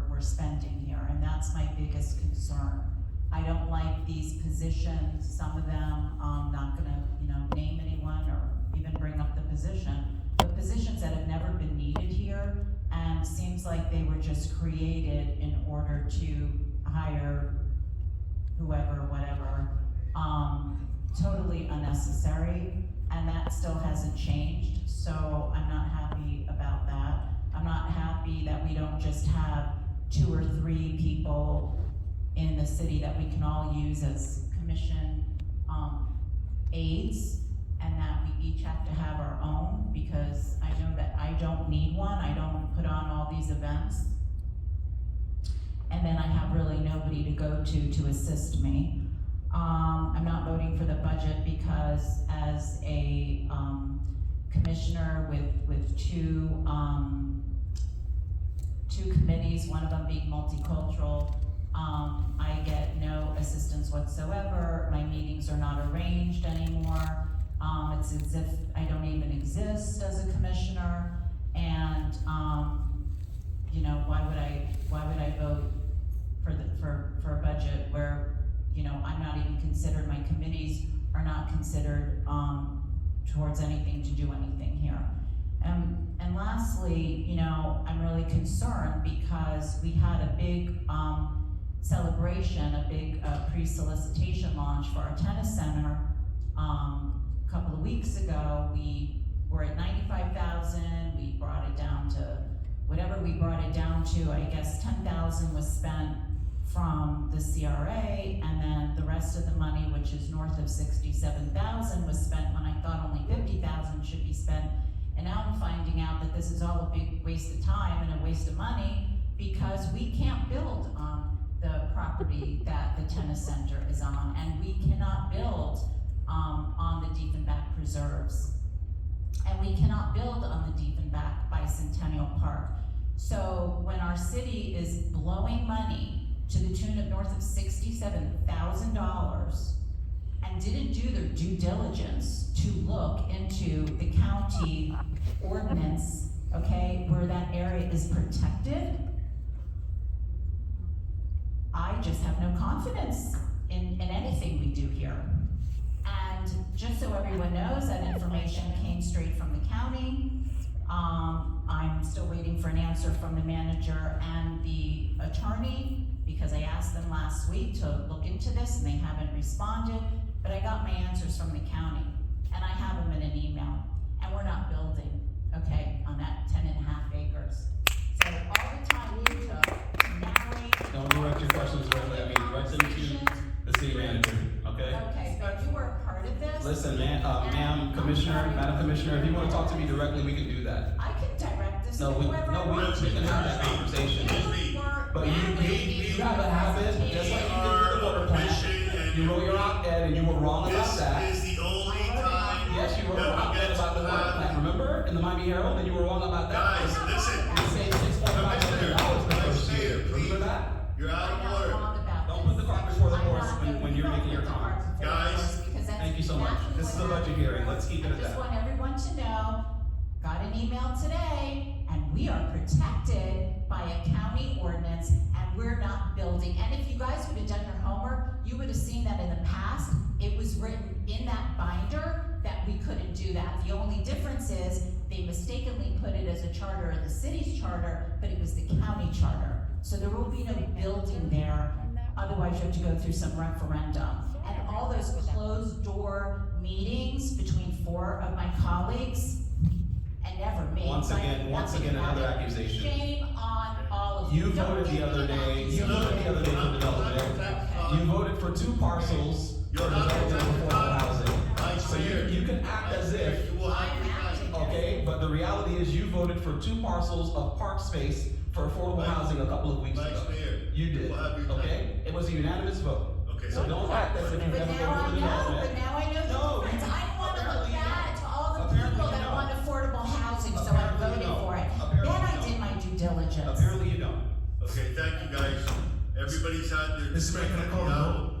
we're spending here, and that's my biggest concern. I don't like these positions, some of them, not gonna, name anyone or even bring up the position, but positions that have never been needed here, and seems like they were just created in order to hire whoever, whatever, totally unnecessary, and that still hasn't changed, so I'm not happy about that. I'm not happy that we don't just have 2 or 3 people in the city that we can all use as commission, aides, and that we each have to have our own, because I know that I don't need one, I don't put on all these events. And then I have really nobody to go to assist me. I'm not voting for the budget because as a, commissioner with two two committees, one of them being multicultural. I get no assistance whatsoever. My meetings are not arranged anymore. It's as if I don't even exist as a commissioner. And, you know, why would I vote for a budget where, you know, I'm not even considered, my committees are not considered, towards anything to do anything here. And lastly, you know, I'm really concerned because we had a big, celebration, a big pre-solicitation launch for our tennis center, a couple of weeks ago. We were at 95,000, we brought it down to, whatever we brought it down to, I guess 10,000 was spent from the CRA, and then the rest of the money, which is north of 67,000, was spent when I thought only 50,000 should be spent. And now I'm finding out that this is all a big waste of time and a waste of money because we can't build on the property that the tennis center is on, and we cannot build on the Diefenbach preserves. And we cannot build on the Diefenbach Bicentennial Park. So when our city is blowing money to the tune of north of $67,000 and didn't do their due diligence to look into the county ordinance, okay, where that area is protected, I just have no confidence in anything we do here. And just so everyone knows, that information came straight from the county. I'm still waiting for an answer from the manager and the attorney because I asked them last week to look into this and they haven't responded, but I got my answers from the county and I have them in an email, and we're not building, okay, on that 10.5 acres. So all the time we took to narrate. Don't direct your questions directly at me, direct them to the city manager, okay? Okay, but you were a part of this? Listen, Madam Commissioner, if you wanna talk to me directly, we can do that. I can direct this to No, we whoever I want. can have that conversation. But you have a habit, just like you did with the water plant. You wrote your op-ed and you were wrong about that. This is the only time. Yes, you wrote an op-ed about the water plant, remember? In the Miami Herald, and you were wrong about that. Guys, listen. You saved $6.5 million the first year, remember that? You're out of order. Don't put the cart before the horse when you're making your comments. Guys, Thank you so much. This is a budget hearing, let's keep it at I just that. want everyone to know, got an email today, and we are protected by a county ordinance, and we're not building. And if you guys would have done your homework, you would have seen that in the past, it was written in that binder that we couldn't do that. The only difference is they mistakenly put it as a charter of the city's charter, but it was the county charter. So there will be no building there, otherwise you have to go through some referendum. And all those closed door meetings between 4 of my colleagues, and never me. Once again, another accusation. Shame on all of you. You voted the other day for development. You voted for 2 parcels for development of affordable housing. So you can act as if, okay, but the reality is you voted for 2 parcels of park space for affordable housing a couple of weeks ago. You did, okay? It was a unanimous vote. So don't act as if you never voted for development. But now I know the difference. I don't want to look bad to all the people that want affordable housing, so I'm voting for it. Then I did my due diligence. Apparently you don't. Okay, thank you guys. Everybody's had their. Mr. Mayor, can I call the vote?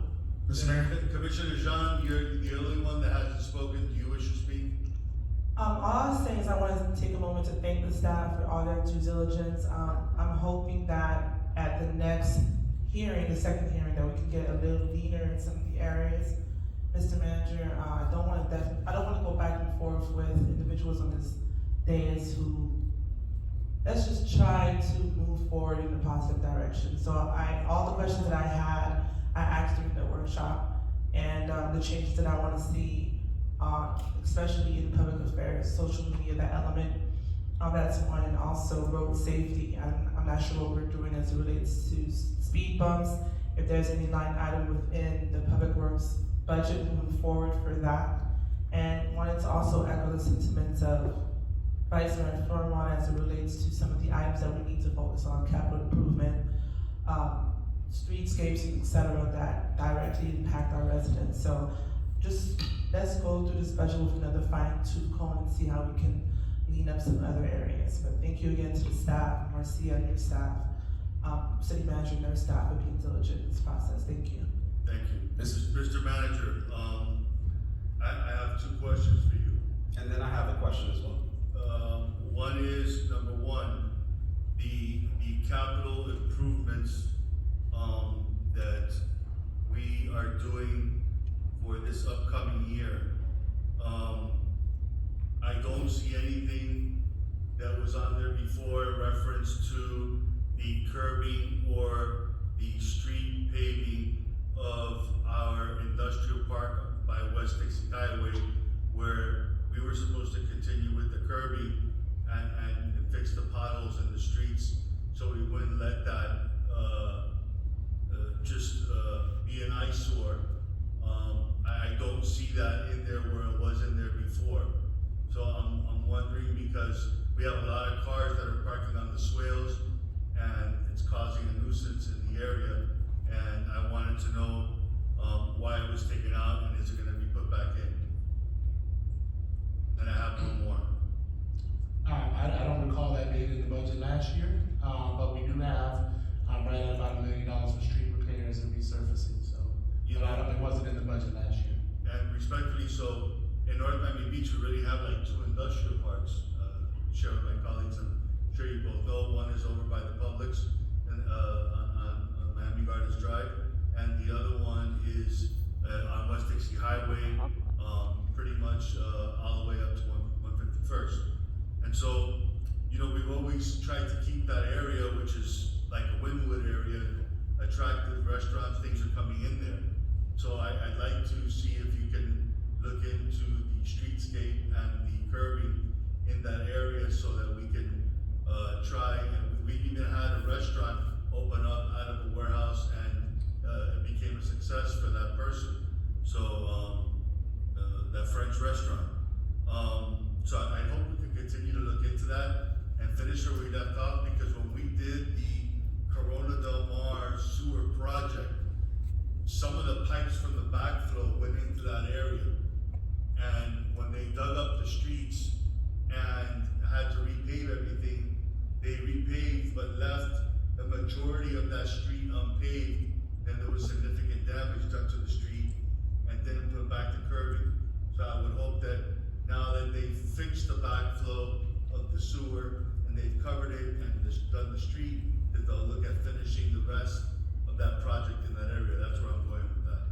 Mr. Mayor? Commissioner Jean, you're the only one that hasn't spoken. Do you wish to speak? All I'll say is I want to take a moment to thank the staff for all their due diligence. I'm hoping that at the next hearing, the second hearing, that we can get a little leaner in some of the areas. Mr. Manager, I don't want to go back and forth with individuals on this dais who, let's just try to move forward in a positive direction. So all the questions that I had, I asked during the workshop, and the changes that I want to see, especially in public affairs, social media, that element, that's one, and also road safety. I'm not sure what we're doing as it relates to speed bumps, if there's any line item within the public works budget moving forward for that. And wanted to also echo the sentiments of Vice Mayor Flormont as it relates to some of the items that we need to focus on, capital improvement, streetscapes, et cetera, that directly impact our residents. So just let's go through this budget with another fine-tooth comb and see how we can lean up some other areas. But thank you again to the staff, Marcia and your staff, city manager and their staff are being diligent in this process. Thank you. Thank you. Mr. Manager, I have two questions for you. And then I have a question as well. One is, number one, the capital improvements, that we are doing for this upcoming year. I don't see anything that was on there before in reference to the curbing or the street paving of our industrial park by West Dixie Highway, where we were supposed to continue with the curbing and fix the potholes in the streets, so we wouldn't let that just be an eyesore. I don't see that in there where it was in there before. So I'm wondering, because we have a lot of cars that are parking on the swales, and it's causing a nuisance in the area, and I wanted to know why it was taken out, and is it gonna be put back in? And I have one more. I don't recall that being in the budget last year, but we do have, right at about $1 million for street repairs and resurfacing, so. It wasn't in the budget last year. And respectfully, so in North Miami Beach, we really have like two industrial parks. Share with my colleagues, I'm sure you both know. One is over by the Publix and on Miami Gardens Drive, and the other one is on West Dixie Highway, pretty much all the way up to 151st. And so, we've always tried to keep that area, which is like a Wynwood area, attractive restaurants, things are coming in there. So I'd like to see if you can look into the streetscape and the curbing in that area so that we can try, and we've even had a restaurant open up out of a warehouse, and it became a success for that person. So that French restaurant. So I hope we can continue to look into that and finish where we left off, because when we did the Corona Del Mar sewer project, some of the pipes from the backflow went into that area. And when they dug up the streets and had to repave everything, they repaved but left the majority of that street unpaved. Then there was significant damage done to the street and didn't put back the curbing. So I would hope that now that they've fixed the backflow of the sewer and they've covered it and done the street, that they'll look at finishing the rest of that project in that area. That's where I'm going with that.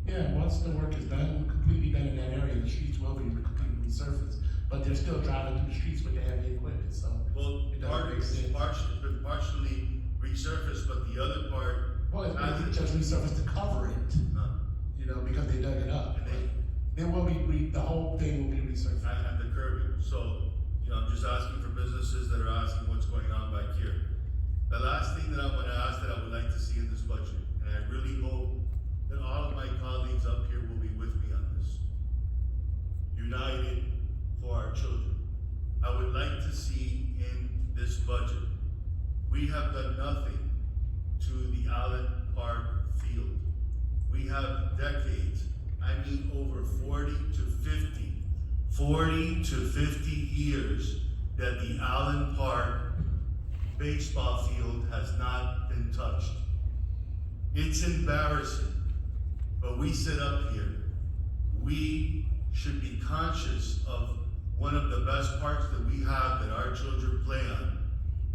Yeah, once the work is done, completely done in that area, the streets will be completely resurfaced, but they're still driving through the streets with the heavy equipment, so. Well, it doesn't part of make it's sense. been partially resurfaced, but the other part, Well, it's just resurfaced to cover it, because they dug it up. There will be, the whole thing will be resurfaced. and the curbing. So, I'm just asking for businesses that are asking what's going on back here. The last thing that I'm gonna ask that I would like to see in this budget, and I really hope that all of my colleagues up here will be with me on this. United for our children. I would like to see in this budget, we have done nothing to the Allen Park field. We have decades, I mean over 40 to 50 years that the Allen Park baseball field has not been touched. It's embarrassing, but we sit up here. We should be conscious of one of the best parks that we have that our children play on,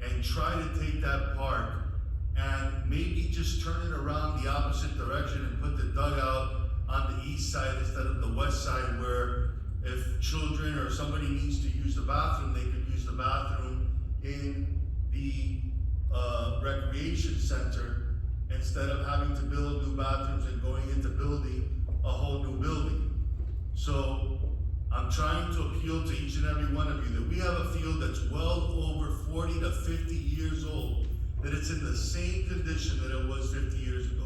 and try to take that park and maybe just turn it around the opposite direction and put the dugout on the east side instead of the west side, where if children or somebody needs to use the bathroom, they could use the bathroom in the recreation center instead of having to build new bathrooms and going into building a whole new building. So I'm trying to appeal to each and every one of you that we have a field that's well over 40 to 50 years old, that it's in the same condition that it was 50 years ago.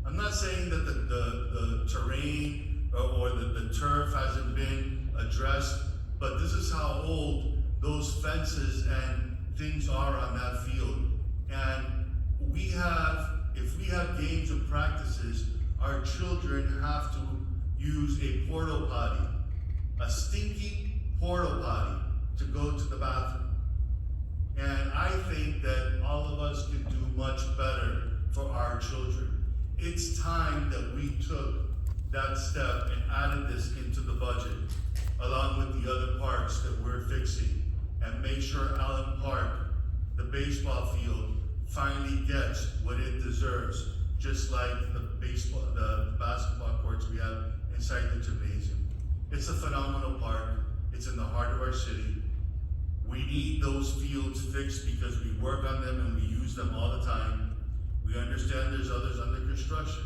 I'm not saying that the terrain or the turf hasn't been addressed, but this is how old those fences and things are on that field. And if we have games and practices, our children have to use a porta potty, a stinky porta potty, to go to the bathroom. And I think that all children. It's time that we took that step and added this into the budget, along with the other parks that we're fixing, and make sure Allen Park, the baseball field, finally gets what it deserves, just like the basketball courts we have inside the gymnasium. It's a phenomenal park. It's in the heart of our city. We need those fields fixed because we work on them and we use them all the time. We understand there's others under construction,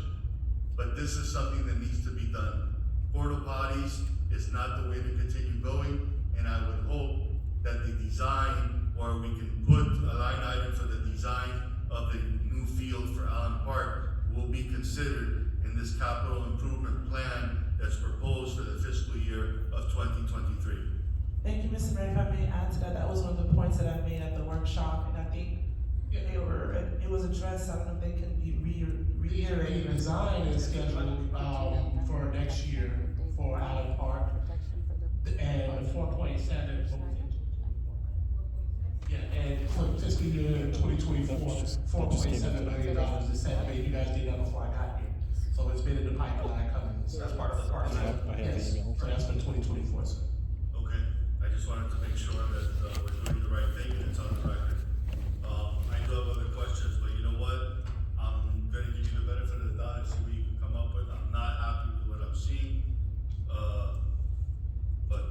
but this is something that needs to be done. Porta potties is not the way to continue going, and I would hope that the design, or we can put a line item for the design of the new field for Allen Park, will be considered in this capital improvement plan that's proposed for the fiscal year of 2023. Thank you, Mr. Mayor. If I may add to that, that was one of the points that I made at the workshop, and I think it was addressed. I don't know if they can be reiterated. The design is scheduled, for next year for Allen Park, and 4.7. Yeah, and for fiscal year 2024, $4.7 million is set. I mean, you guys did that before I got here, so it's been in the pipeline coming. So that's part of the part. Yes, so that's for 2024, sir. Okay, I just wanted to make sure that we're doing the right thing and it's on the record. I do have other questions, but you know what? I'm gonna give you the benefit of the doubt and see what you can come up with. I'm not happy with what I'm seeing, but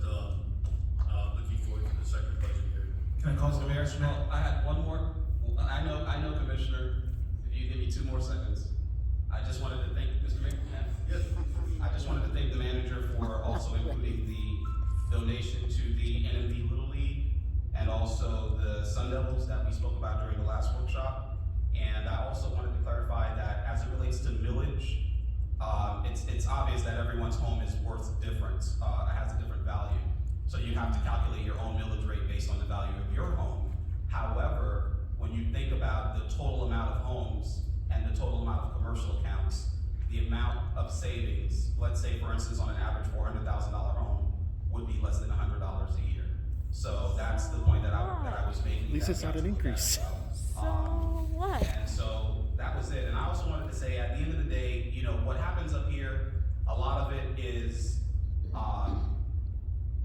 I'm looking forward to the second budget hearing. Can I call Mr. Mayor, well, I had one more. I know, Commissioner, if you give me 2 more seconds, I just wanted to thank Mr. Mayor. Yes. I just wanted to thank the manager for also including the donation to the NMD Little League and also the Sun Devils that we spoke about during the last workshop. And I also wanted to clarify that as it relates to millage, it's obvious that everyone's home is worth different, has a different value. So you have to calculate your own millage rate based on the value of your home. However, when you think about the total amount of homes and the total amount of commercial accounts, the amount of savings, let's say for instance on an average $400,000 home, would be less than $100 a year. So that's the point that I was making. At least it's not an increase. What? And so that was it. And I also wanted to say, at the end of the day, you know, what happens up here, a lot of it is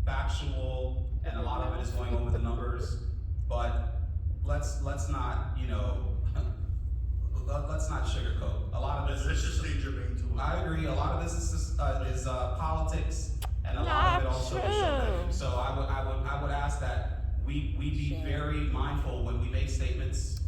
factual, and a lot of it is going over the numbers. But let's not, you know, let's not sugarcoat. A lot of this. Let's just stay germane to it. I agree. A lot of this is politics, and a lot of it also is show. So I would ask that we be very mindful when we make statements.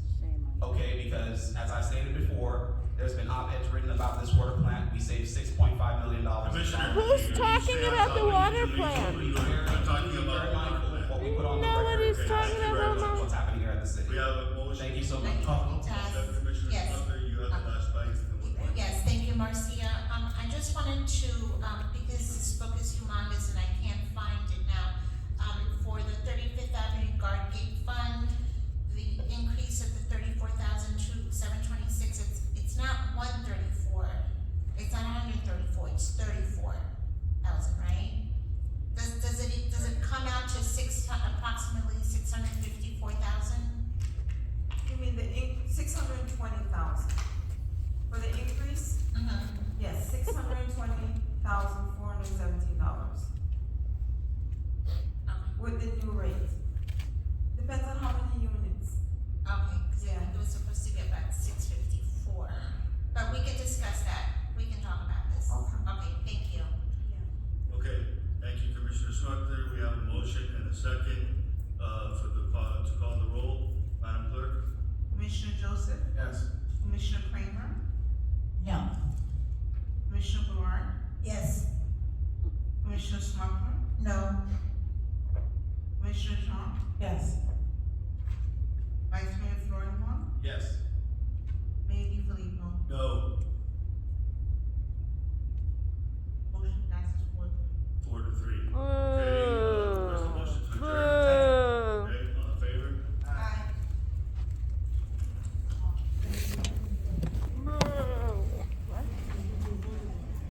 Okay, because as I stated before, there's been op-eds written about this water plant. We saved $6.5 million. Commissioner, Who's talking about the water plant? We're talking about the water plant. What we put on the Nobody's record. talking Thank you very about much. What's happening here at the city. We have a motion. Thank you so much. Commissioner Yes. Butler, you have the last bite. Yes, thank you, Marcia. I just wanted to, because this book is humongous and I can't find it now, for the 35th Avenue Guard Gate Fund, the increase of the 34,000 to 726, it's not 134, it's not 134, it's 34,000, right? Does it come out to approximately 654,000? You mean the 620,000? For the increase? Yes, $620,417. With the new rate. Depends on how many units. Okay, because it was supposed to be about 654, but we could discuss that.